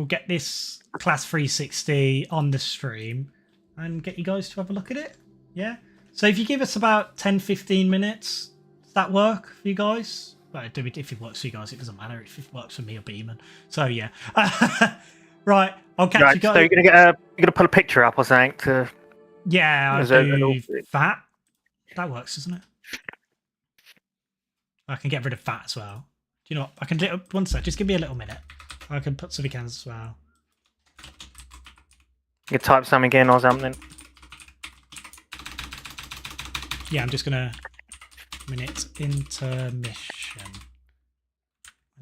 get this Class 360 on the stream and get you guys to have a look at it. Yeah? So if you give us about 10-15 minutes, does that work for you guys? Well, if it works for you guys, it doesn't matter if it works for me or Beeman. So, yeah. Right, I'll catch you guys. So you're gonna put a picture up or something to. Yeah, I'll do that. That works, doesn't it? I can get rid of that as well. Do you know what? I can do one sec. Just give me a little minute. I can put something in as well. You type something in or something. Yeah, I'm just gonna minute intermission.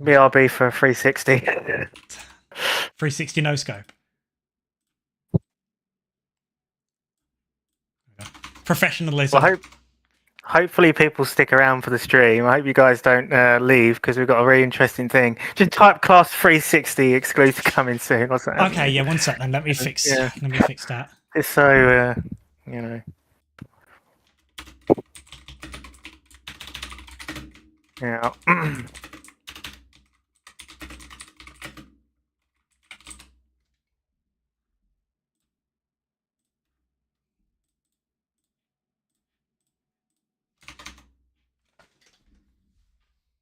BRB for 360. 360 no scope. Professionalism. Well, hopefully people stick around for the stream. I hope you guys don't leave because we've got a very interesting thing. Just type Class 360 exclusive coming soon or something. Okay, yeah, one sec then. Let me fix that. It's so you know. Yeah.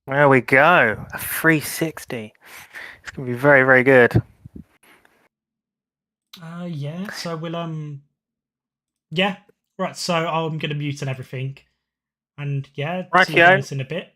There we go. A 360. It's gonna be very, very good. Yeah. So we'll yeah. Right. So I'm gonna mute and everything, and yeah. See you guys in a bit.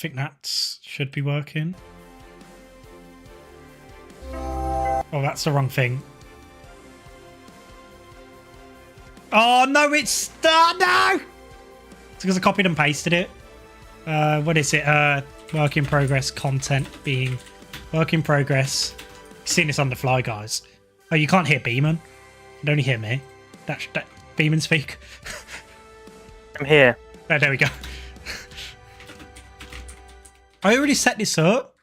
think that should be working. Oh, that's the wrong thing. Oh, no, it's... no! It's because I copied and pasted it. What is it? Work in progress content being... Work in progress. You've seen this on the fly, guys. Oh, you can't hear Beeman. You can only hear me. That Beeman speak. I'm here. Oh, there we go. I already set this up.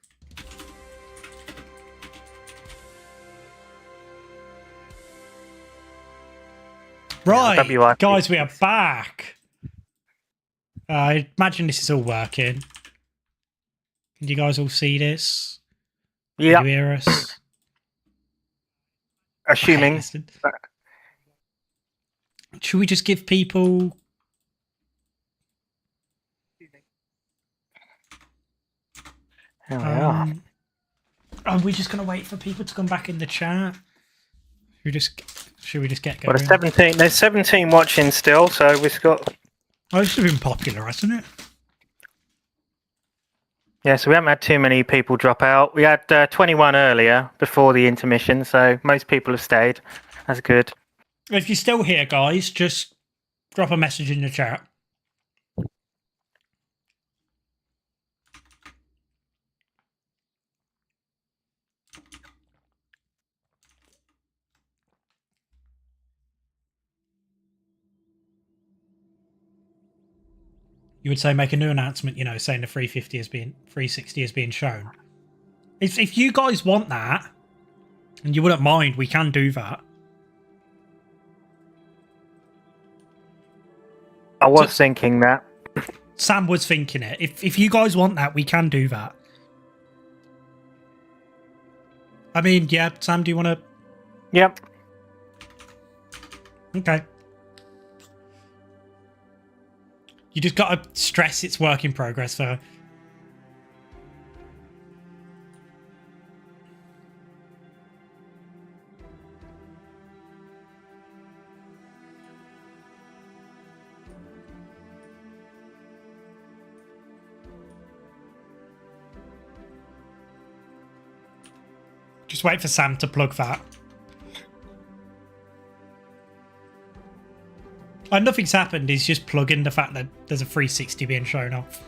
Right, guys, we are back. I imagine this is all working. Can you guys all see this? Yeah. Can you hear us? Assuming. Should we just give people... Here we are. Are we just going to wait for people to come back in the chat? Should we just get going? Well, there's 17 watching still, so we've got... Oh, this has been popular, hasn't it? Yeah, so we haven't had too many people drop out. We had 21 earlier, before the intermission, so most people have stayed. That's good. If you're still here, guys, just drop a message in the chat. You would say make a new announcement, you know, saying the 360 is being shown. If you guys want that, and you wouldn't mind, we can do that. I was thinking that. Sam was thinking it. If you guys want that, we can do that. I mean, yeah, Sam, do you want to... Yep. Okay. You just got to stress it's work in progress, though. Just wait for Sam to plug that. And nothing's happened. He's just plugging the fact that there's a 360 being shown off.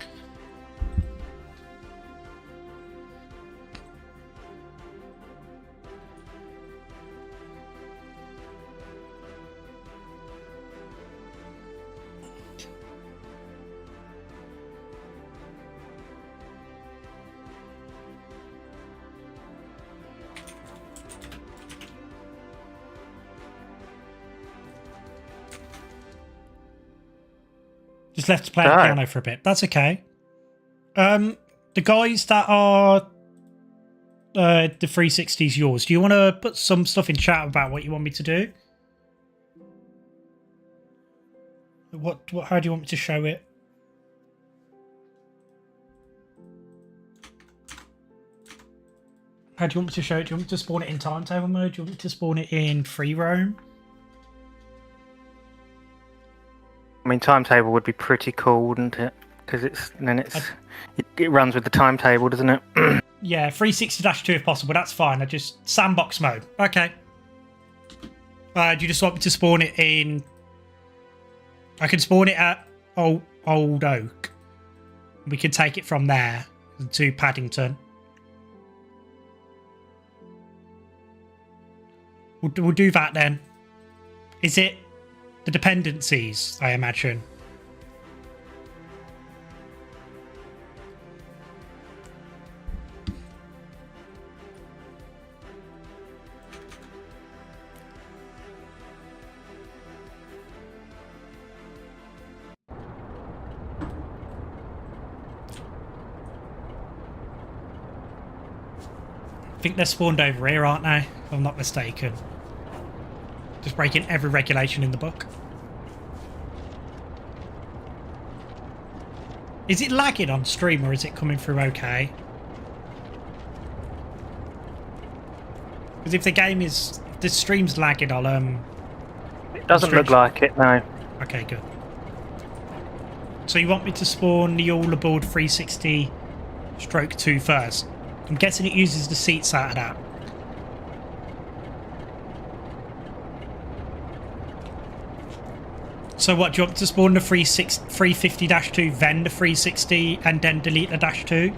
Just left to play the piano for a bit. That's okay. The guys that are the 360's yours, do you want to put some stuff in chat about what you want me to do? How do you want me to show it? How do you want me to show it? Do you want me to spawn it in timetable mode? Do you want me to spawn it in free roam? I mean, timetable would be pretty cool, wouldn't it? Because it runs with the timetable, doesn't it? Yeah, 360-2 if possible. That's fine. I just sandbox mode. Okay. Do you just want me to spawn it in? I can spawn it at Old Oak. We can take it from there to Paddington. We'll do that then. Is it the dependencies, I imagine? I think they're spawned over here, aren't they? If I'm not mistaken. Just breaking every regulation in the book. Is it lagging on stream or is it coming through okay? Because if the stream's lagging, I'll It doesn't look like it, no. Okay, good. So you want me to spawn the all aboard 360 stroke 2 first. I'm guessing it uses the seats out of that. So what, do you want to spawn the 350-2, then the 360, and then delete the -2?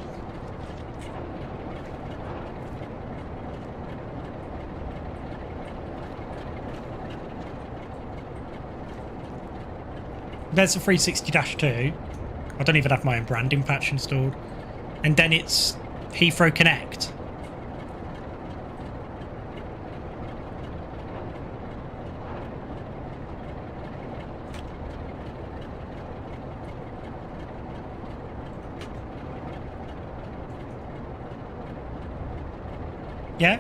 There's the 360-2. I don't even have my own branding patch installed. And then it's Heathrow Connect. Yeah?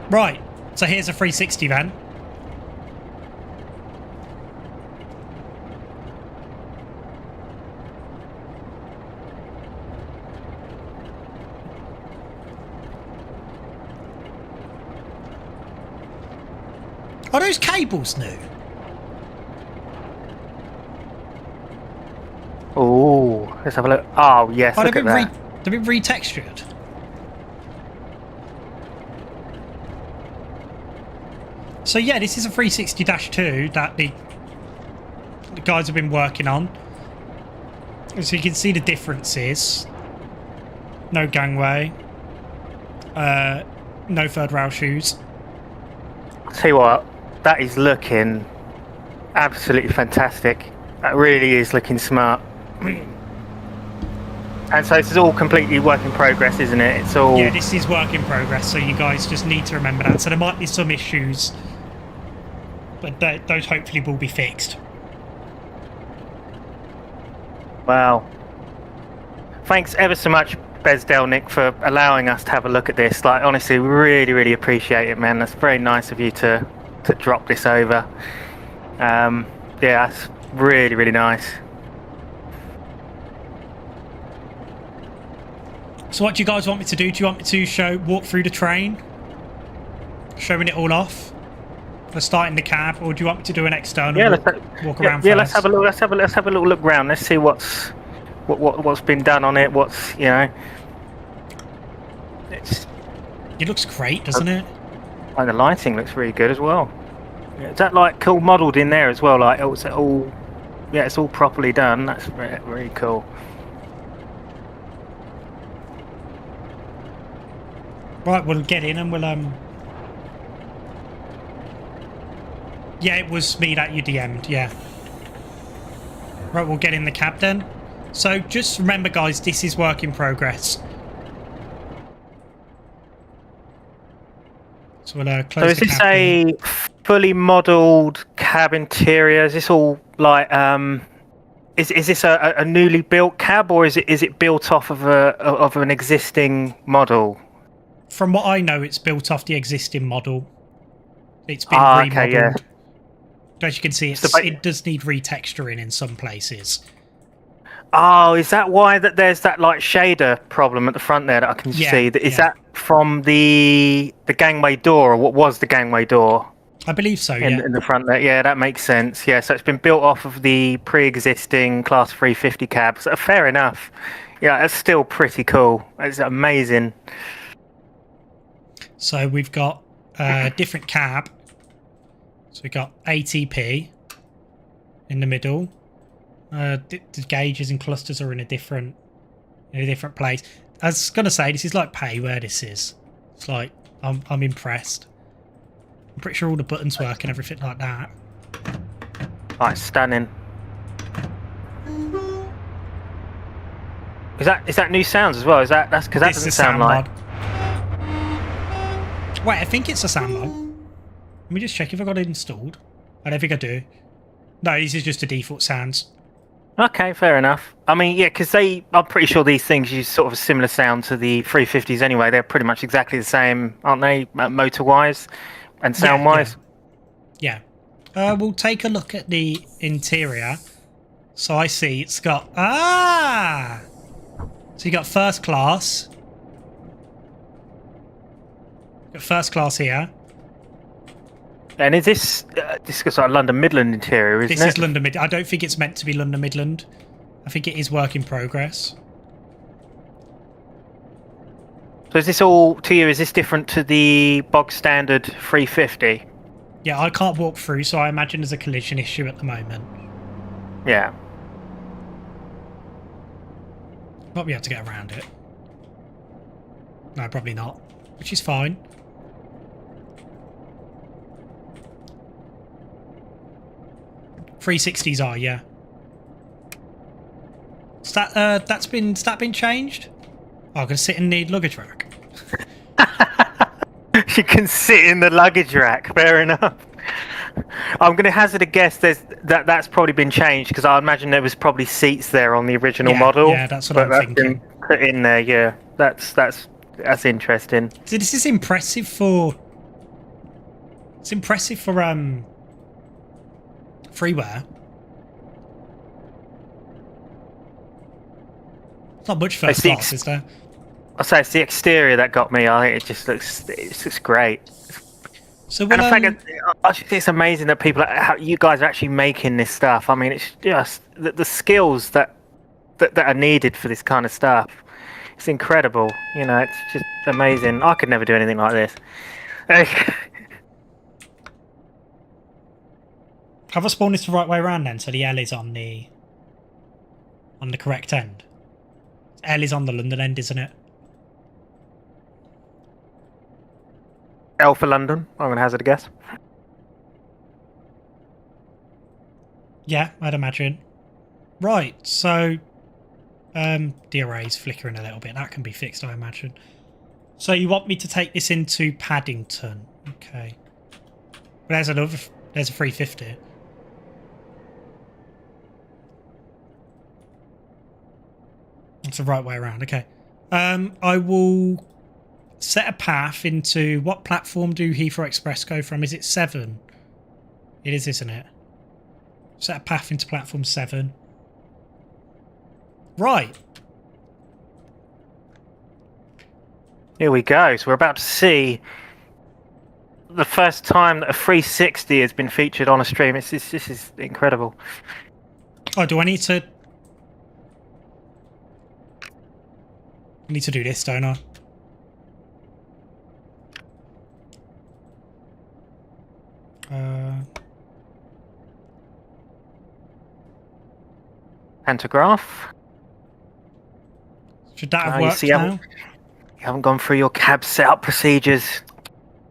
Right, so here's a 360 then. Are those cables new? Oh, let's have a look. Oh, yes, Oh, look at that. they've been retextured. So yeah, this is a 360-2 that the guys have been working on. So you can see the differences. No gangway. No third rail shoes. I'll tell you what, that is looking absolutely fantastic. That really is looking smart. And so this is all completely work in progress, isn't it? It's all... Yeah, this is work in progress, so you guys just need to remember that. So there might be some issues, but those hopefully will be fixed. Wow. Thanks ever so much, Nick, for allowing us to have a look at this. Like, honestly, we really, really appreciate it, man. That's very nice of you to drop this over. Yeah, that's really, really nice. So what do you guys want me to do? Do you want me to walk through the train? Showing it all off? For starting the cab, or do you want me to do an external walk around yeah, first? let's have a look. Let's have a little look round. Let's see what's been done on it. What's, you know, It looks great, doesn't it? And the lighting looks really good as well. Yeah, is that like cool modelled in there as well? Like, it's all, yeah, it's all properly done. That's really cool. Right, we'll get in and we'll yeah, it was me that you DM'd, yeah. Right, we'll get in the cab then. So just remember, guys, this is work in progress. So we'll close so is the this cab a then. fully modelled cab interior? Is this all like is this a newly built cab, or is it built off of an existing model? From what I know, it's built off the existing model. It's been remodeled. Okay, yeah. As you can see, it does need retexturing in some places. Oh, is that why there's that like shader problem at the front there that I can see? Is that from the gangway door, or what was the gangway door? I believe so, in the front there. Yeah, that makes sense. Yeah, so it's been built off of the pre-existing Class 350 cabs. Fair enough. Yeah, that's still pretty cool. It's amazing. So we've got a different cab. So we've got ATP in the middle. The gauges and clusters are in a different place. I was gonna say, this is like pay where this is. It's like I'm impressed. I'm pretty sure all the buttons work and everything like that. Oh, it's stunning. Is that new sounds as well? That's because that doesn't sound like. Wait, I think it's a sound mod. Let me just check if I got it installed. I don't think I do. No, this is just the default sounds. Okay, fair enough. I mean, yeah, because I'm pretty sure these things use sort of a similar sound to the 350s anyway. They're pretty much exactly the same, aren't they, motor-wise and sound-wise? Yeah. We'll take a look at the interior. So I see it's got... So you got first class. Got first class here. And is this is like London Midland interior, isn't it? This is London Midland. I don't think it's meant to be London Midland. I think it is work in progress. So is this all, to you, is this different to the bog standard 350? Yeah, I can't walk through, so I imagine there's a collision issue at the moment. Yeah. Might be able to get around it. No, probably not. Which is fine. .360s are, yeah. Is that that's been changed? Oh, I'm gonna sit in the luggage rack. You can sit in the luggage rack. Fair enough. I'm going to hazard a guess. That's probably been changed because I imagine there was probably seats there on the original model. Yeah, that's what I'm thinking. Been put in there. Yeah, that's interesting. So this is impressive for. It's impressive for freeware. It's not much first class, is there? I say it's the exterior that got me. I think it looks great. So and I think it's amazing that how you guys are actually making this stuff. I mean, it's just the skills that are needed for this kind of stuff. It's incredible. You know, it's just amazing. I could never do anything like this. Have I spawned this the right way around then? So the L is on the correct end. L is on the London end, isn't it? L for London. I'm going to hazard a guess. Yeah, I'd imagine. Right, so the array's flickering a little bit. That can be fixed, I imagine. So you want me to take this into Paddington? Okay. There's a 350. That's the right way around. Okay. I will set a path into... What platform do Heathrow Express go from? Is it 7? It is, isn't it? Set a path into platform 7. Right. Here we go. So we're about to see the first time that a 360 has been featured on a stream. This is incredible. Oh, do I need to... I need to do this, don't I? Pantograph. Should that have worked now? You haven't gone through your cab setup procedures.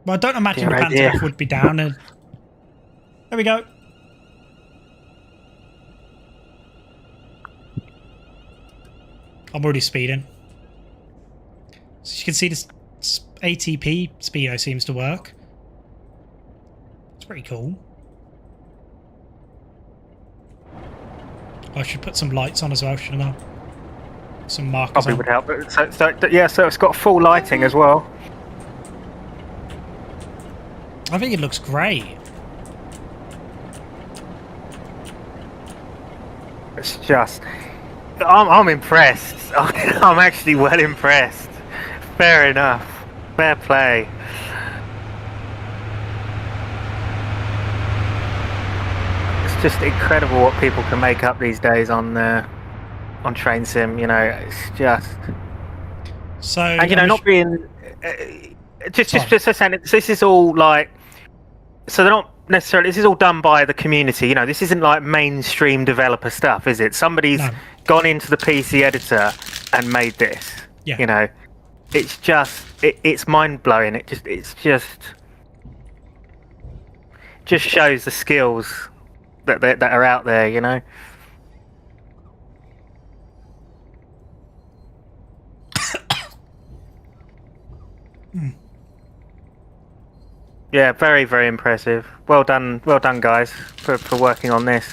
Well, I don't imagine the pantograph would be down. There we go. I'm already speeding. So you can see this ATP speedo seems to work. It's pretty cool. I should put some lights on as well, shouldn't I? Some markers probably on. Would help. So it's got full lighting as well. I think it looks great. It's just... I'm impressed. I'm actually well impressed. Fair enough. Fair play. It's just incredible what people can make up these days on train sim. You know, it's just. So and you know, not being just saying this is all like. So they're not necessarily. This is all done by the community. You know, this isn't like mainstream developer stuff, is it? Somebody's gone into the PC editor and made this. Yeah. You know, it's just it's mind blowing. It just shows the skills that are out there. You know. Yeah, very, very impressive. Well done, guys, for working on this.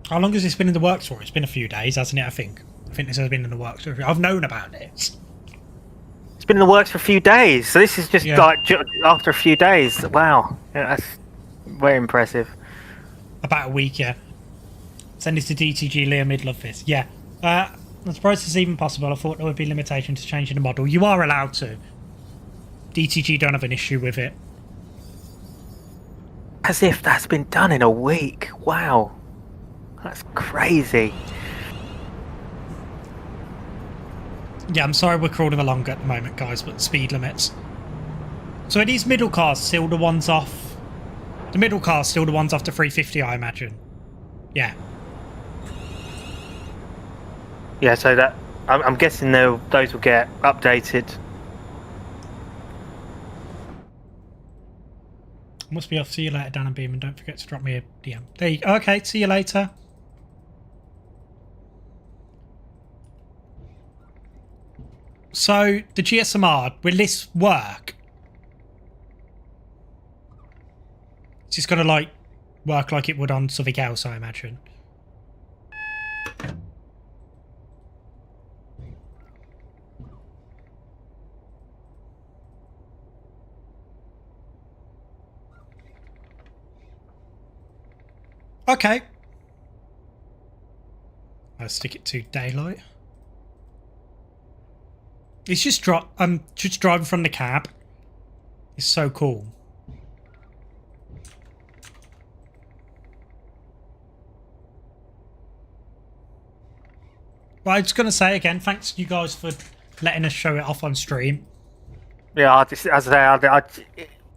How long has this been in the works for? It's been a few days, hasn't it, I think? I think this has been in the works. I've known about it. It's been in the works for a few days, so this is just like after a few days. Wow, that's very impressive. About a week, yeah. Send it to DTG, Liam, he'd love this. Yeah. I'm surprised it's even possible. I thought there would be limitations to changing the model. You are allowed to. DTG don't have an issue with it. As if that's been done in a week. Wow. That's crazy. Yeah, I'm sorry we're crawling along at the moment, guys, but speed limits. So are these middle cars still the ones off? The middle cars still the ones off the 350, I imagine. Yeah. Yeah, so that I'm guessing those will get updated. Must be off. See you later, Dan and Beam, and don't forget to drop me a DM. There you go. Okay, see you later. So, the GSMR, will this work? It's just gonna, like, work like it would on something else, I imagine. Okay. I'll stick it to daylight. It's just I'm just driving from the cab. It's so cool. Well, I was going to say again, thanks you guys for letting us show it off on stream. Yeah, as I say,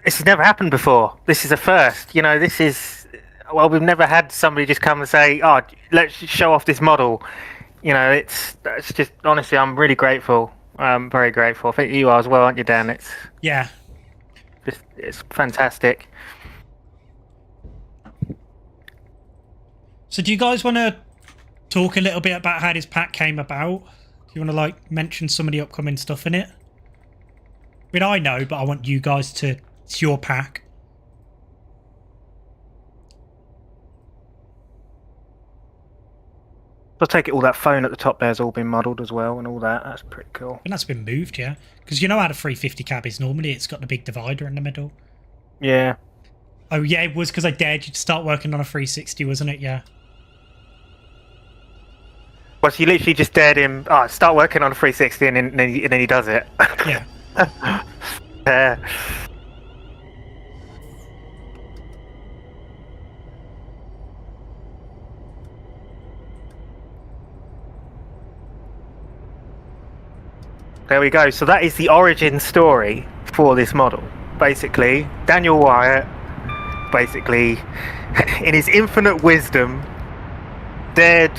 this has never happened before. This is a first. You know, this is... Well, we've never had somebody just come and say, "Oh, let's just show off this model." You know, it's just honestly, I'm really grateful. I'm very grateful. I think you are as well, aren't you, Dan? It's fantastic. So, do you guys want to talk a little bit about how this pack came about? Do you want to like mention some of the upcoming stuff in it? I mean, I know, but I want you guys to. It's your pack. I'll take it all that phone at the top there's all been muddled as well and all that. That's pretty cool. And that's been moved, yeah? Because you know how the 350 cab is normally? It's got the big divider in the middle. Yeah. Oh, yeah, it was because I dared you to start working on a 360, wasn't it? Yeah. Well, so you literally just dared him, start working on a 360 and then he does it. Yeah. There we go. So that is the origin story for this model. Basically, Daniel Wyatt, in his infinite wisdom, dared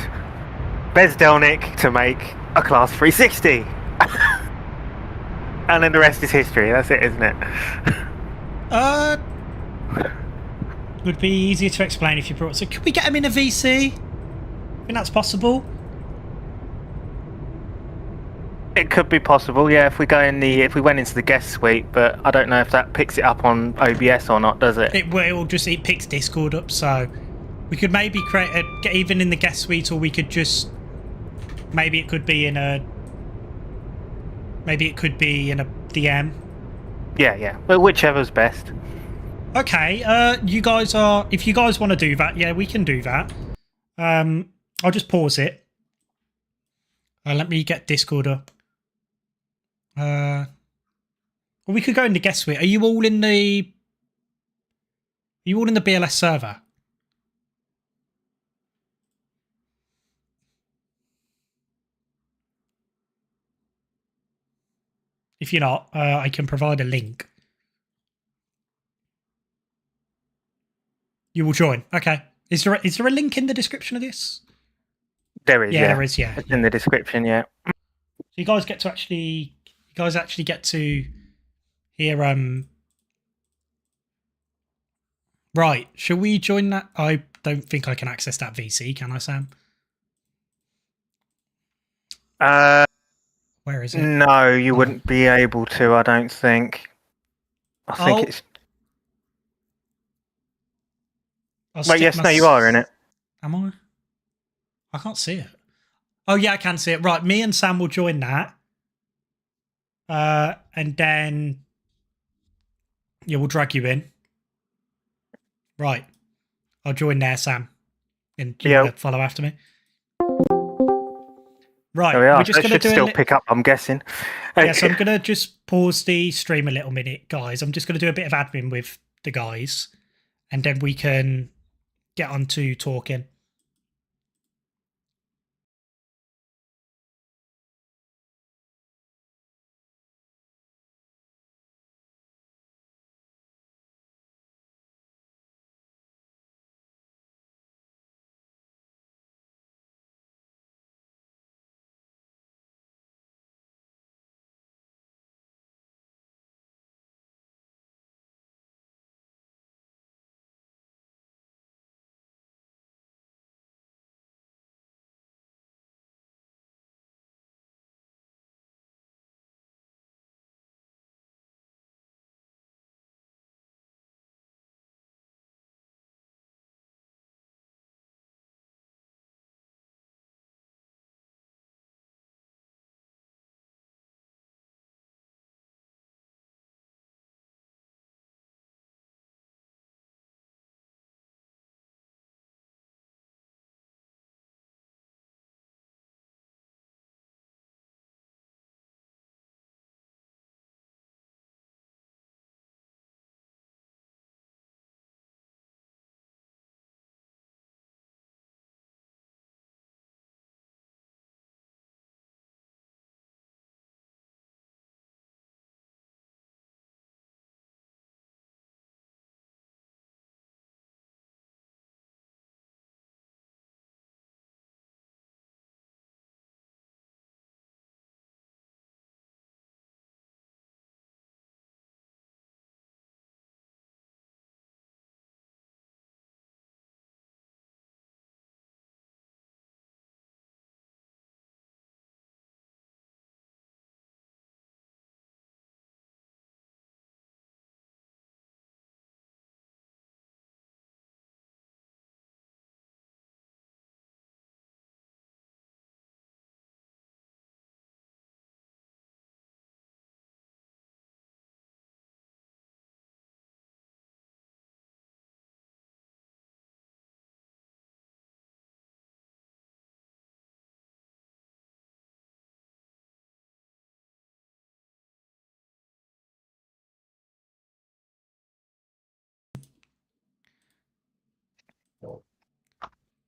Bezdelnik to make a Class 360. And then the rest is history. That's it, isn't it? Would be easier to explain if you brought... So could we get him in a VC? I think that's possible. It could be possible, yeah, if we went into the guest suite, but I don't know if that picks it up on OBS or not, does it? It picks Discord up, so we could maybe get even in the guest suite, or we could just maybe it could be in a DM. Yeah. Well, whichever's best. Okay, if you guys want to do that, yeah, we can do that. I'll just pause it. Let me get Discord up. Well, we could go in the guest suite. Are you all in the BLS server? If you're not, I can provide a link. You will join. Okay. Is there a link in the description of this? There is. Yeah, there is. Yeah, it's in the description. Yeah. So you guys actually get to hear. Right. Shall we join that? I don't think I can access that VC. Can I, Sam? Where is it? No, you wouldn't be able to. I don't think. I think it's. Wait, yes, no, you are in it. Am I? I can't see it. Oh yeah, I can see it. Right, me and Sam will join that. And then we'll drag you in. Right. I'll join there, Sam. And you want to follow after me? Right. There we are. We're just That going to should do still pick up, I'm guessing. Yeah, so I'm going to just pause the stream a little minute, guys. I'm just going to do a bit of admin with the guys, and then we can get on to talking.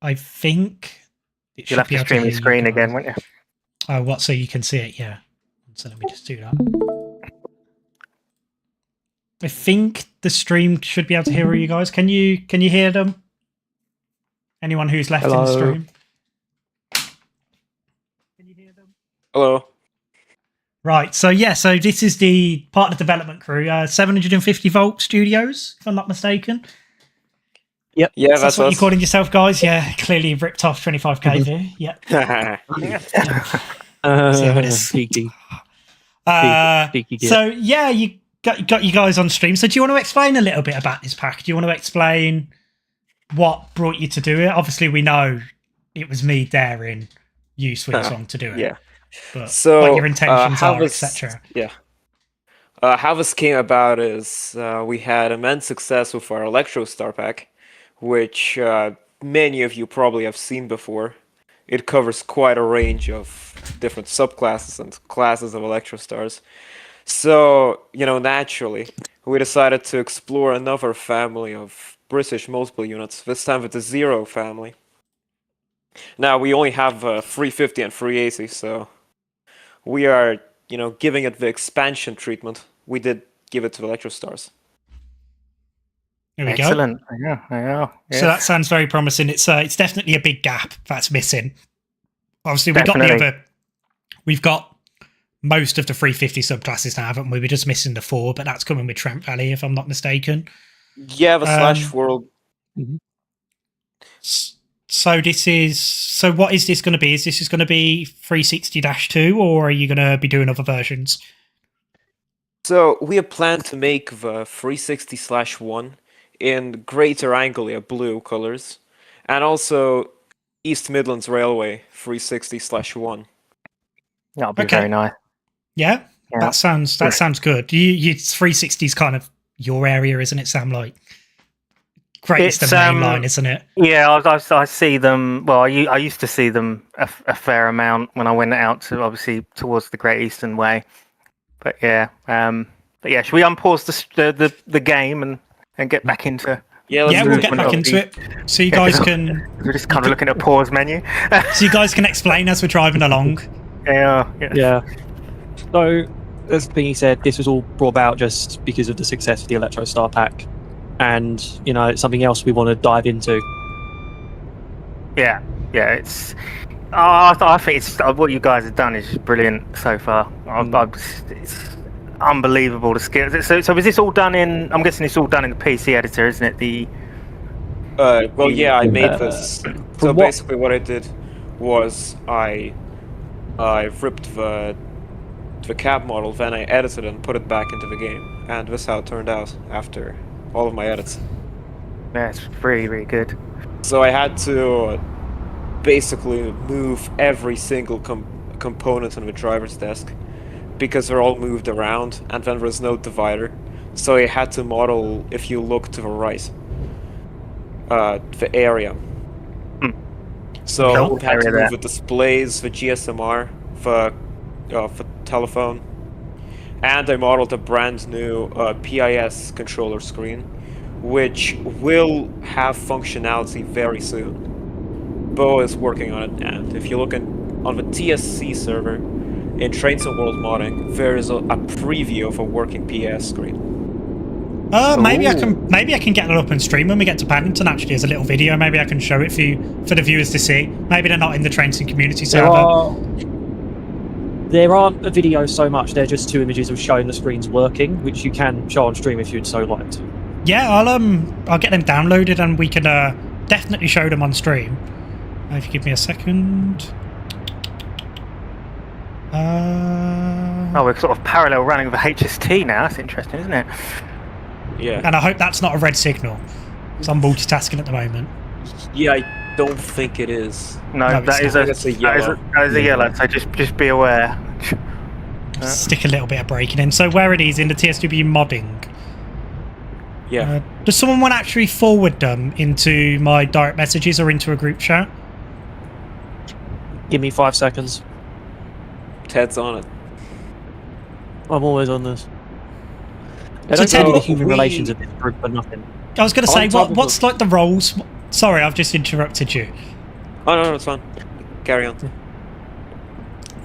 I think it You'll have to stream your screen again, won't you? Oh, what? So you can see it? Yeah. So let me just do that. I think the stream should be able to hear you guys. Can you hear them? Anyone who's left in the stream? Can you hear them? Hello. Right. So so this is the part of the development crew. 750 Volt Studios, if I'm not mistaken. Yep. Yeah, so that's what you're calling yourself, guys. Yeah, clearly ripped off 25k view. Yep. Cheeky. So yeah, you got you guys on stream. So do you want to explain a little bit about this pack? Do you want to explain what brought you to do it? Obviously, we know it was me daring you switch on to do it. Yeah. But so what your intentions are, etc. Yeah. How this came about is we had immense success with our Electro Star pack, which many of you probably have seen before. It covers quite a range of different subclasses and classes of Electro Stars. So, naturally, we decided to explore another family of British multiple units, this time with the Zero family. Now, we only have 350 and 380, so we are, giving it the expansion treatment. We did give it to Electro Stars. There we Excellent. go. Yeah. So that sounds very promising. It's definitely a big gap that's missing. Obviously, we've got most of the 350 subclasses now, haven't we? We're just missing the 4, but that's coming with Trent Valley, if I'm not mistaken. Yeah, the Slash World. So what is this going to be? Is this just going to be 360-2, or are you going to be doing other versions? So we have planned to make the 360/1 in greater angular blue colors, and also East Midlands Railway 360/1. That'll be very nice. Yeah, that sounds good. You 360's kind of your area, isn't it, Sam? Like, greatest the main line, isn't it? Yeah, I see them. Well, I used to see them a fair amount when I went out to obviously towards the Great Eastern Way. But yeah, should we unpause the game and get back into? Yeah, we'll get back into it. So you guys can. We're just kind of looking at a pause menu. So you guys can explain as we're driving along. Yeah. So, as Bingy said, this was all brought about just because of the success of the Electro Star Pack, and it's something else we want to dive into. Yeah. It's. I think it's what you guys have done is brilliant so far. It's unbelievable the skills. So is this all done in? I'm guessing it's all done in the PC editor, isn't it? I made this. So basically, what I did was I ripped the cab model, then I edited it and put it back into the game, and this is how it turned out after all of my edits. Yeah, it's really, really good. So I had to basically move every single component on the driver's desk, because they're all moved around, and then there's no divider. So I had to model, if you look to the right, the area. So we had to move the displays, the GSMR, the telephone, and I modeled a brand new PIS controller screen, which will have functionality very soon. Bo is working on it, and if you look on the TSC server in Trains and World Modding, there is a preview of a working PIS screen. Maybe I can get that up and stream when we get to Paddington. Actually, as a little video, maybe I can show it for the viewers to see. Maybe they're not in the Trains and Community server. There aren't a video so much. They're just 2 images of showing the screens working, which you can show on stream if you'd so liked. Yeah, I'll get them downloaded and we can definitely show them on stream. If you give me a second. We're sort of parallel running with HST now. That's interesting, isn't it? Yeah. And I hope that's not a red signal. So I'm multitasking at the moment. Yeah, I don't think it is. No, that is a yellow. That is a yellow, so just be aware. Stick a little bit of braking in. So where it is in the TSW modding. Yeah. Does someone want to actually forward them into my direct messages or into a group chat? Give me 5 seconds. Ted's on it. I'm always on this. I So don't Ted, know the human relations of this group for nothing. I was going to say, what's like the roles? Sorry, I've just interrupted you. Oh, no, it's fine. Carry on.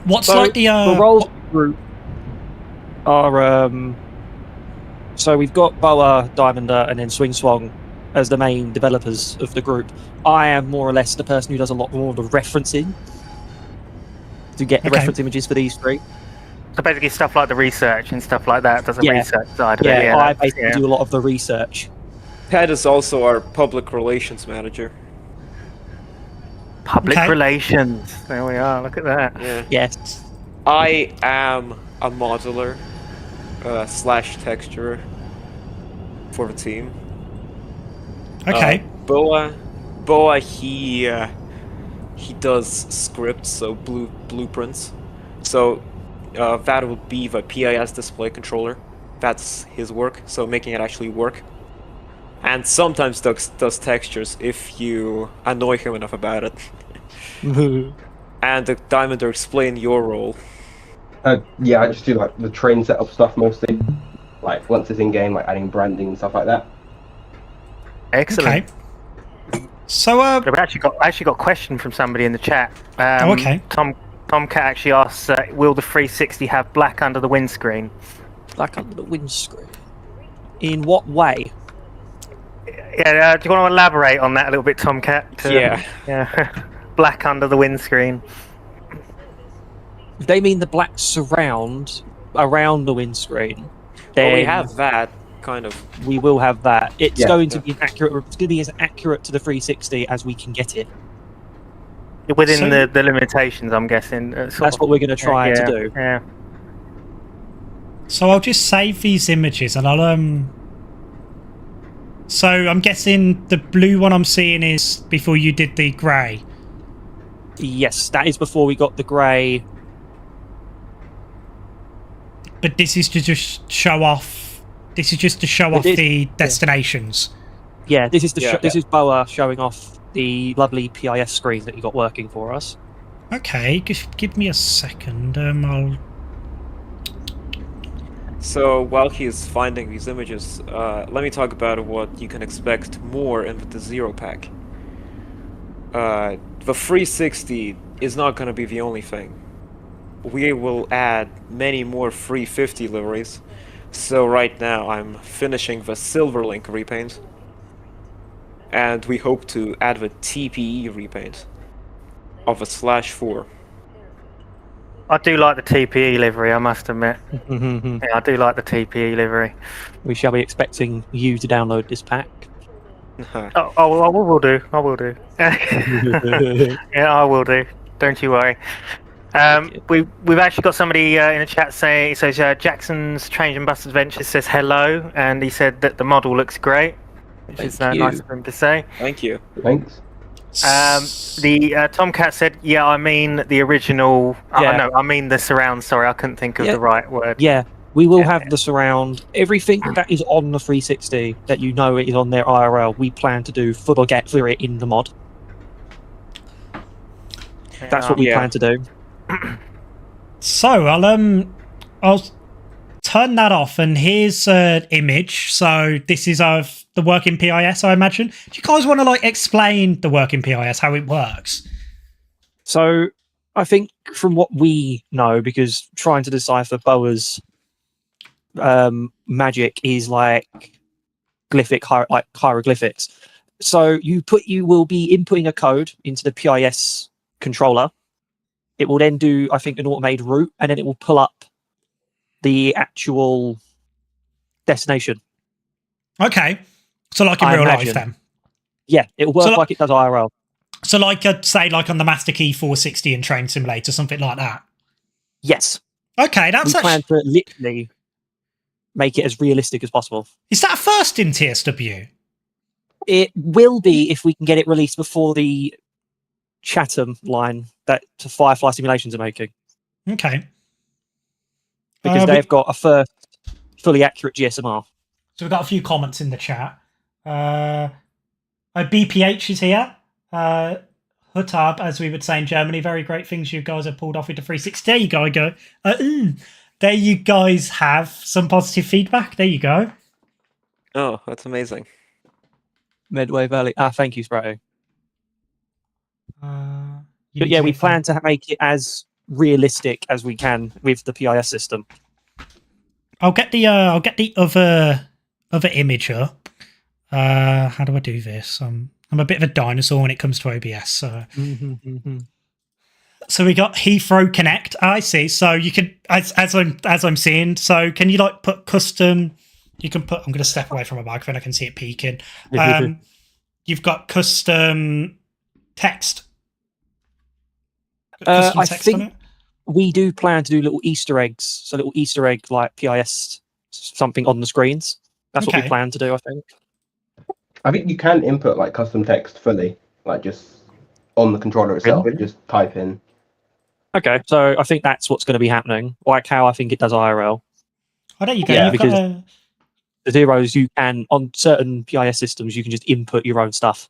What's like the roles of the group are so we've got Boa, Diamonda, and then Swing Swong as the main developers of the group. I am more or less the person who does a lot more of the referencing to get the reference images for these 3. So basically stuff like the research and stuff like that, does the research side of it. Yeah, I basically do a lot of the research. Ted is also our public relations manager. Public relations. There we are, look at that. Yeah. Yes. I am a modeler / texturer for the team. Okay. Boa, he does scripts, so blueprints. So that would be the PIS display controller. That's his work, so making it actually work. And sometimes does textures if you annoy him enough about it. And the Diamonds explain your role. Yeah, I just do like the train setup stuff mostly. Like once it's in game, like adding branding and stuff like that. Excellent. Okay. So we actually got a question from somebody in the chat. Okay. Tomcat actually asks, will the 360 have black under the windscreen? Black under the windscreen. In what way? Yeah, do you want to elaborate on that a little bit, Tomcat? Yeah. Black under the windscreen. If they mean the black surround around the windscreen, then well, we have that kind of. We will have that. It's going to be accurate. It's going to be as accurate to the 360 as we can get it. Within the limitations, I'm guessing. That's what we're going to try to do. Yeah. So I'll just save these images and I'll So I'm guessing the blue one I'm seeing is before you did the grey. Yes, that is before we got the grey. But this is to just show off. This is just to show off the destinations. Yeah, this is this is Boa showing off the lovely PIS screen that you got working for us. Okay, just give me a second. I'll. So while he's finding these images, let me talk about what you can expect more in the Zero pack. The 360 is not going to be the only thing. We will add many more 350 liveries. So right now I'm finishing the Silverlink repaint. And we hope to add the TPE repaint of a /4. I do like the TPE livery, I must admit. Yeah, I do like the TPE livery. We shall be expecting you to download this pack. I will do. I will do. Yeah, I will do. Don't you worry. We've actually got somebody in the chat saying, so Jackson's Trains and Bus Adventures says hello, and he said that the model looks great, which is nice of him to say. Thank you. Thanks. The Tomcat said, yeah, I mean the original. No, I mean the surround. Sorry, I couldn't think of the right word. Yeah, we will have the surround. Everything that is on the 360 that you know is on their IRL, we plan to do for it in the mod. That's what we plan to do. So I'll turn that off, and here's an image. So this is of the working PIS, I imagine. Do you guys want to explain the working PIS, how it works? So I think from what we know, because trying to decipher Boa's magic is hieroglyphics. So you will be inputting a code into the PIS controller. It will then do, I think, an automated route, and then it will pull up the actual destination. Okay. So in real life then? Yeah, it will work like it does IRL. So I'd say on the Master Key 460 and Train Simulator, something like that? Yes. Okay, we plan to literally make it as realistic as possible. Is that a first in TSW? It will be if we can get it released before the Chatham line that Firefly Simulations are making. Okay. Because they've got a first fully accurate GSMR. So we've got a few comments in the chat. BPH is here. Hutab, as we would say in Germany. Very great things you guys have pulled off with the 360. There you go. There you guys have some positive feedback. There you go. Oh, that's amazing. Medway Valley. Thank you, Spratty. But yeah, we plan to make it as realistic as we can with the PIS system. I'll get the other image up. How do I do this? I'm a bit of a dinosaur when it comes to OBS. So, so we got Heathrow Connect. I see. So you can, as I'm seeing. So can you put custom? You can put. I'm going to step away from my microphone. I can see it peaking. You've got custom text. I think we do plan to do little Easter eggs, so little Easter egg PIS something on the screens. That's what we plan to do, I think. I think you can input custom text fully, just on the controller itself. Really? Just type in. Okay, so I think that's what's going to be happening, like how I think it does IRL. Oh, there you go. Yeah, because the zeros you can on certain PIS systems, you can just input your own stuff.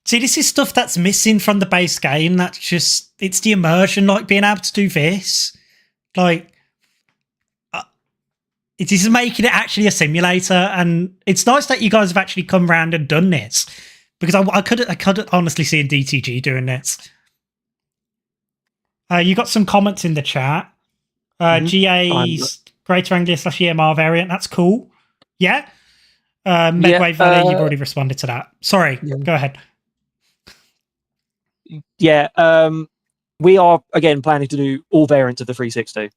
See, this is stuff that's missing from the base game. That's just, it's the immersion, being able to do this. It is making it actually a simulator, and it's nice that you guys have actually come around and done this, because I could honestly see a DTG doing this. You got some comments in the chat. GA's Greater Anglia /EMR variant, that's cool. Yeah? Medway Valley, you've already responded to that. Sorry, go ahead. Yeah, we are, again, planning to do all variants of the 360.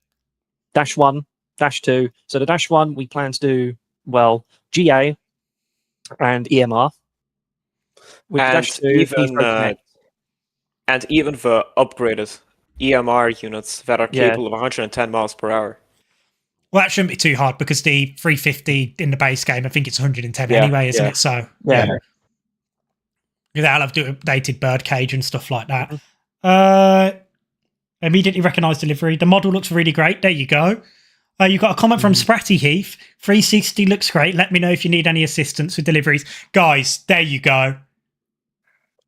-1, -2. So the -1, we plan to do, GA and EMR. With and -2, even the upgraded EMR units that are capable of 110 miles per hour. Well, that shouldn't be too hard, because the 350 in the base game, I think it's 110 anyway, isn't it? So, They'll have updated birdcage and stuff like that. Immediately recognise delivery. The model looks really great. There you go. You've got a comment from Spratty Heath. 360 looks great. Let me know if you need any assistance with deliveries. Guys, there you go.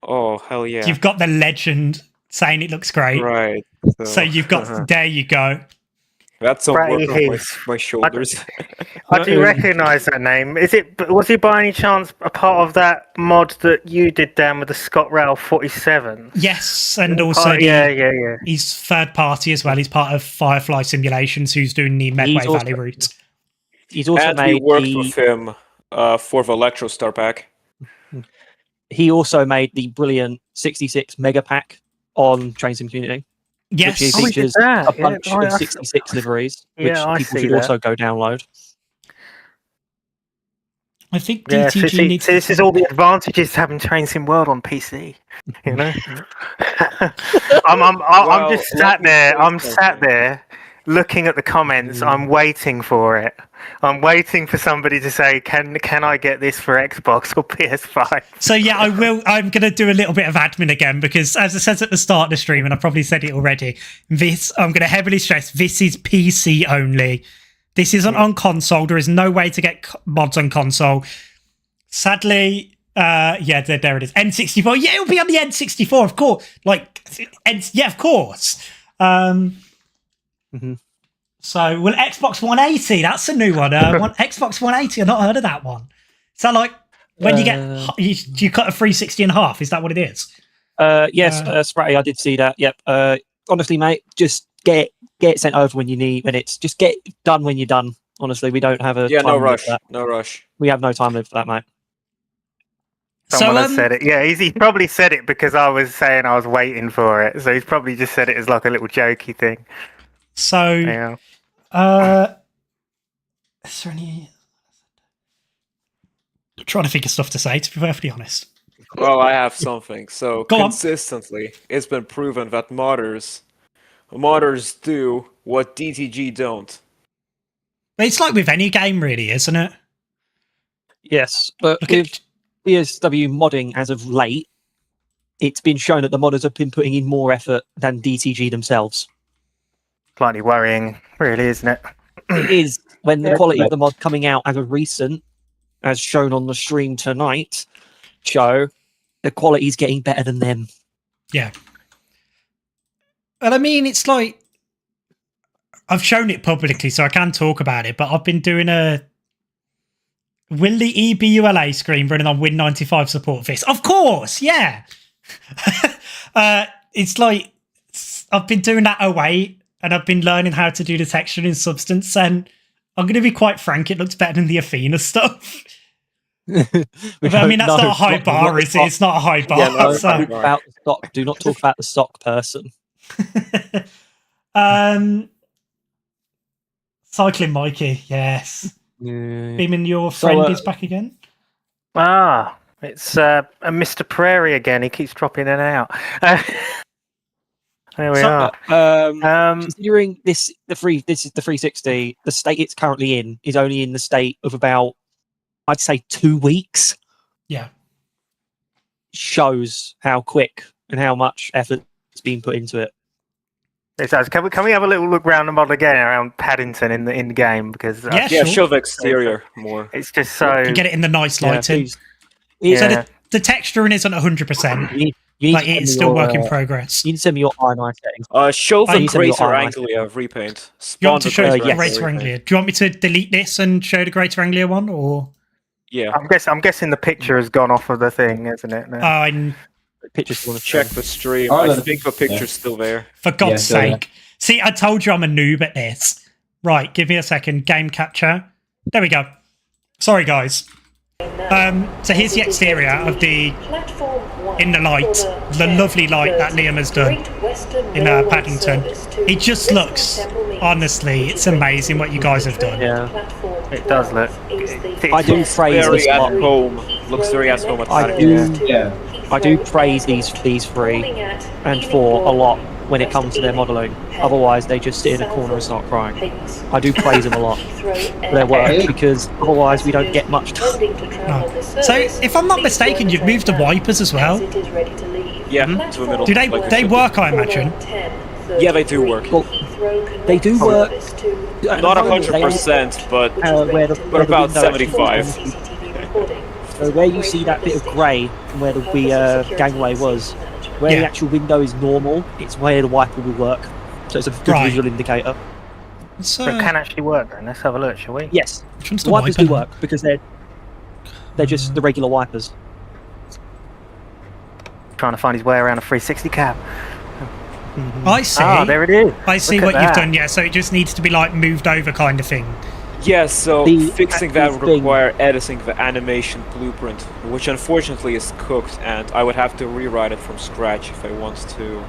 Oh, hell yeah. You've got the legend saying it looks great. Right. So you've got, there you go. That's some work off my shoulders. I do recognise that name. Was he by any chance a part of that mod that you did, Dan, with the ScotRail 47? Yes, and also he's third party as well. He's part of Firefly Simulations, who's doing the Medway Valley route. He's also and we worked with him for the Electro Star Pack. He also made the brilliant 66 Mega Pack on Train Sim Community. Yes, which features a bunch of 66 liveries, which people should also go download. I think DTG needs. This is all the advantages to having Train Sim World on PC. You know, I'm just sat there. I'm sat there looking at the comments. I'm waiting for it. I'm waiting for somebody to say, "Can I get this for Xbox or PS5?" So yeah, I will. I'm going to do a little bit of admin again because, as I said at the start of the stream, and I probably said it already, I'm going to heavily stress this is PC only. This isn't on console. There is no way to get mods on console. Sadly, there it is. N64. Yeah, it'll be on the N64, of course. Of course. So, Xbox 180, that's a new one. Xbox 180, I've not heard of that one. So, when you cut a 360 in half, is that what it is? Yes, Spratty, I did see that. Yep. Honestly, mate, just get it sent over when it's just get done when you're done. Honestly, we don't have a time no rush. For that. No rush. We have no time limit for that, mate. Someone has said it. Yeah, he probably said it because I was saying I was waiting for it. So he's probably just said it as like a little jokey thing. So, is there any? I'm trying to think of stuff to say, to be perfectly honest. Well, I have something. So consistently, it's been proven that modders do what DTG don't. It's like with any game, really, isn't it? Yes, but with TSW modding as of late, it's been shown that the modders have been putting in more effort than DTG themselves. Slightly worrying, really, isn't it? It is, when the quality of the mod coming out as of recent, as shown on the stream tonight, the quality is getting better than them. Yeah. And I mean, it's like, I've shown it publicly, so I can talk about it, but I've been doing will the EBULA screen running on Win95 support this? Of course, yeah. It's like, I've been doing that away, and I've been learning how to do the texture in Substance, and I'm going to be quite frank, it looks better than the Athena stuff. I mean, that's not a high bar, is it? It's not a high bar. Yeah, do not talk about the stock person. Cycling Mikey, yes. Beaming, your friend is back again. It's Mr. Prairie again. He keeps dropping in and out. There we are. Considering this is the 360, the state it's currently in is only in the state of about, I'd say, 2 weeks. Yeah. Shows how quick and how much effort has been put into it. It does. Can we have a little look around the model again around Paddington in the game because show the exterior more. It's just so you get it in the nice lighting. So the texturing isn't 100%. It's still work in progress. You can send me your RNI settings. Show the Greater Anglia repaint. You want to show the Greater Anglia? Do you want me to delete this and show the Greater Anglia one, or? Yeah, I'm guessing the picture has gone off of the thing, isn't it? No. Pictures want to check the stream. I think the picture's still there. For God's sake! See, I told you I'm a noob at this. Right, give me a second. Game capture. There we go. Sorry, guys. So here's the exterior of in the light, the lovely light that Liam has done in Paddington. It just looks, honestly, it's amazing what you guys have done. Yeah, it does look. I do praise very at home. Looks very at home. I do praise these 3 and 4 a lot. when it comes to their modelling. Otherwise, they just sit in a corner and start crying. I do praise them a lot for their work, because otherwise we don't get much time. Oh. So, if I'm not mistaken, you've moved the wipers as well? Yeah, to the middle. Do like they work, I imagine? Yeah, they do work. Well, they do work. Not 100%, but where about the 75. So where you see that bit of grey where the gangway was, where the actual window is normal, it's where the wiper will work. So it's a good visual indicator. So it can actually work then. Let's have a look, shall we? Yes. The wipers do work because they're just the regular wipers. Trying to find his way around a 360 cab. I see. Ah, there it is. I see what you've done, yeah. So it just needs to be like moved over kind of thing. Yeah, so fixing that would require editing the animation blueprint, which unfortunately is cooked, and I would have to rewrite it from scratch if I want to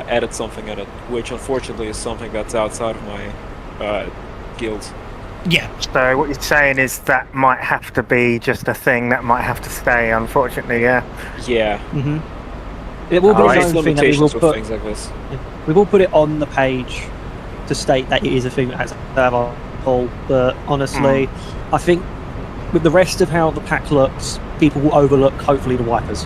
edit something in it, which unfortunately is something that's outside of my guild. Yeah. So what you're saying is that might have to be just a thing that might have to stay, unfortunately, yeah? Yeah. Mm-hmm. It will be its own thing that we will put. Things like this. We will put it on the page to state that it is a thing that has to have a hole. But honestly, I think with the rest of how the pack looks, people will overlook hopefully the wipers.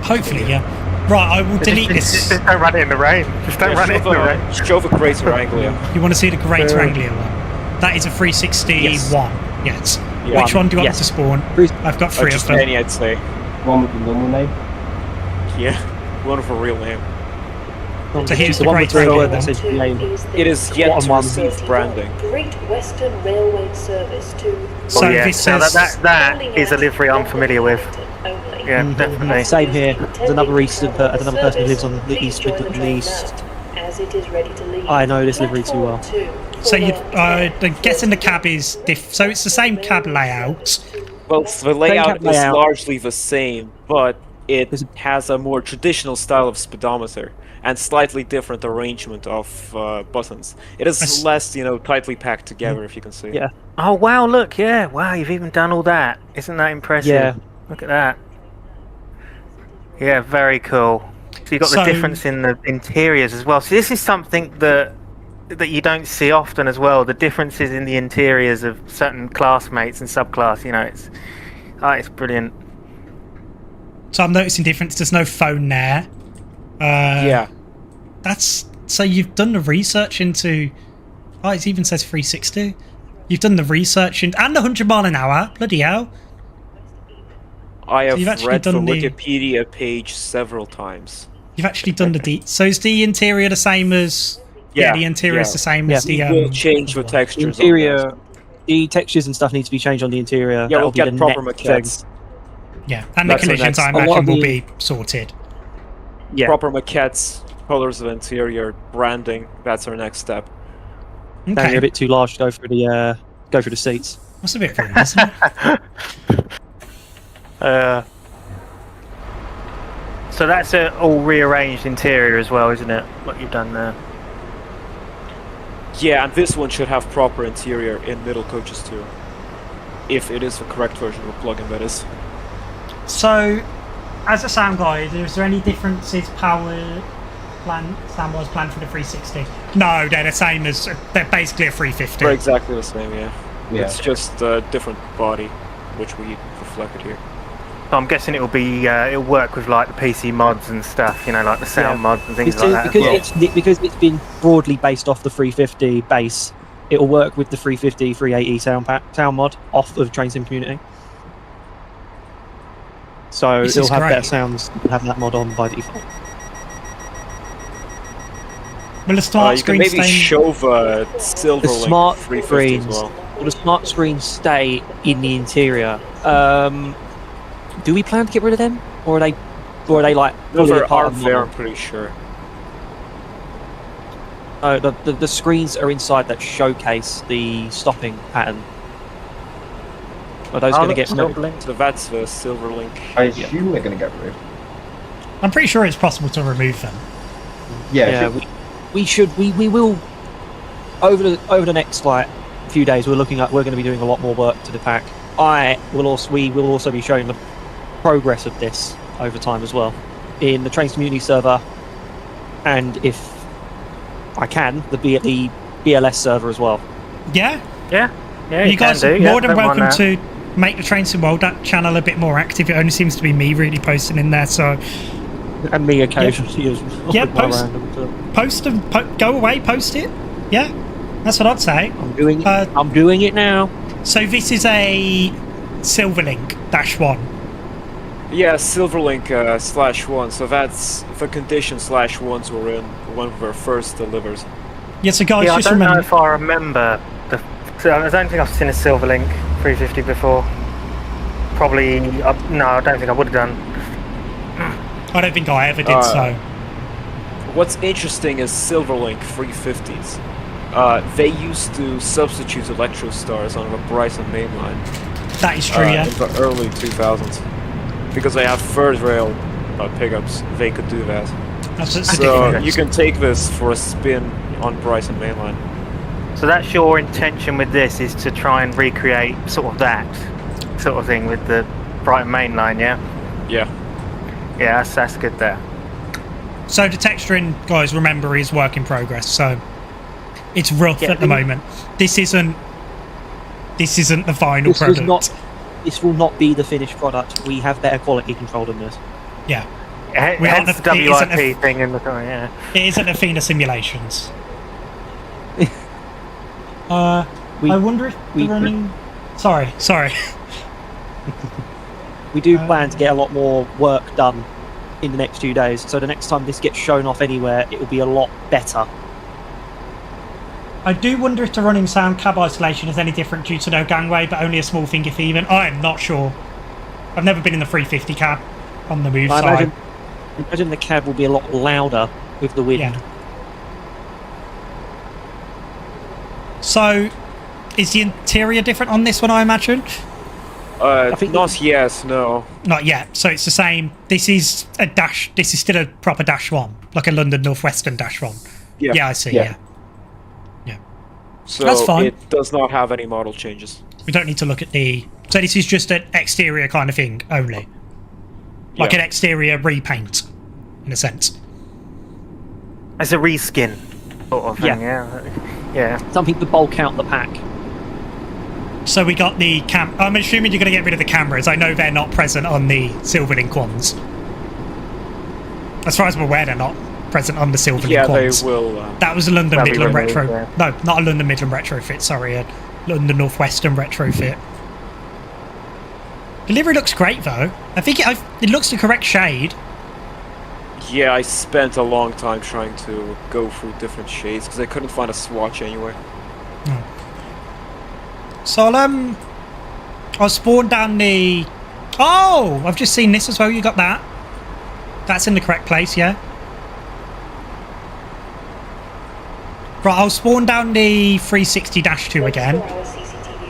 Hopefully, yeah. Right, I will delete this. Just don't run it in the rain. Just don't run it in the rain. Show the Greater Anglia. You want to see the Greater Anglia one? That is a 361. Yes. Yeah. Which one do you want to spawn? I've got 3 of them. Any, I'd say. One with the normal name? Yeah, one with a real name. So here's the one Great with Anglia that says name. It is yet to receive branding. Great Western Railway service to. So yeah. this says that is a livery I'm familiar with. Yeah, definitely. Same here. There's another person who lives on the East Midland East. As it is ready to leave. I know this livery too well. So I'm guessing the cab is so it's the same cab layout. Well, the layout is largely the same, but it has a more traditional style of speedometer and slightly different arrangement of buttons. It is less, tightly packed together, if you can see. Yeah. Oh wow! Look, yeah, wow! You've even done all that. Isn't that impressive? Yeah. Look at that. Yeah, very cool. So you've got the difference in the interiors as well. So this is something that you don't see often as well. The differences in the interiors of certain classmates and subclass. It's brilliant. So I'm noticing difference. There's no phone there. Yeah. So you've done the research into. Oh, it even says 360. You've done the research and 100 mile an hour. Bloody hell. I have read the Wikipedia page several times. You've actually done the So is the interior the same as? Yeah, the interior is the same as the. We'll change the textures. The interior, the textures and stuff need to be changed on the interior. Yeah, we'll get proper maquettes. Yeah, and the collisions I imagine will be sorted. Yeah, proper maquettes, colors of interior, branding. That's our next step. Okay. A bit too large to go through the seats. That's a bit grim, isn't it? So that's an all rearranged interior as well, isn't it? What you've done there. Yeah, and this one should have proper interior in middle coaches too. If it is the correct version of the plugin, that is. So, as a sound guide, is there any differences sound-wise planned for the 360? No, they're the same as, they're basically a 350. They're exactly the same, yeah. Yeah. It's just a different body, which we reflected here. So I'm guessing it'll work with like the PC mods and stuff, like the sound mods and things like that. Because it's been broadly based off the 350 base, it'll work with the 350, 380 sound mod off of Train Sim Community. So it'll have better sounds, have that mod on by default. Will the smart you can screen maybe show the silver the smart screens, will the smart screens stay in the interior? Do we plan to get rid of them, or are they like fully part of the model? I'm pretty sure. The screens are inside that showcase the stopping pattern. Are those going to get removed? So that's the silver link. I assume they're going to get removed. I'm pretty sure it's possible to remove them. Yeah. We will over the next few days. We're going to be doing a lot more work to the pack. We will also be showing the progress of this over time as well in the Trains Community server, and if I can. The BLS server as well. Yeah. Yeah. Yeah. You guys can are do. more than don't mind welcome that. to make the Train Sim World channel a bit more active. It only seems to be me really posting in there, so And me occasionally as well. Yeah, with my post- random stuff. post and go away, post it. Yeah, that's what I'd say. I'm doing it. Uh, I'm doing it now. So this is a Silverlink -1. Yeah, Silverlink /1. So that's the condition /1s were in when we were first delivered. Yeah, so guys, Yeah, I just don't know remember. if I remember. I don't think I've seen a Silverlink 350 before. Probably, no, I don't think I would have done. I don't think I ever did so. What's interesting is Silverlink 350s. They used to substitute Electrostars on the Bryson mainline. That is true, yeah. In the early 2000s. Because they have third rail pickups, they could do that. That's So ridiculous. you can take this for a spin on Bryson mainline. So that's your intention with this, is to try and recreate sort of that sort of thing with the Brighton main line, yeah? Yeah. Yeah, that's good there. So the texturing, guys, remember, is work in progress. So it's rough at the moment. This isn't the final product. This will not be the finished product. We have better quality control than this. Yeah, We We had aren't the a- it isn't WIP thing in the car, yeah. it isn't Athena Simulations. We- I wonder if we- they're running. Sorry. We do plan to get a lot more work done in the next few days. So the next time this gets shown off anywhere, it will be a lot better. I do wonder if the running sound cab isolation is any different due to no gangway, but only a small thing if even. I'm not sure. I've never been in the 350 cab on the move I side. imagine the cab will be a lot louder with the wind. Yeah. So, is the interior different on this one, I imagine? think Not yet, no. Not yet. So it's the same. This is a dash. This is still a proper -1, like a London Northwestern -1. Yeah. Yeah, I see. Yeah. Yeah. So That's fine. it does not have any model changes. We don't need to look at the. So this is just an exterior kind of thing only, like Yeah. an exterior repaint, in a sense. It's a reskin sort of thing, yeah. Yeah. Something to bulk out the pack. So we got the cam. I'm assuming you're going to get rid of the cameras. I know they're not present on the Silverlink ones. As far as I'm aware, they're not present on the Silverlink Yeah, they ones. will. That was a London That'll be Midland removed, retro. yeah. No, not a London Midland retrofit. Sorry, a London Northwestern retrofit. Delivery looks great though. I think it looks the correct shade. Yeah, I spent a long time trying to go through different shades because I couldn't find a swatch anywhere. So I'll spawn down the. Oh, I've just seen this as well. You got that? That's in the correct place, yeah. Right, I'll spawn down the 360-2 again,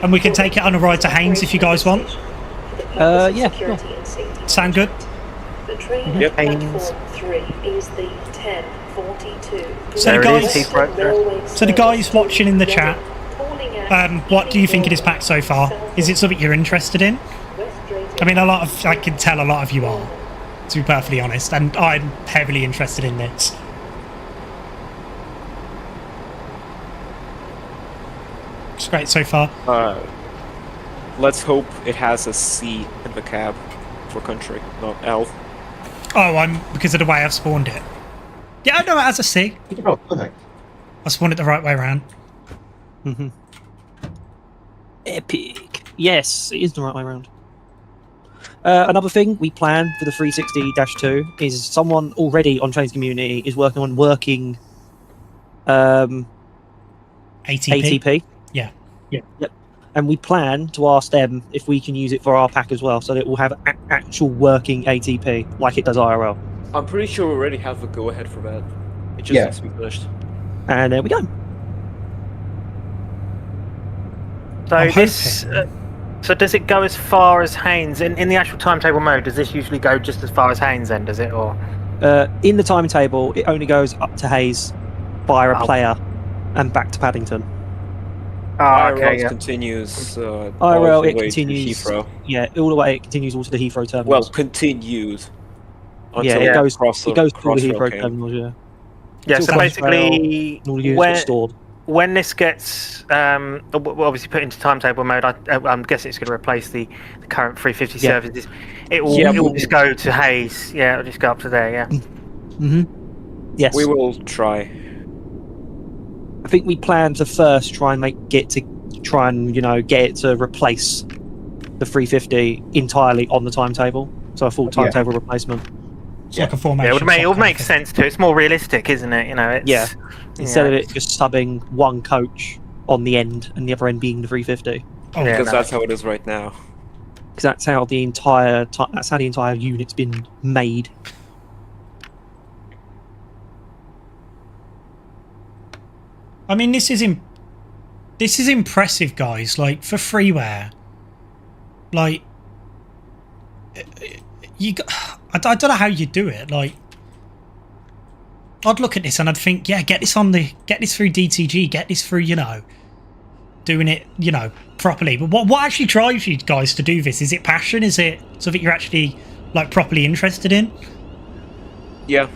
and we can take it on a ride to Haynes if you guys want. Yeah, sure. Sound good? The train Yep. at platform 3 is the 1042. So There the it guys- is, right there. So the guys watching in the chat, what do you think of this pack so far? Is it something you're interested in? I mean, I can tell a lot of you are, to be perfectly honest, and I'm heavily interested in this. It's great so far. Let's hope it has a C in the cab for country, not L. Oh, because of the way I've spawned it. Yeah, I know it has a C. Oh, perfect. I spawned it the right way around. Epic. Yes, it is the right way around. Another thing we plan for the 360-2 is someone already on Trains Community is working on working ATP. ATP. Yeah. Yep. And we plan to ask them if we can use it for our pack as well, so that it will have actual working ATP like it does IRL. I'm pretty sure we already have the go-ahead for that. It just Yeah. needs to be finished. And there we go. So I'm this, so does it go as far as Haynes in the actual timetable mode? Does this usually go just as far as Haynes then? Does it, or? In the timetable, it only goes up to Hayes via a player and back to Paddington. Oh, IRL okay, yeah. continues. all IRL, the it way to continues. Heathrow. Yeah, all the way it continues all to the Heathrow terminal. Well, continued. yeah, Until it goes. Crossrail It goes to the came. Heathrow terminals. Yeah. Yeah, Until so basically, all units get stored. when this gets obviously put into timetable mode, I'm guessing it's going to replace the current 350 services. It will just go to Hayes. Yeah, it'll just go up to there. Yeah. Mm-hmm. Yes. We will try. I think we plan to first try and get it to replace the 350 entirely on the timetable. So a full timetable replacement. It's like a formation. It would make sense too. It's more realistic, isn't it? You know, it's, instead of it just subbing one coach on the end and the other end being the 350. Because that's how it is right now. Because that's how the entire unit's been made. I mean, this is impressive, guys. Like, for freeware, like, I don't know how you do it. Like, I'd look at this and I'd think, yeah, get this through DTG, get this through, doing it, properly. But what actually drives you guys to do this? Is it passion? Is it something you're actually like properly interested in? Yeah.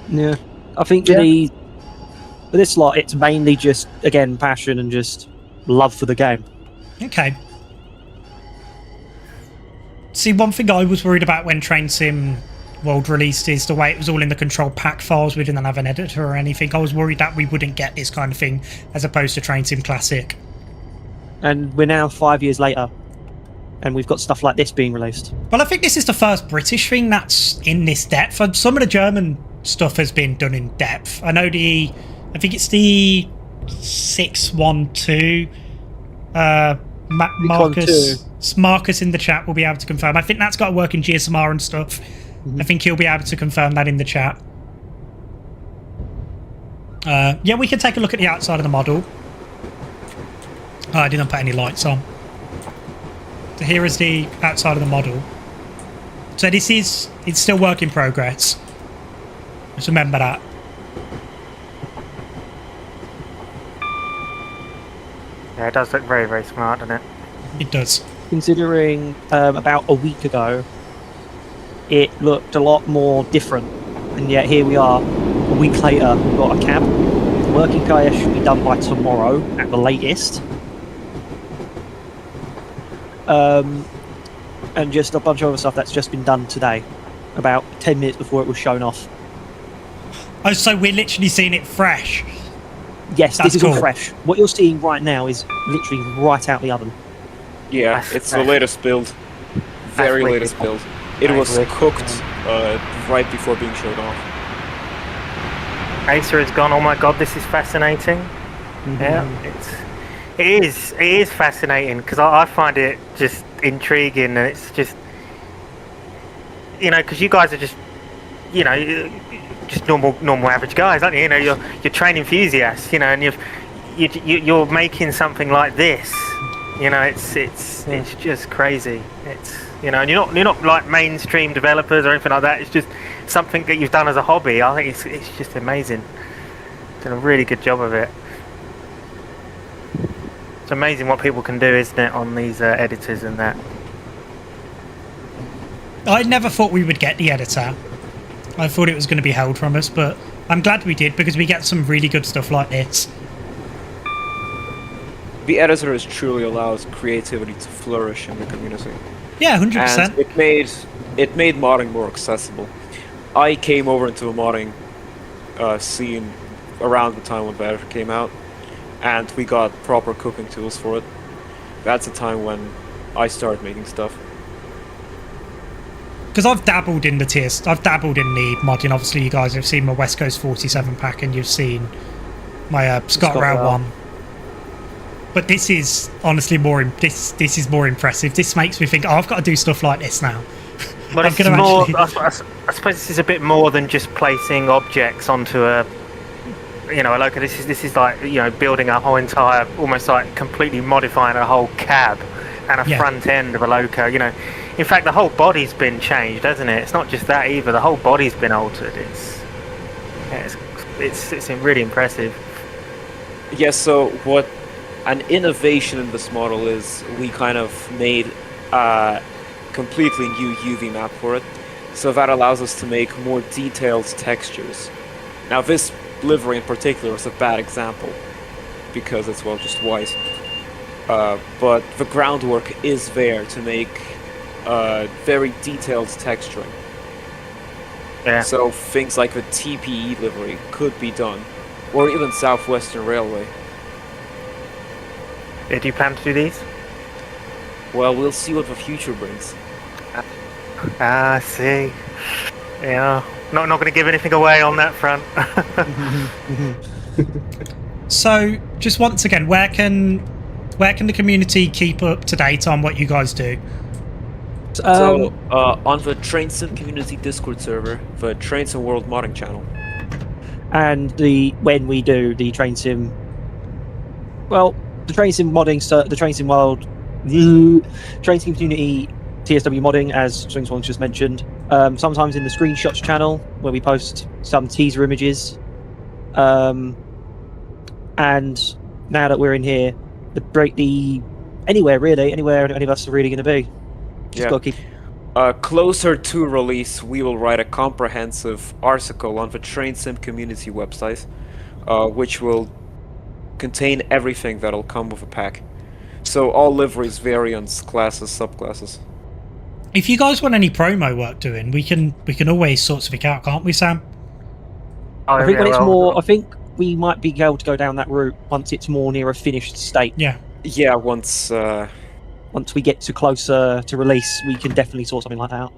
Yeah. I think for this lot, it's mainly just, again, passion and just love for the game. Okay. See, one thing I was worried about when Train Sim World released is the way it was all in the control pack files. We didn't have an editor or anything. I was worried that we wouldn't get this kind of thing as opposed to Train Sim Classic. And we're now 5 years later, and we've got stuff like this being released. Well, I think this is the first British thing that's in this depth. Some of the German stuff has been done in depth. I know I think it's the 612. Marcus in the chat will be able to confirm. I think that's got to work in GSMR and stuff. Mm-hmm. I think he'll be able to confirm that in the chat. Yeah, we can take a look at the outside of the model. Oh, I didn't put any lights on. So here is the outside of the model. So it's still work in progress. Just remember that. Yeah, it does look very, very smart, doesn't it? It does. Considering about a week ago, it looked a lot more different. And yet here we are, a week later, we've got a cab. The working KS should be done by tomorrow at the latest. And just a bunch of other stuff that's just been done today, about 10 minutes before it was shown off. Oh, so we're literally seeing it fresh? Yes, this is all fresh. What you're seeing right now is literally right out the oven. Yeah, it's the latest build. Very latest build. It was cooked right before being showed off. Acer has gone, oh my god, this is fascinating. Mm-hmm. Yeah, it is fascinating because I find it just intriguing, and it's just, because you guys are just, just normal average guys, aren't you? You're train enthusiasts, and you're making something like this. It's just crazy. It's and you're not like mainstream developers or anything like that. It's just something that you've done as a hobby. I think it's just amazing. Done a really good job of it. It's amazing what people can do, isn't it, on these editors and that. I never thought we would get the editor. I thought it was going to be held from us, but I'm glad we did because we get some really good stuff like this. The editor truly allows creativity to flourish in the community. Yeah, 100%. And it made modding more accessible. I came over into a modding scene around the time when Better came out, and we got proper cooking tools for it. That's the time when I started making stuff. Because I've dabbled in the modding. Obviously, you guys have seen my West Coast 47 pack, and you've seen my Scott Row one. But this is honestly this is more impressive. This makes me think, I've got to do stuff like this now. But it's more. I suppose this is a bit more than just placing objects onto a loco. This is like building a whole entire, almost like completely modifying a whole cab and a front end of a loco. In fact, the whole body's been changed, hasn't it? It's not just that either. The whole body's been altered. It's really impressive. Yes. So what an innovation in this model is, we kind of made a completely new UV map for it. So that allows us to make more detailed textures. Now this livery in particular is a bad example, because it's, well, just white. But the groundwork is there to make very detailed texturing. Yeah. So things like the TPE livery could be done, or even South Western Railway. Do you plan to do these? Well, we'll see what the future brings. I see. Yeah. Not going to give anything away on that front. So, just once again, where can the community keep up to date on what you guys do? So, on the Train Sim community Discord server, the Train Sim World modding channel. And when we do the Train Sim, well, the Train Sim modding, the Train Sim World, Train Sim community TSW modding, as Swingswong just mentioned. Sometimes in the screenshots channel where we post some teaser images. And now that we're in here, anywhere any of us are really going to be. Just gotta keep. Closer to release, we will write a comprehensive article on the Train Sim community website, which will contain everything that'll come with a pack. So all liveries, variants, classes, subclasses. If you guys want any promo work doing, we can always sort something out, can't we, Sam? I think when it's more, I think we might be able to go down that route once it's more near a finished state. Yeah. Yeah, once we get to closer to release, we can definitely sort something like that out.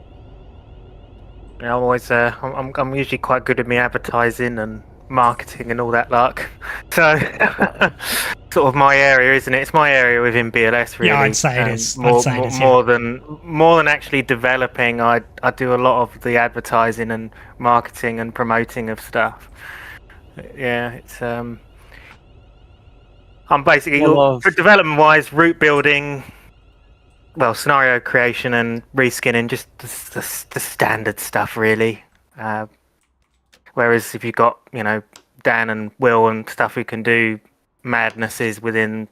Yeah, I'm always I'm usually quite good at me advertising and marketing and all that luck. So sort of my area, isn't it? It's my area within BLS, really. Yeah, I'd say it is. More than actually developing, I do a lot of the advertising and marketing and promoting of stuff. Yeah, it's I'm basically for development wise, route building, well, scenario creation and reskinning, just the standard stuff, really. Whereas if you've got, Dan and Will and stuff who can do madnesses within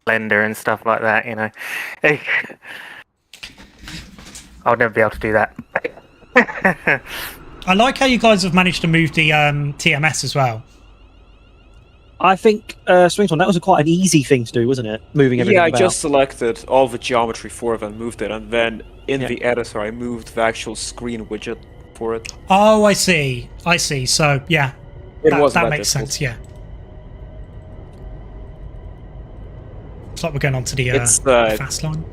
Blender and stuff like that, I'll never be able to do that. I like how you guys have managed to move the TMS as well. I think, Swingswan, that was quite an easy thing to do, wasn't it? Moving everything Yeah, I about. just selected all the geometry for it and moved it, and then in the editor I moved the actual screen widget for it. Oh, I see. So, yeah. That makes sense, yeah. It's like we're going on to the fast line.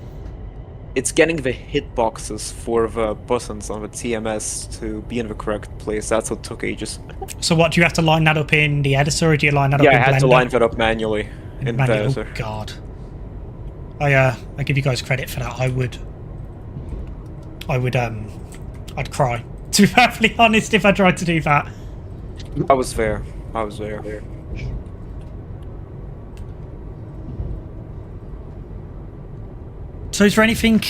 It's getting the hitboxes for the buttons on the TMS to be in the correct place. That's what took ages. So what, do you have to line that up in the editor, or do you line that up in Blender? Yeah, I had to line that up manually in the editor. Oh, God. I give you guys credit for that. I'd cry. To be perfectly honest, if I tried to do that. I was there. So is there anything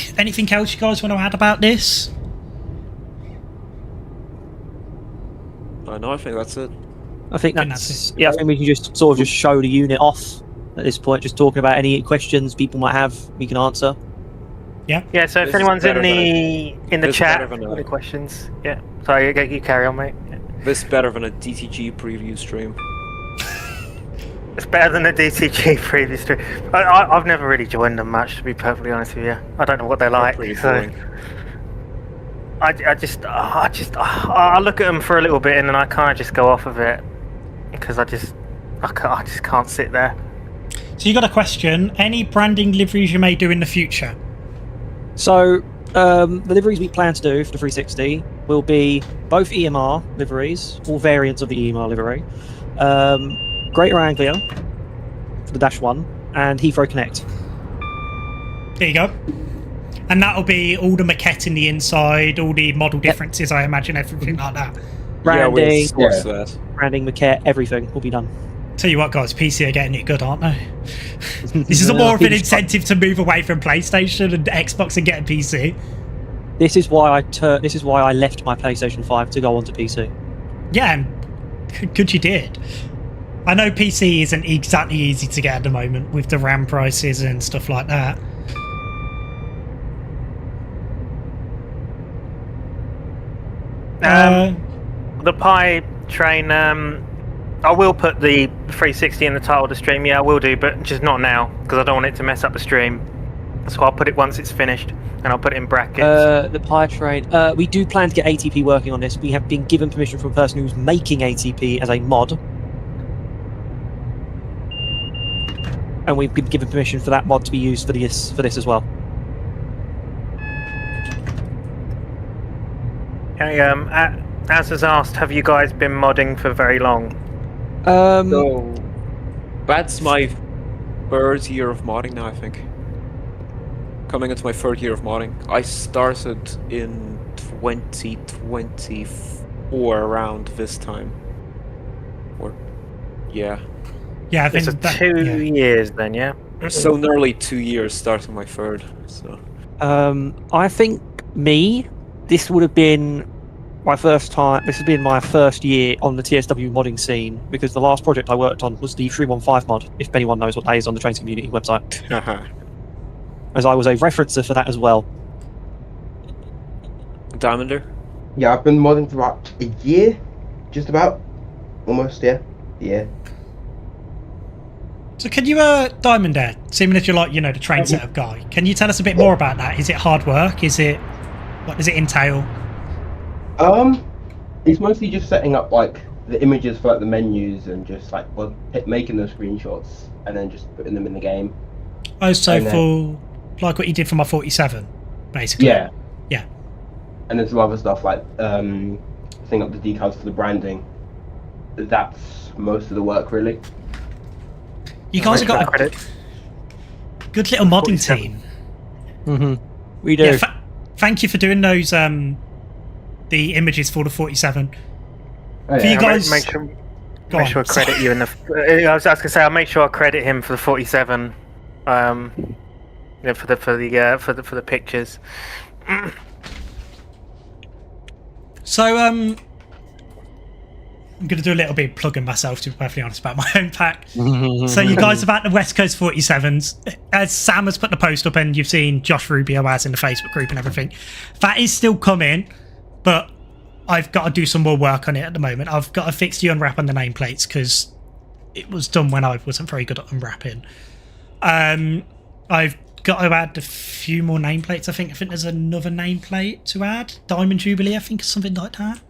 else you guys want to add about this? No, I think that's it. I think that's it. Yeah, I think we can just sort of just show the unit off at this point, just talking about any questions people might have, we can answer. Yeah. Yeah, so if anyone's in the chat with any questions, yeah. Sorry, you carry on, mate. Yeah. This is better than a DTG preview stream. It's better than a DTG preview stream. I've never really joined them much, to be perfectly honest with you. I don't know what they're like. So I look at them for a little bit and then I kind of just go off of it because I just can't sit there. So you got a question? Any branding liveries you may do in the future? So the liveries we plan to do for the 360 will be both EMR liveries, all variants of the EMR livery, Greater Anglia for the -1, and Heathrow Connect. There you go. And that'll be all the maquette in the inside, all the model differences, I imagine, everything like that. Branding, that. branding, maquette, everything will be done. Tell you what, guys, PC are getting it good, aren't they? This is more of an incentive to move away from PlayStation and Xbox and get a PC. This is why I left my PlayStation 5 to go onto PC. Yeah, and good you did. I know PC isn't exactly easy to get at the moment with the RAM prices and stuff like that. The Pi Train. I will put the 360 in the title of the stream. Yeah, I will do, but just not now because I don't want it to mess up the stream. So I'll put it once it's finished, and I'll put it in brackets. The Pie Train. We do plan to get ATP working on this. We have been given permission from a person who's making ATP as a mod. And we've been given permission for that mod to be used for this as well. Okay, as has asked, have you guys been modding for very long? So that's my third year of modding now, I think. Coming into my third year of modding. I started in 2024 around this time. Or yeah. Yeah, I think it's 2 years then, yeah? So nearly 2 years starting my third. So I think this would have been my first time. This has been my first year on the TSW modding scene because the last project I worked on was the 315 mod. If anyone knows what that is on the Trains Community website, as I was a referencer for that as well. Diamonder? Yeah, I've been modding for about a year, just about, almost. Yeah. So can you, Diamond there, seeming as you're like, the train setup guy, can you tell us a bit more about that? Is it hard work? What does it entail? It's mostly just setting up like the images for like the menus and just like making those screenshots and then just putting them in the game. Oh, so for like what you did for my 47, basically. Yeah. Yeah. And then some other stuff like setting up the decals for the branding. That's most of the work, really. You guys have got a good little modding team. We do. Yeah, thank you for doing those the images for the 47. Oh, for you guys, make sure I credit you in the. I was going to say I'll make sure I credit him for the 47. For the pictures. So I'm going to do a little bit of plugging myself, to be perfectly honest, about my own pack. So you guys about the West Coast 47s, as Sam has put the post up and you've seen Josh Rubio as in the Facebook group and everything, that is still coming, but I've got to do some more work on it at the moment. I've got to fix the unwrap on the nameplates because it was done when I wasn't very good at unwrapping. I've got to add a few more nameplates. I think there's another nameplate to add. Diamond Jubilee, I think, or something like that.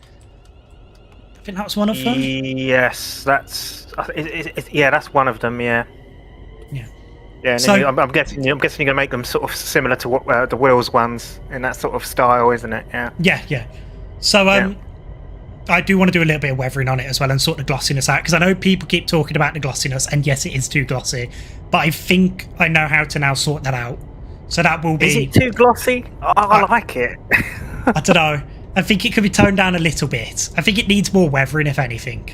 I think that's one of them. Yes, that's one of them. Yeah. Yeah, and so, I'm guessing you're going to make them sort of similar to what the Wheels ones in that sort of style, isn't it? Yeah. Yeah. So I do want to do a little bit of weathering on it as well and sort the glossiness out because I know people keep talking about the glossiness, and yes, it is too glossy, but I think I know how to now sort that out. So that will be. Is it too glossy? I like it. I don't know. I think it could be toned down a little bit. I think it needs more weathering, if anything.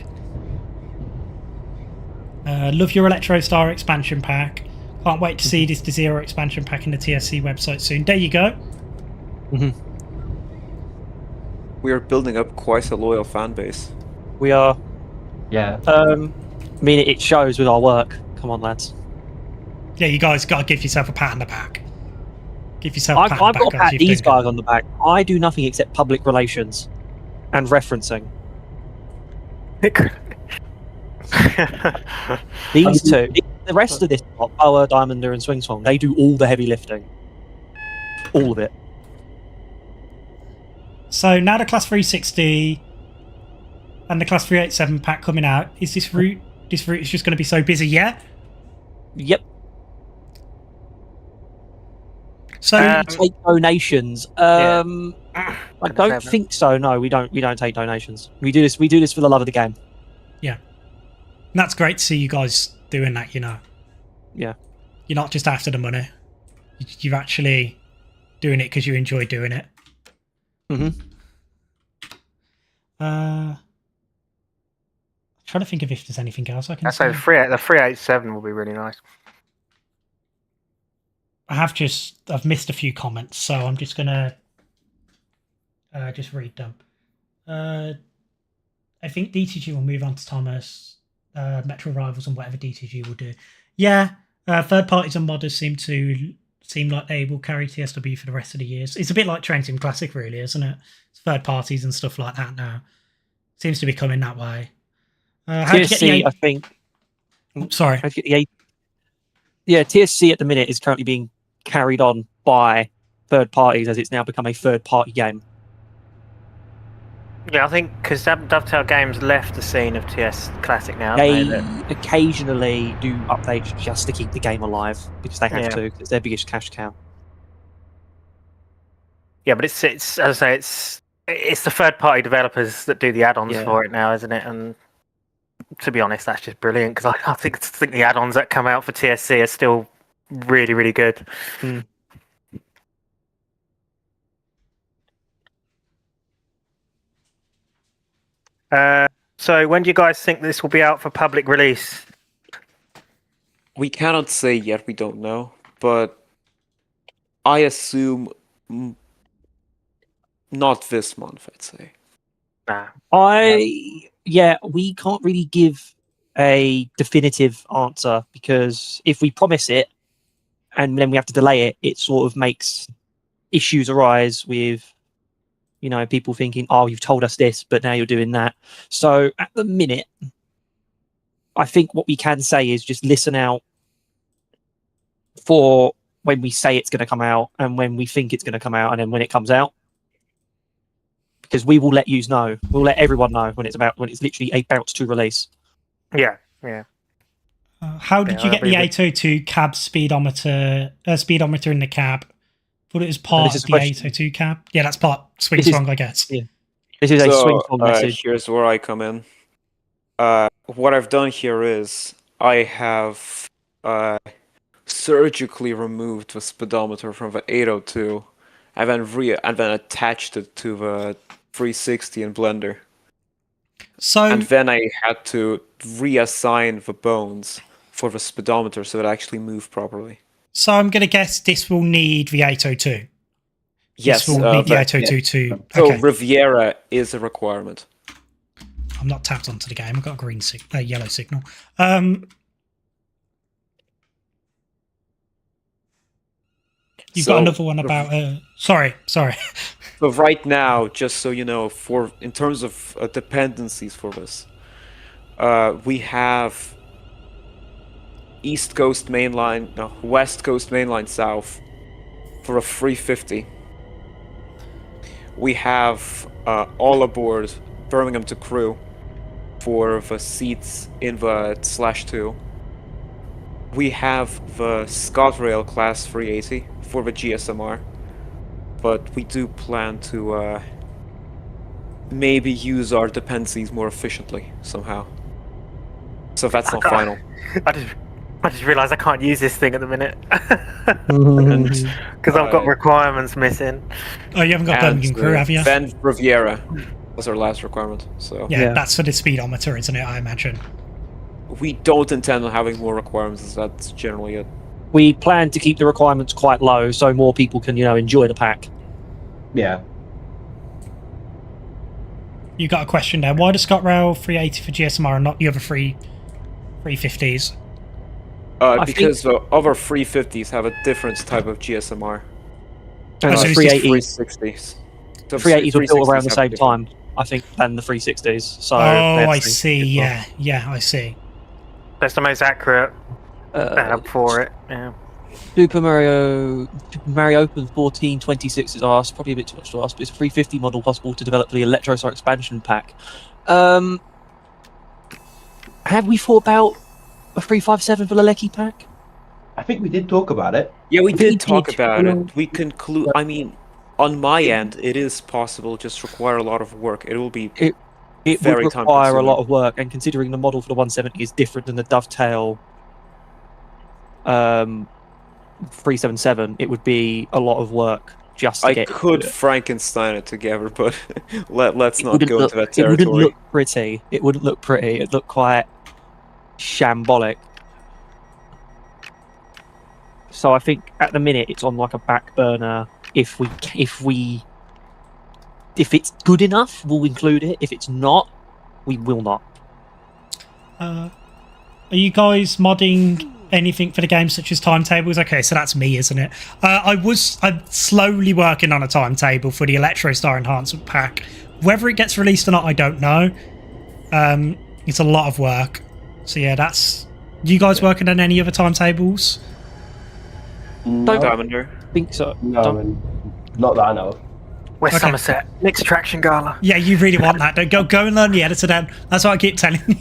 Love your Electro Star expansion pack. Can't wait to see this to Zero expansion pack in the TSC website soon. There you go. We are building up quite a loyal fan base. We are. Yeah. I mean, it shows with our work. Come on, lads. Yeah, you guys got to give yourself a pat on the back. Give yourself a pat on the back. I've got to pat these guys on the back. I do nothing except public relations and referencing. These two. The rest of this lot, Boa, Diamonder, and Swing Song, they do all the heavy lifting. All of it. So now the Class 360 and the Class 387 pack coming out. Is this route? This route is just going to be so busy, yeah? Yep. So take donations. I don't think so. No, we don't. We don't take donations. We do this. We do this for the love of the game. Yeah, and that's great to see you guys doing that. Yeah. You're not just after the money. You're actually doing it because you enjoy doing it. I'm trying to think of if there's anything else I can say. The 387 will be really nice. I've missed a few comments, so I'm just gonna just read them. I think DTG will move on to Thomas, Metro Rivals, and whatever DTG will do. Yeah, third parties and modders seem like they will carry TSW for the rest of the years. It's a bit like Train Sim Classic, really, isn't it? It's third parties and stuff like that now. Seems to be coming that way. How do you get TSC, the I think. Sorry. How do you get the TSC at the minute is currently being carried on by third parties as it's now become a third-party game. Yeah, I think because Dovetail Games left the scene of TS Classic now. They haven't occasionally do updates just to keep the game alive because they have Yeah. to. It's their biggest cash cow. Yeah, but it's as I say, it's the third party developers that do the add-ons Yeah. for it now, isn't it? And to be honest, that's just brilliant because I think the add-ons that come out for TSC are still really, really good. So when do you guys think this will be out for public release? We cannot say yet, we don't know, but I assume not this month, I'd say. Nah. We can't really give a definitive answer because if we promise it and then we have to delay it, it sort of makes issues arise with, people thinking, oh, you've told us this, but now you're doing that. So at the minute, I think what we can say is just listen out for when we say it's going to come out and when we think it's going to come out and then when it comes out. Because we will let you know. We'll let everyone know when it's literally about to release. Yeah. How did you get the 802 cab speedometer in the cab? Thought it was part of the 802 cab. Yeah, that's part swing swung, I guess. Yeah. This is a swing swung message. Here's where I come in. What I've done here is I have surgically removed the speedometer from the 802 and then attached it to the 360 in Blender. And then I had to reassign the bones for the speedometer so it actually moved properly. So I'm going to guess this will need the 802. Yes. This will need the 802 too. So Okay. Riviera is a requirement. I'm not tapped onto the game. I've got a yellow signal. You've got another one about... Sorry. So right now, just so you know, in terms of dependencies for this, we have West Coast Mainline South for a 350. We have all aboard Birmingham to Crewe for the seats in the /2. We have the ScotRail Class 380 for the GSMR, but we do plan to maybe use our dependencies more efficiently somehow. So that's not final. I just realised I can't use this thing at the minute And because I've got requirements missing. Oh, you haven't got Birmingham Crew, have you? Then Riviera was our last requirement. So Yeah, that's for the speedometer, isn't it? I imagine. we don't intend on having more requirements. That's generally it. We plan to keep the requirements quite low so more people can, enjoy the pack. Yeah. You got a question there. Why does ScotRail 380 for GSMR and not the other 350s? Because the other 350s have a different type of GSMR. And so the it's 360s. The 380s were built around the same time, I think, than the 360s. So I see. Yeah, I see. That's the most accurate for it. Yeah. Super Mario Open 1426 is asked. Probably a bit too much to ask, but it's a 350 model possible to develop the Electrostar expansion pack. Have we thought about a 357 for the Lecky pack? I think we did talk about it. Yeah, we did talk about it. We conclude. I mean, on my end, it is possible. Just require a lot of work. It will be. It very would require a time-consuming. lot of work, and considering the model for the 170 is different than the Dovetail 377, it would be a lot of work just to get. I could Frankenstein it together, but let's not go into that territory. It wouldn't look pretty. It wouldn't look pretty. It'd look quite shambolic. So I think at the minute it's on like a back burner. If it's good enough, we'll include it. If it's not, we will not. Are you guys modding anything for the game, such as timetables? Okay, so that's me, isn't it? I'm slowly working on a timetable for the Electrostar Enhancement Pack whether it gets released or not, I don't know. It's a lot of work. So yeah, that's... You guys working on any other timetables? No, Diamonder. I think so. no, not that I know of. West Okay. Somerset, next attraction gala. Yeah, you really want that. Don't go and learn the editor then. That's what I keep telling you.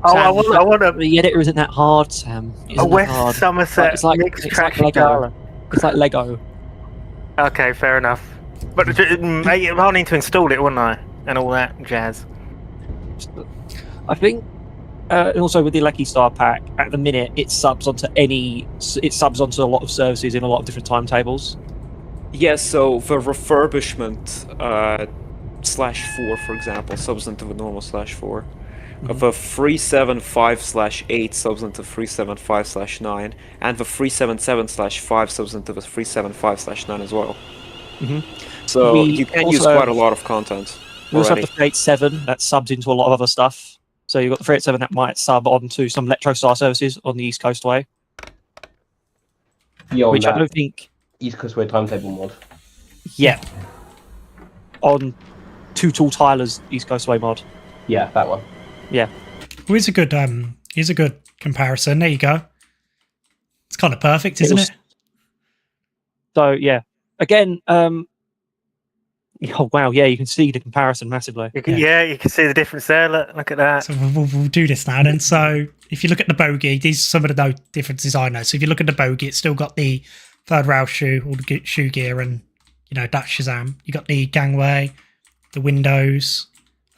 Oh, I Sam, want a The editor isn't that hard, Sam. It isn't that West hard. Somerset mixed attraction Lego. gala. It's like Lego. Okay, fair enough. But I'll need to install it, wouldn't I? And all that jazz. I think also with the Lecky Star pack, at the minute it subs onto a lot of services in a lot of different timetables. Yeah, so the refurbishment /4, for example, subs into the normal /4. Of the 375/8 subs into 375/9, and the 377/5 subs into the 375/9 as well. So you can use quite a lot of content. We also have already. the 387 that subs into a lot of other stuff. So you've got the 387 that might sub onto some Electrostar services on the East Coast Way, Yeah, on which I that don't think. East Coast Way timetable mod. Yeah. On Two Tall Tyler's East Coast Way mod. Yeah, that one. Yeah. Well, here's a good comparison. There you go. It's kind of perfect, isn't it? So yeah. Again, oh wow, yeah, you can see the comparison massively. Yeah, you can see the difference there. Look at that. So we'll do this now then. So if you look at the bogey, these are some of the differences I know. So if you look at the bogey, it's still got the third rail shoe, all the shoe gear, and that Shazam. You got the gangway, the windows,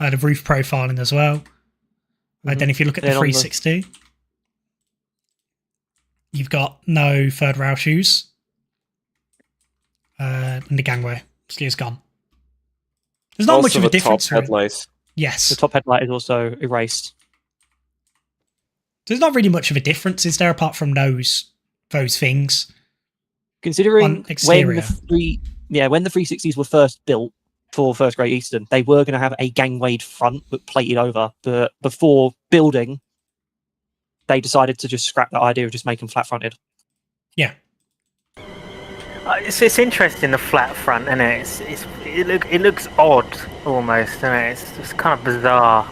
the roof profiling as well. And then if you look at the 360, you've got no third rail shoes, and the gangway is gone. There's not much of a difference. Top headlights. Yes. The top headlight is also erased. There's not really much of a difference, is there, apart from those things? Considering On exterior. when the 360s were first built for First Great Eastern, they were going to have a gangwayed front but plated over. But before building, they decided to just scrap that idea of just making flat fronted. Yeah. It's interesting, the flat front, isn't it? It looks odd almost, isn't it? It's kind of bizarre.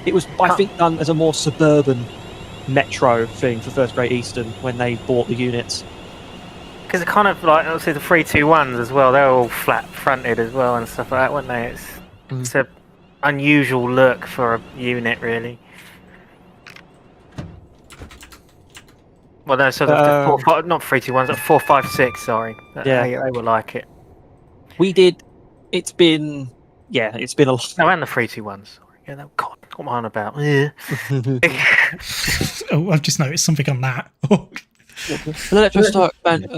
It was, I think, done as a more suburban metro thing for First Great Eastern when they bought the units. Because it's kind of like, obviously, the 321s as well, they're all flat fronted as well and stuff like that, weren't they? It's an unusual look for a unit, really. Well, no, so the 4, not 321s, but 456, sorry. Yeah. They were like it. It's been a lot. No, and the 321s. Sorry. Yeah, God, what am I on about? Yeah. Oh, I've just noticed something on that. For the Electrostar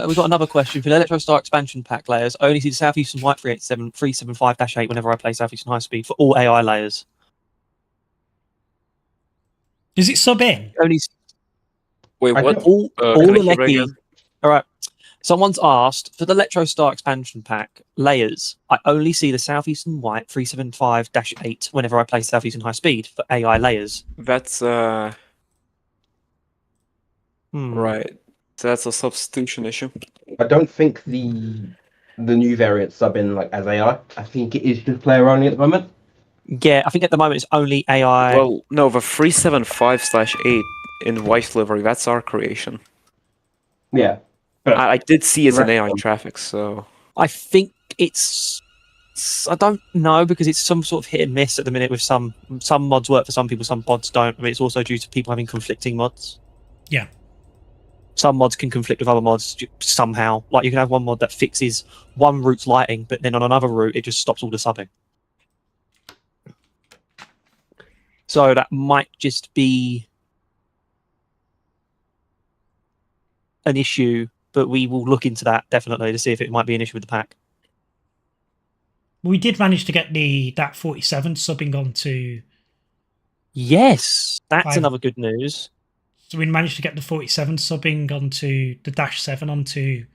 we've got another question. For the Electrostar expansion pack layers, I only see the Southeastern White 375-8 whenever I play Southeastern High Speed for all AI layers. Is it sub in? Only Wait, what? all Can I the hear Lecky. again? All right. Someone's asked for the Electrostar expansion pack layers. I only see the Southeastern White 375-8 whenever I play Southeastern High Speed for AI layers. That's right. So that's a substitution issue. I don't think the new variants sub in like as AI. I think it is just player only at the moment. Yeah, I think at the moment it's only AI. Well, no, the 375/8 in white livery, that's our creation. Yeah. I did see it's an AI traffic, so... I think it's... I don't know, because it's some sort of hit and miss at the minute with some mods work for some people, some mods don't. I mean, it's also due to people having conflicting mods. Yeah. Some mods can conflict with other mods somehow. Like, you can have one mod that fixes one route's lighting, but then on another route, it just stops all the subbing. So that might just be an issue, but we will look into that definitely to see if it might be an issue with the pack. We did manage to get that 47 subbing onto... Yes, that's another good news. So we managed to get the 47 subbing onto the -7 onto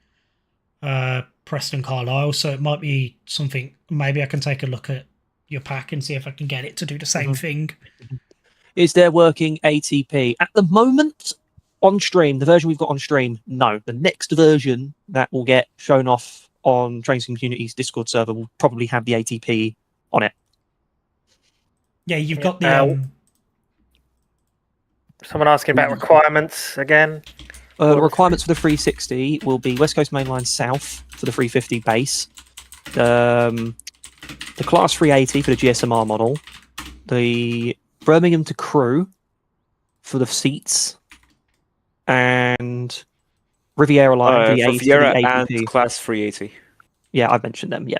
Preston Carlisle. So it might be something. Maybe I can take a look at your pack and see if I can get it to do the same thing. Is there working ATP at the moment on stream? The version we've got on stream, no. The next version that will get shown off on Trains Community's Discord server will probably have the ATP on it. Yeah, you've got the. Someone asking about requirements again. The requirements for the 360 will be West Coast Mainline South for the 350 base, the Class 380 for the GSMR model, the Birmingham to Crew for the seats, and Riviera Line for V8 Viera for the APP. and Class 380. Yeah, I mentioned them. Yeah.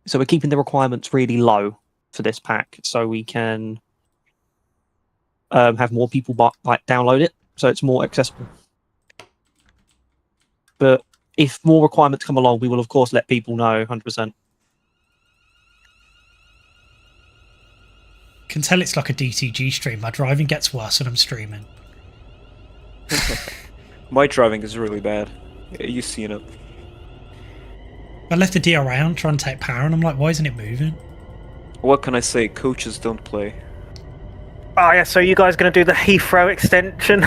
So we're keeping the requirements really low for this pack, so we can have more people download it, so it's more accessible. But if more requirements come along, we will of course let people know. 100%. Can tell it's like a DTG stream. My driving gets worse when I'm streaming. My driving is really bad. You've seen it. I left the DRA on trying to take power, and I'm like, why isn't it moving? What can I say? Coaches don't play. Oh yeah, so you guys going to do the Heathrow extension?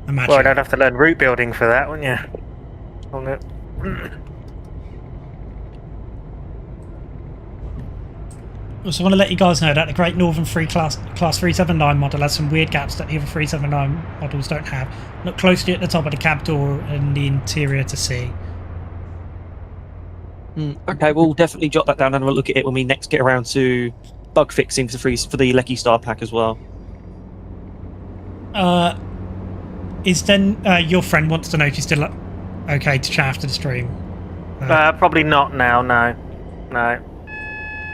Imagine. Well, I'd have to learn route building for that, wouldn't you? On it. Also, want to let you guys know that the Great Northern Free Class 379 model has some weird gaps that the other 379 models don't have. Look closely at the top of the cab door and the interior to see. Okay, we'll definitely jot that down and we'll look at it when we next get around to bug fixing for the Lecky Star pack as well. Is then your friend wants to know if you're still okay to chat after the stream? Probably not now. No.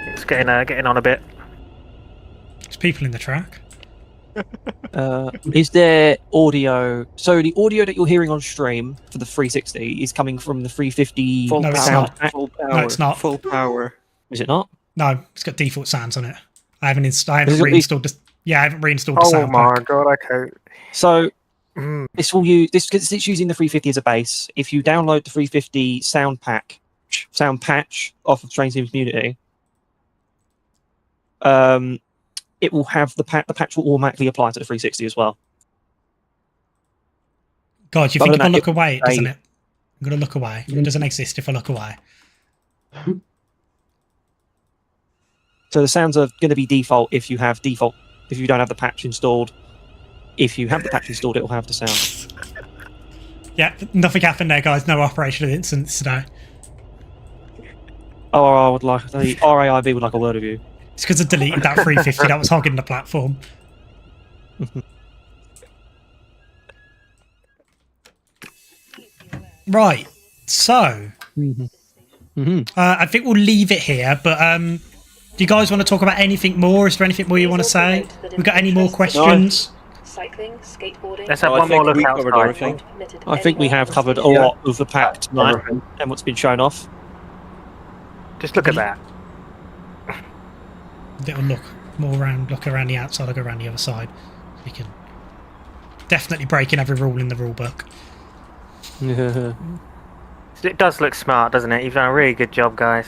It's getting on a bit. There's people in the track. Is there audio? So the audio that you're hearing on stream for the 360 is coming from the 350 No, it's sound not. pack? Full power. No, it's not. Full power. Is it not? No, it's got default sounds on it. I haven't reinstalled the. Yeah, I haven't reinstalled the Oh sound my pack. god! Okay. So this will use this because it's using the 350 as a base. If you download the 350 sound patch off of Train Sim Community, it will have the patch will automatically apply to the 360 as well. God, you think if I look away, it doesn't it? I'm going to look away. It doesn't exist if I look away. So the sounds are going to be default if you don't have the patch installed. If you have the patch installed, it will have the sound. Yeah, nothing happened there, guys. No operational incidents today. Oh, I would like the RAIB would like a word of you. It's because I deleted that 350 that was hogging the platform. Right, so I think we'll leave it here. But do you guys want to talk about anything more? Is there anything more you want to say? We got any more questions? Cycling, skateboarding. Let's have one more look covered outside. everything. I think we have covered a lot of the pack tonight and what's been shown off. Just look at that. Little look around the outside. I'll go around the other side. We can definitely breaking every rule in the rule book. It does look smart, doesn't it? You've done a really good job, guys.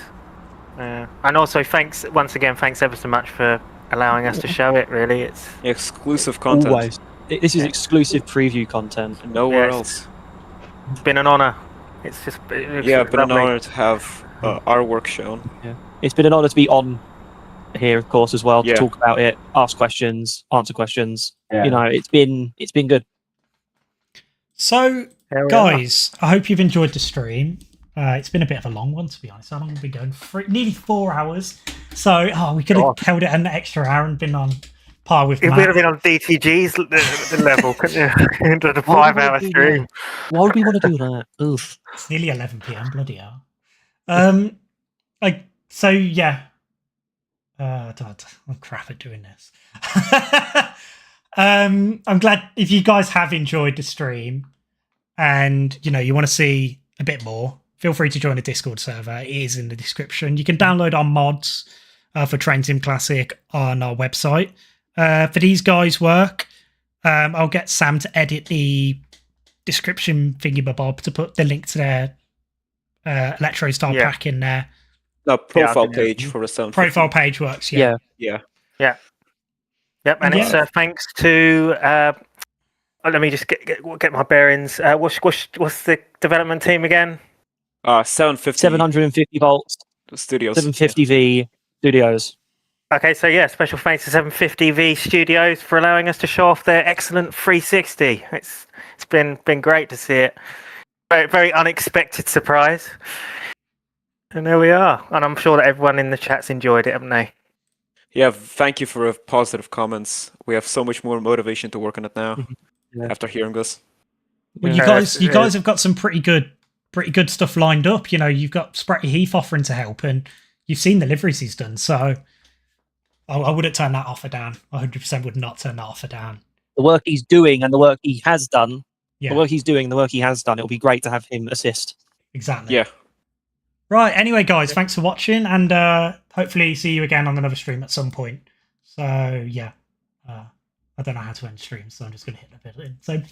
And also, thanks ever so much for allowing us to show it. Really, it's Exclusive content. Always. This is exclusive preview content. Nowhere else. It's been an honour. It's just Been an honour to have our work shown. Yeah, it's been an honour to be on here, of course, as well to Yeah. talk about it, ask questions, answer questions. Yeah. You know, it's been good. So, guys, I hope you've enjoyed the stream. It's been a bit of a long one, to be honest. How long have we been going? Nearly 4 hours. So, we could have held it an extra hour and been on par with It Matt. would have been on DTG's level, couldn't you? Into the 5-hour stream. Why would we want to do that? Oof. It's nearly 11 p.m. Bloody hell. So yeah. God, I'm crap at doing this. I'm glad if you guys have enjoyed the stream, and you want to see a bit more. Feel free to join the Discord server. It is in the description. You can download our mods for Train Sim Classic on our website. For these guys' work, I'll get Sam to edit the description thingy-bob to put the link to their Electro Star pack in there. The profile page for the sound. Profile page works, yeah. Yep, and it's thanks to. Let me just get my bearings. What's the development team again? 750 750 volts, studios. 750V studios. Okay, so yeah, special thanks to 750V Studios for allowing us to show off their excellent 360. It's been great to see it. Very, very unexpected surprise. And there we are. And I'm sure that everyone in the chat's enjoyed it, haven't they? Yeah, thank you for the positive comments. We have so much more motivation to work on it now after hearing this. Well, you guys have got some pretty good stuff lined up. You know, you've got Spratty Heath offering to help, and you've seen the liveries he's done. So I wouldn't turn that offer down. I 100% would not turn that offer down. The work he's doing and the work he has done. Yeah. The work he's doing, the work he has done. It'll be great to have him assist. Exactly. Yeah. Right. Anyway, guys, thanks for watching, and hopefully see you again on another stream at some point. So yeah, I don't know how to end streams, so I'm just going to hit the bit. So bye.